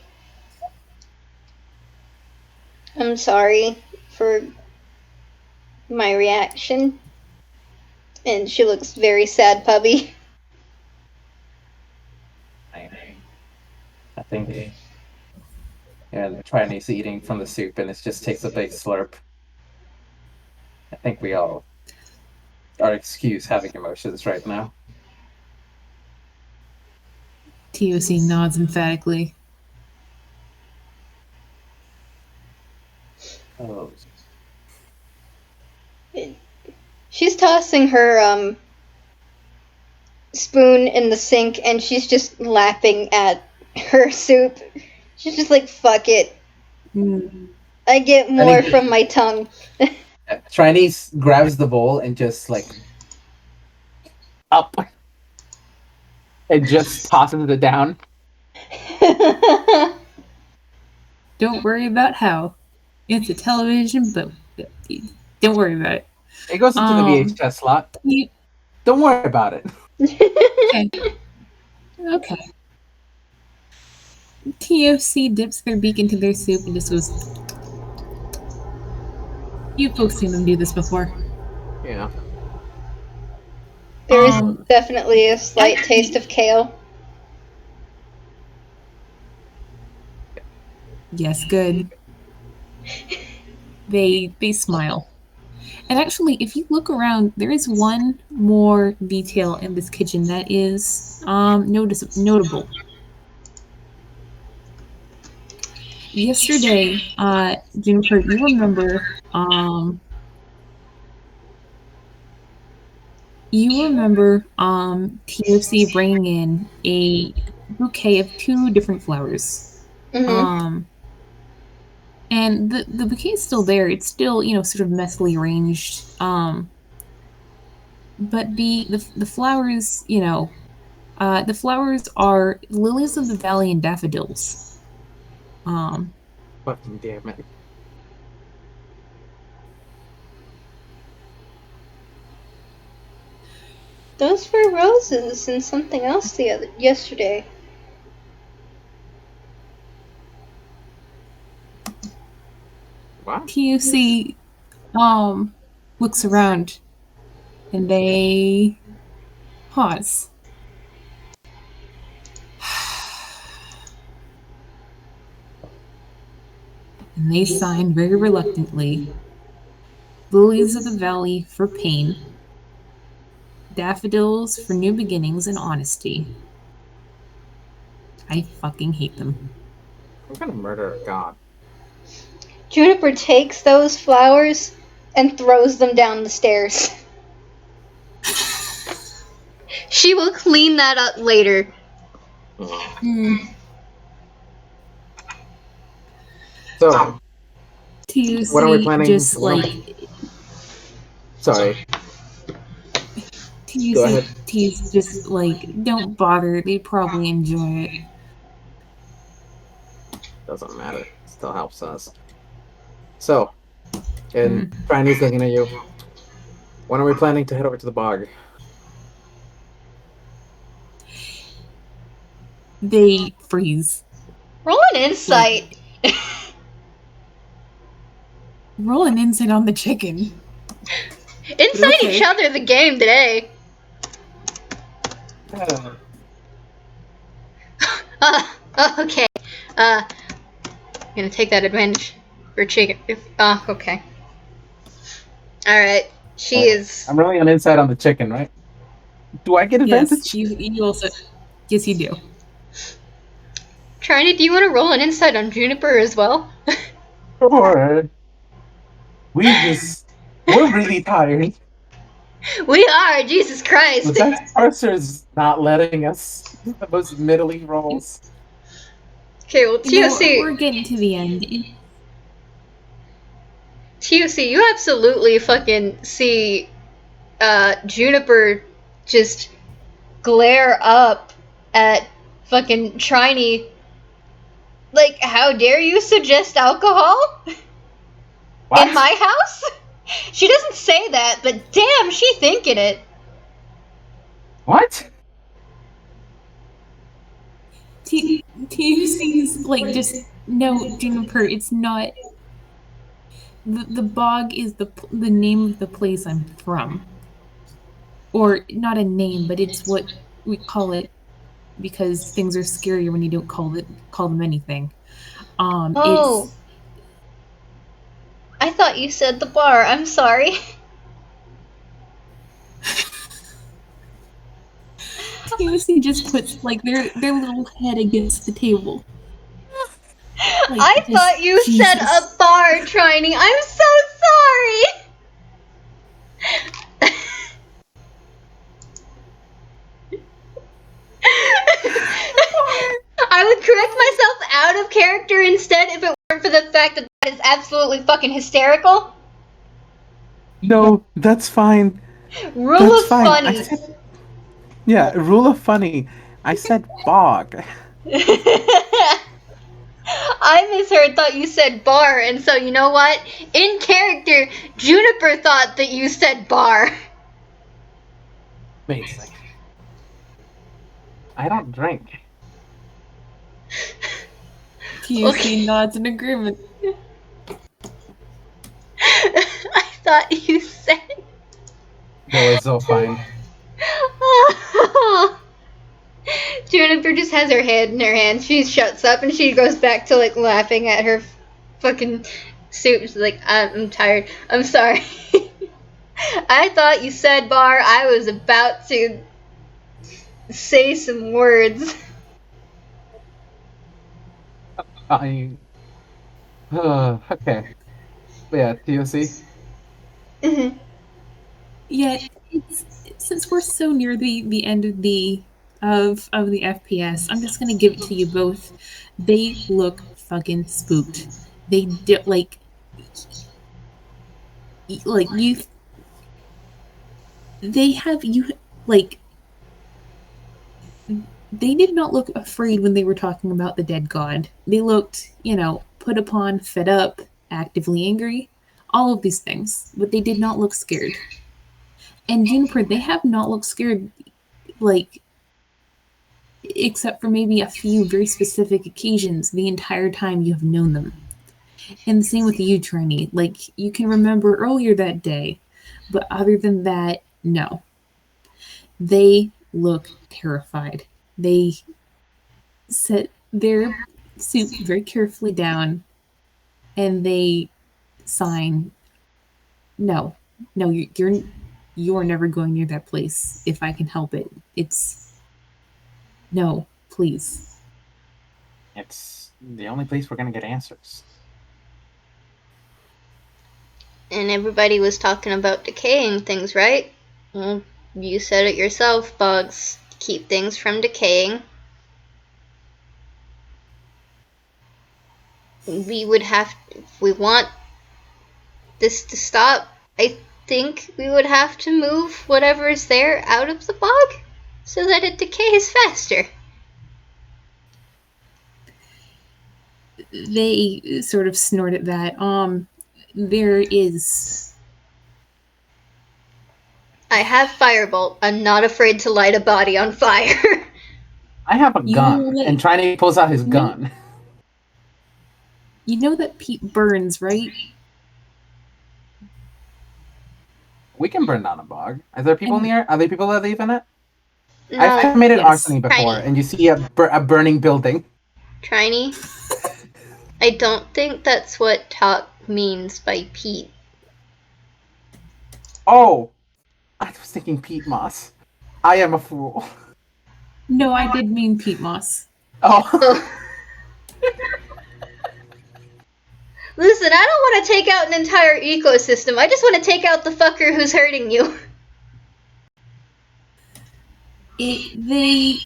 C: sorry for my reaction. And she looks very sad, puppy.
B: I think Triny's eating from the soup and it just takes a big slurp. I think we all are excused having emotions right now.
A: TOC nods emphatically.
B: Oh.
C: She's tossing her spoon in the sink and she's just lapping at her soup. She's just like, fuck it. I get more from my tongue.
B: Triny grabs the bowl and just like up and just tosses it down.
A: Don't worry about how. It's a television, but don't worry about it.
B: It goes into the VHS slot. Don't worry about it.
A: Okay. TOC dips their beak into their soup and just goes. You folks seen them do this before.
B: Yeah.
C: There is definitely a slight taste of kale.
A: Yes, good. They smile. And actually, if you look around, there is one more detail in this kitchen that is notable. Yesterday, Juniper, you remember TOC bringing in a bouquet of 2 different flowers.
C: Mm-hmm.
A: And the bouquet is still there. It's still, sort of messily arranged. But the flowers, the flowers are lilies of the valley and daffodils.
B: Fucking damn it.
C: Those were roses and something else yesterday.
B: What?
A: TUC looks around and they pause. And they sign very reluctantly. Lilies of the valley for pain. Daffodils for new beginnings and honesty. I fucking hate them.
B: I'm gonna murder a god.
C: Juniper takes those flowers and throws them down the stairs. She will clean that up later.
B: So, What are we
A: TUC
B: planning?
A: just
B: Sorry. Go ahead.
A: TUC's just don't bother. They probably enjoy it.
B: Doesn't matter. Still helps us. So, and Triny's looking at you. When are we planning to head over to the bog?
A: They freeze.
C: Roll an insight.
A: Roll an insight on the chicken.
C: Inside
A: Okay.
C: each other the game today. Okay. I'm gonna take that advantage for chicken. Okay. Alright. She is.
B: I'm rolling an insight on the chicken, right? Do I get advantage?
A: Yes, you also. Yes, you do.
C: Triny, do you want to roll an insight on Juniper as well?
B: Sure. We're really tired.
C: We are, Jesus Christ.
B: That parser's not letting us do the most middling rolls.
C: Okay, well,
A: We're getting to the end.
C: TOC, you absolutely fucking see Juniper just glare up at fucking Triny. Like, how dare you suggest alcohol?
B: What?
C: In my house? She doesn't say that, but damn, she thinking it.
B: What?
A: TUC's just no, Juniper. It's not. The bog is the name of the place I'm from, or not a name, but it's what we call it because things are scarier when you don't call them anything.
C: Oh. I thought you said the bar. I'm sorry.
A: TUC just puts their little head against the table.
C: I thought you said a bar, Triny. I'm so sorry. I would correct myself out of character instead if it weren't for the fact that that is absolutely fucking hysterical.
B: No, that's fine.
C: Rule of funny.
B: Rule of funny. I said bog.
C: I misheard, thought you said bar, and so you know what? In character, Juniper thought that you said bar.
B: Wait a second. I don't drink.
A: TUC nods in agreement.
C: I thought you said.
B: No, it's all fine.
C: Juniper just has her head in her hand. She shuts up and she goes back to laughing at her fucking soup. She's like, I'm tired. I'm sorry. I thought you said bar. I was about to say some words.
B: Okay. Yeah, TOC.
A: Yeah, since we're so near the end of the FPS, I'm just gonna give it to you both. They look fucking spooked. They do you. They have you They did not look afraid when they were talking about the dead god. They looked, put upon, fed up, actively angry, all of these things, but they did not look scared. And Juniper, they have not looked scared, except for maybe a few very specific occasions the entire time you have known them. And the same with you, Triny. You can remember earlier that day, but other than that, no. They look terrified. They set their soup very carefully down, and they sign, no, you're never going near that place if I can help it. No, please.
B: It's the only place we're gonna get answers.
C: And everybody was talking about decaying things, right? Well, you said it yourself, bugs. Keep things from decaying. We would have, if we want this to stop, I think we would have to move whatever is there out of the bog so that it decays faster.
A: They sort of snort at that. There is.
C: I have Firebolt. I'm not afraid to light a body on fire.
B: I have a gun,
A: You-
B: and Triny pulls out his gun.
A: You know that peat burns, right?
B: We can burn down a bog. Are there people near? Are there people that live in it?
C: No,
B: I've committed
A: Yes.
B: arsony before,
C: Tiny.
B: and you see a burning building.
C: Triny. I don't think that's what Talk means by peat.
B: Oh, I was thinking peat moss. I am a fool.
A: No, I did mean peat moss.
B: Oh,
C: Oh. Listen, I don't want to take out an entire ecosystem. I just want to take out the fucker who's hurting you.
A: They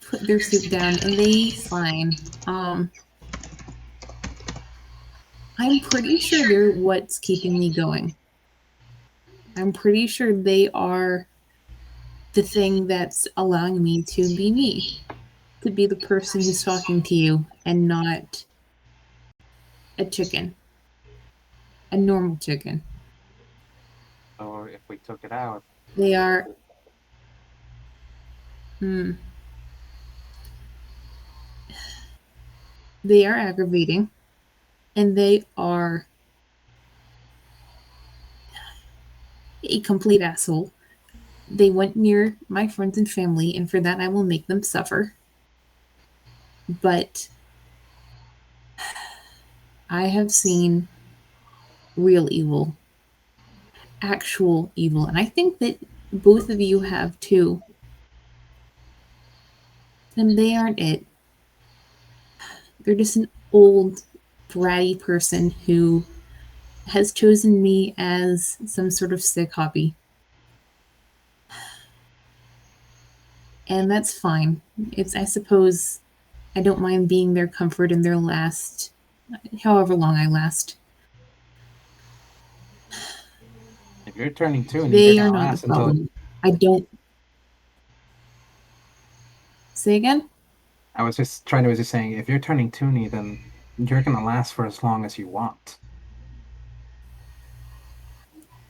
A: put their soup down and they sign. I'm pretty sure they're what's keeping me going. I'm pretty sure they are the thing that's allowing me to be me. To be the person who's talking to you and not a chicken. A normal chicken.
B: or if we took it out,
A: They are. They are aggravating. And they are a complete asshole. They went near my friends and family, and for that I will make them suffer. But I have seen real evil. Actual evil. And I think that both of you have too. And they aren't it. They're just an old, bratty person who has chosen me as some sort of sick hobby. And that's fine. I suppose I don't mind being their comfort in their last, however long I last.
B: if you're turning 2 and
A: They
B: you're
A: are
B: gonna
A: not
B: last
A: the
B: until
A: problem. I don't. Say again?
B: I was just saying, if you're turning toony, then you're gonna last for as long as you want.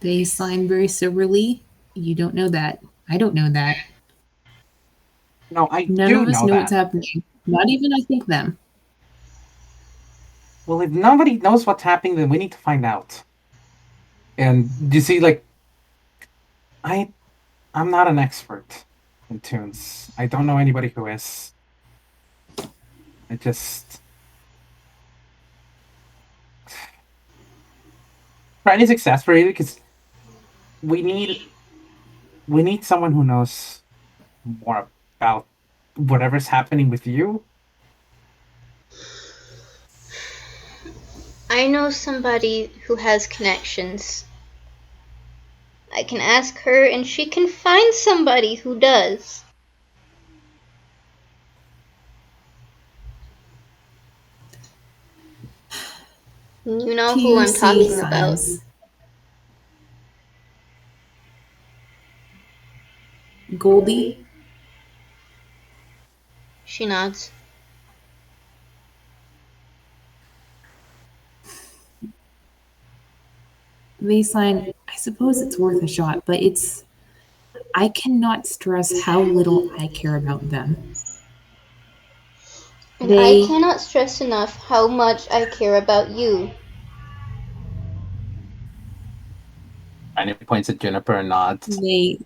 A: They sign very soberly. You don't know that. I don't know that.
B: No, I
A: None
B: do
A: of us
B: know
A: know
B: that.
A: what's happening. Not even I think them.
B: Well, if nobody knows what's happening, then we need to find out. And you see, like, I'm not an expert in tunes. I don't know anybody who is. I just Brian is exasperated because we need someone who knows more about whatever's happening with you.
C: I know somebody who has connections. I can ask her and she can find somebody who does. You know who I'm talking about.
A: Goldie?
C: She nods.
A: They sign, I suppose it's worth a shot, but I cannot stress how little I care about them.
C: And I cannot stress enough how much I care about you.
B: And he points at Juniper and nods.
A: They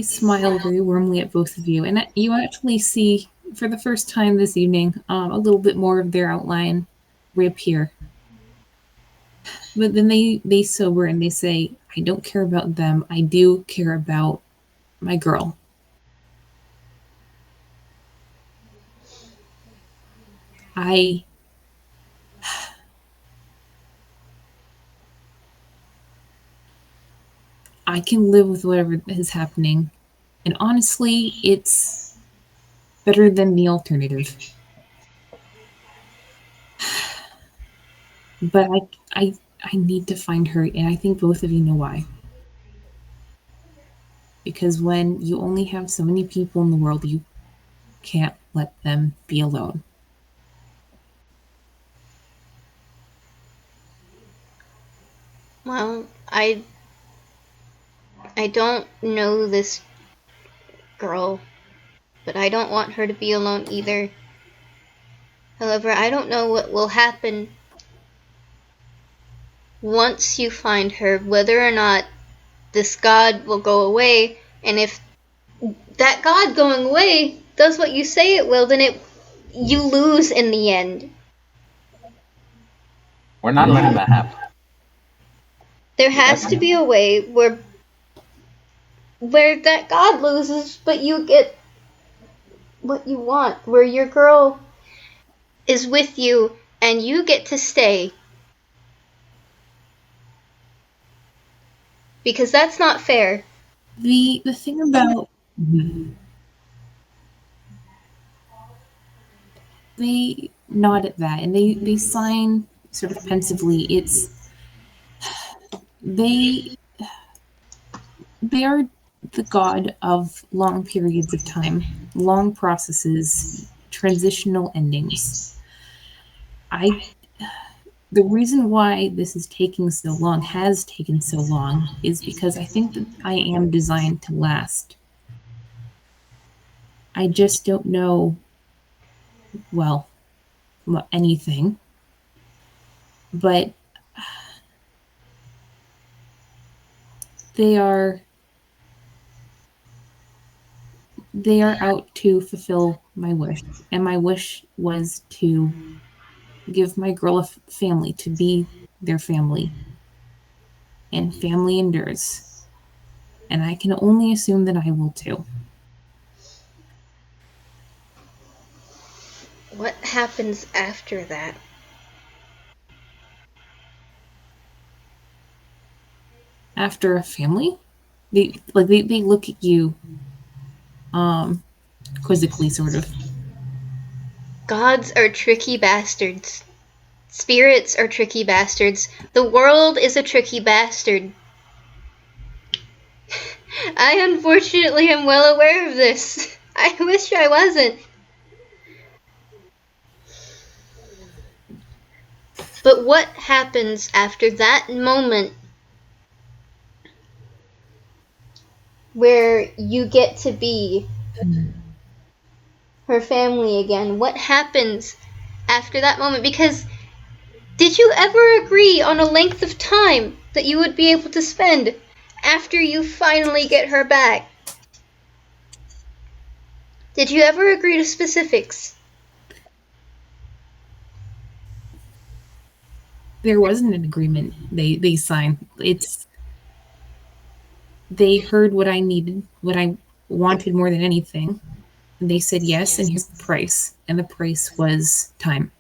A: smile very warmly at both of you, and you actually see, for the first time this evening, a little bit more of their outline reappear. But then they sober and they say, I don't care about them. I do care about my girl. I can live with whatever is happening. And honestly, it's better than the alternative. But I need to find her, and I think both of you know why. Because when you only have so many people in the world, you can't let them be alone.
C: Well, I don't know this girl, but I don't want her to be alone either. However, I don't know what will happen once you find her, whether or not this god will go away, and if that god going away does what you say it will, then you lose in the end.
D: We're not letting that happen.
C: There has to be a way where that god loses, but you get what you want, where your girl is with you and you get to stay. Because that's not fair.
A: The thing about they nod at that and they sign sort of pensively. It's they are the god of long periods of time, long processes, transitional endings. I the reason why this is taking so long, has taken so long, is because I think that I am designed to last. I just don't know, well, anything. But they are out to fulfill my wish, and my wish was to give my girl a family, to be their family, and family endures, and I can only assume that I will too.
C: What happens after that?
A: After a family, they look at you quizzically, sort of.
C: Gods are tricky bastards. Spirits are tricky bastards. The world is a tricky bastard. I unfortunately am well aware of this. I wish I wasn't. But what happens after that moment where you get to be her family again? What happens after that moment? Because did you ever agree on a length of time that you would be able to spend after you finally get her back? Did you ever agree to specifics?
A: There wasn't an agreement they signed. They heard what I needed, what I wanted more than anything. And they said yes, and here's the price. And the price was time.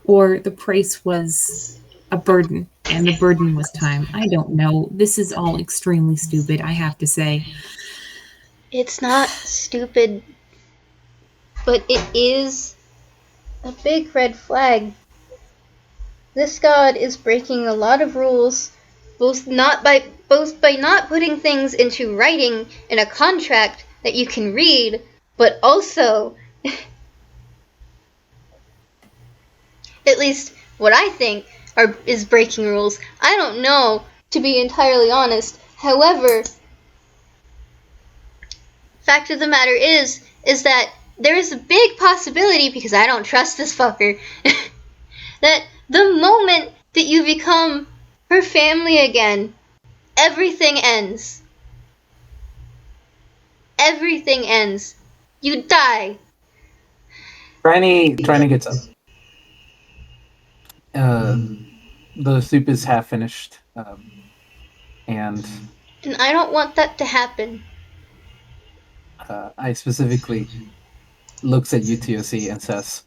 A: Or the price was a burden, and the burden was time. I don't know. This is all extremely stupid, I have to say.
C: It's not stupid, but it is a big red flag. This god is breaking a lot of rules, both by not putting things into writing in a contract that you can read, but also at least what I think is breaking rules. I don't know, to be entirely honest. However, fact of the matter is that there is a big possibility, because I don't trust this fucker, that the moment that you become her family again, everything ends. Everything ends. You die.
B: Triny gets up. The soup is half finished, and
C: And I don't want that to happen.
B: I specifically looks at you, TOC, and says,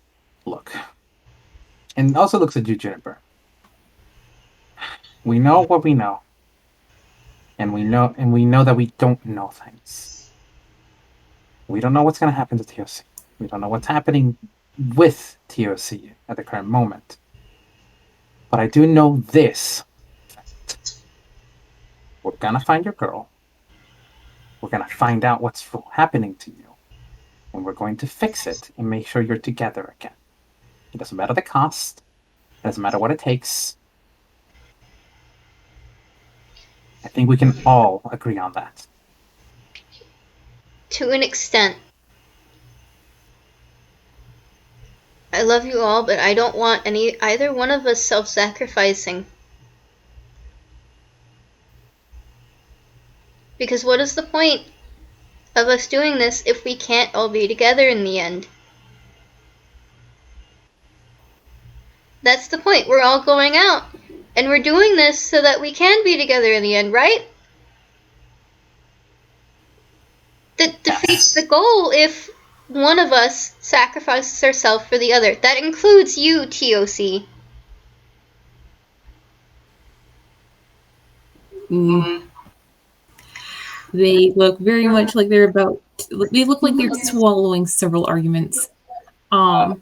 B: "Look," and also looks at you, Juniper. We know what we know. And we know that we don't know things. We don't know what's going to happen to TOC. We don't know what's happening with TOC at the current moment. But I do know this. We're going to find your girl. We're going to find out what's happening to you. And we're going to fix it and make sure you're together again. It doesn't matter the cost. It doesn't matter what it takes. I think we can all agree on that.
C: To an extent. I love you all, but I don't want either one of us self-sacrificing. Because what is the point of us doing this if we can't all be together in the end? That's the point. We're all going out. And we're doing this so that we can be together in the end, right? That defeats the goal if one of us sacrifices herself for the other. That includes you, TOC.
A: They look very much like they're about. They look like they're swallowing several arguments.
B: Triny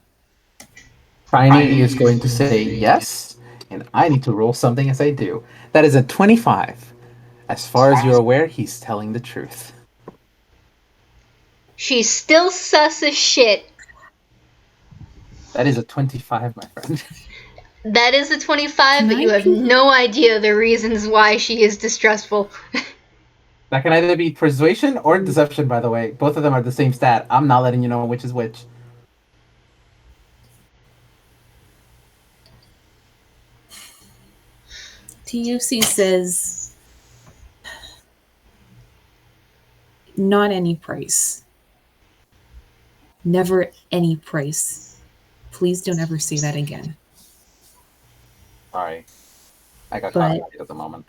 B: is going to say yes, and I need to roll something as I do. That is a 25. As far as you're aware, he's telling the truth.
C: She's still sus as shit.
B: That is a 25, my friend.
C: That is a 25, but you have no idea the reasons why she is distrustful.
B: That can either be persuasion or deception, by the way. Both of them are the same stat. I'm not letting you know which is which.
A: TUC says, not any price. Never any price. Please don't ever say that again.
B: Sorry. I got caught up at the moment.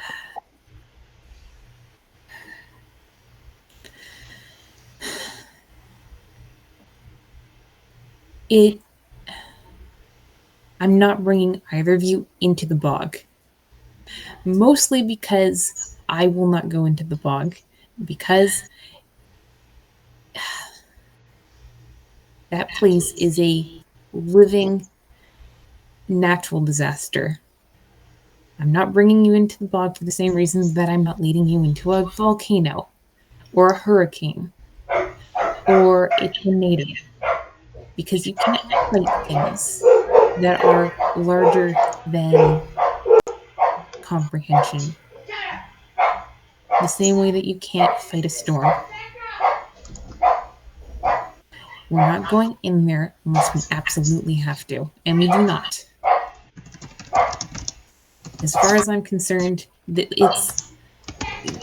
A: I'm not bringing either of you into the bog. Mostly because I will not go into the bog. Because that place is a living natural disaster. I'm not bringing you into the bog for the same reasons that I'm not leading you into a volcano or a hurricane or a tornado. Because you can't fight things that are larger than comprehension. The same way that you can't fight a storm. We're not going in there unless we absolutely have to, and we do not. As far as I'm concerned, it's,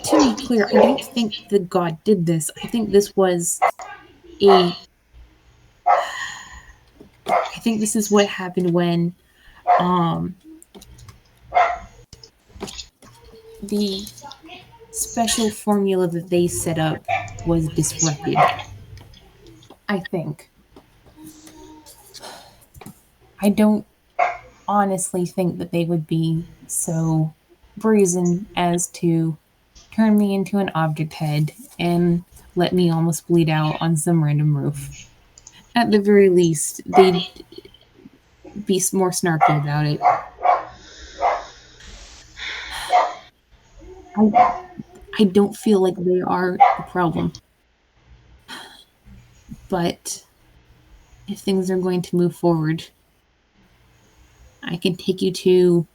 A: to be clear, I don't think that God did this. I think this was I think this is what happened when the special formula that they set up was disrupted. I think. I don't honestly think that they would be so brazen as to turn me into an object head and let me almost bleed out on some random roof. At the very least, they'd be more snarky about it. I don't feel like they are the problem. But if things are going to move forward, I can take you to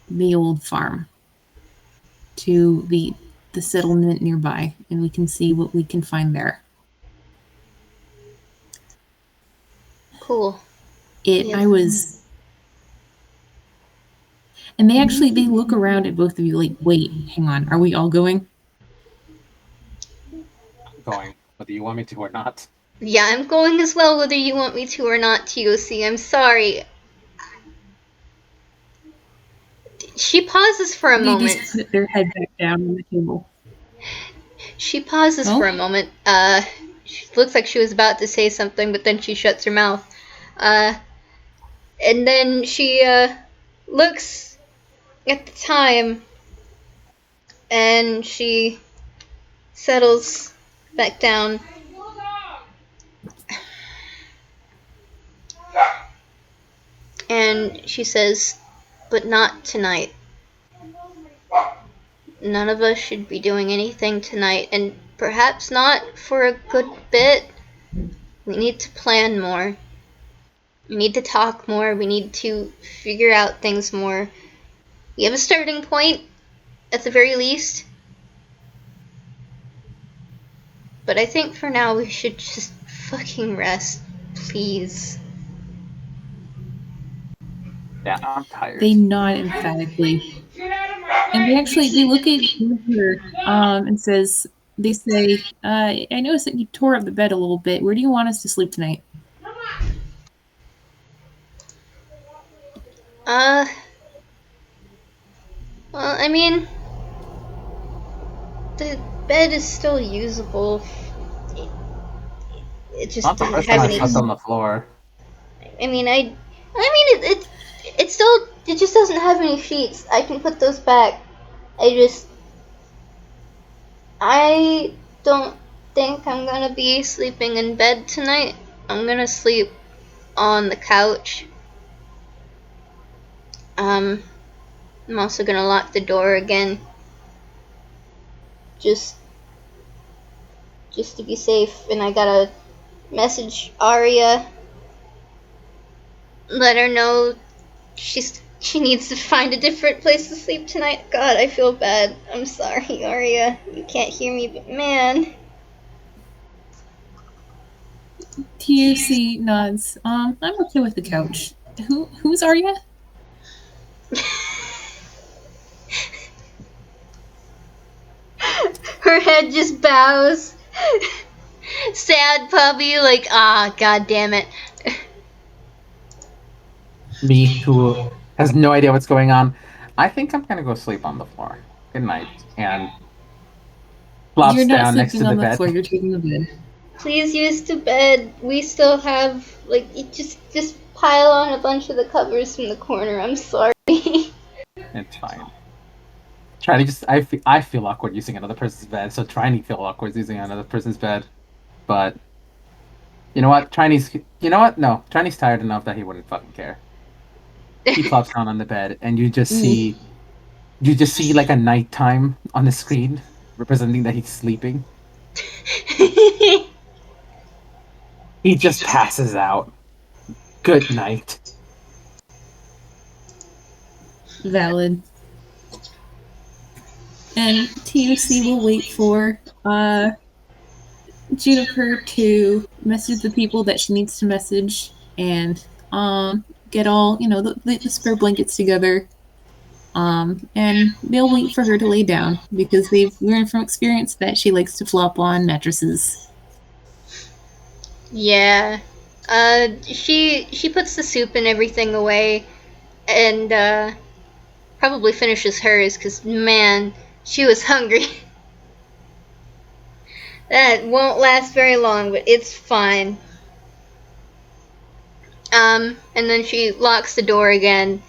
A: the old farm, to the settlement nearby, and we can see what we can find there.
C: Cool.
A: And they look around at both of you like, wait, hang on, are we all going?
B: I'm going, whether you want me to or not.
C: Yeah, I'm going as well, whether you want me to or not, TOC. I'm sorry. She pauses for a moment.
A: They just put their head back down on the table.
C: She pauses for a moment. She looks like she was about to say something, but then she shuts her mouth. And then she looks at the time and she settles back down. And she says, "But not tonight. None of us should be doing anything tonight, and perhaps not for a good bit. We need to plan more. We need to talk more. We need to figure out things more. We have a starting point, at the very least. But I think for now we should just fucking rest, please."
B: Yeah, I'm tired.
A: They nod emphatically. And they look at her and they say, I noticed that you tore up the bed a little bit. Where do you want us to sleep tonight?
C: Well, I mean, the bed is still usable. It just
B: Not the
C: doesn't
B: first time
C: have
B: I
C: any.
B: slept on the floor.
C: I mean, it still, it just doesn't have any sheets. I can put those back. I don't think I'm gonna be sleeping in bed tonight. I'm gonna sleep on the couch. I'm also gonna lock the door again. Just to be safe. And I gotta message Arya. Let her know she needs to find a different place to sleep tonight. God, I feel bad. I'm sorry, Arya. You can't hear me, but man.
A: TUC nods. I'm okay with the couch. Who's Arya?
C: Her head just bows. Sad puppy, like, god damn it.
B: Me, who has no idea what's going on. I think I'm gonna go sleep on the floor. Good night. And flops
A: You're not
B: down next to
A: sleeping
B: the
A: on the
B: bed.
A: floor, you're taking the bed.
C: Please use the bed. We still have, like, just pile on a bunch of the covers from the corner. I'm sorry.
B: It's fine. Try to I feel awkward using another person's bed, so trying to feel awkward using another person's bed. But you know what? You know what? No, Triny's tired enough that he wouldn't fucking care. He plops down on the bed, and you just see like a nighttime on the screen, representing that he's sleeping. He just passes out. Good night.
A: Valid. And TUC will wait for Juniper to message the people that she needs to message and get all the spare blankets together. And they'll wait for her to lay down because they've learned from experience that she likes to flop on mattresses.
C: Yeah. She puts the soup and everything away, and probably finishes hers, because, man, she was hungry. That won't last very long, but it's fine. And then she locks the door again.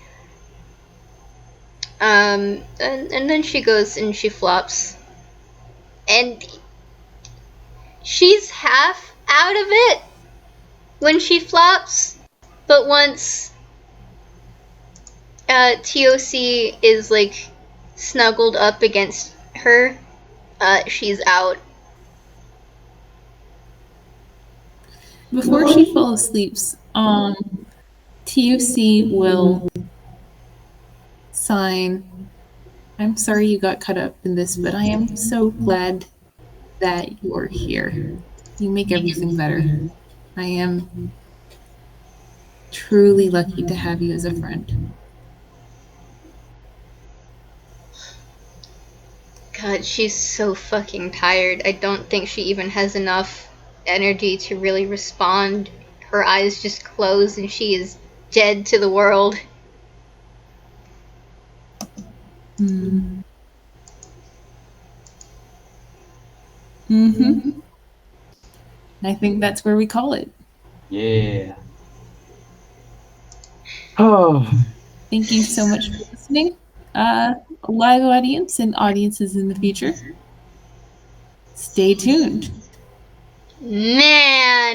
C: And then she goes and she flops. And she's half out of it when she flops, but once TOC is, like, snuggled up against her, she's out.
A: Before she falls asleep, TUC will sign, "I'm sorry you got caught up in this, but I am so glad that you're here. You make everything better. I am truly lucky to have you as a friend."
C: God, she's so fucking tired. I don't think she even has enough energy to really respond. Her eyes just close and she is dead to the world.
A: Mm-hmm. I think that's where we call it.
B: Yeah. Oh.
A: Thank you so much for listening. live audience and audiences in the future, stay tuned.
C: Man.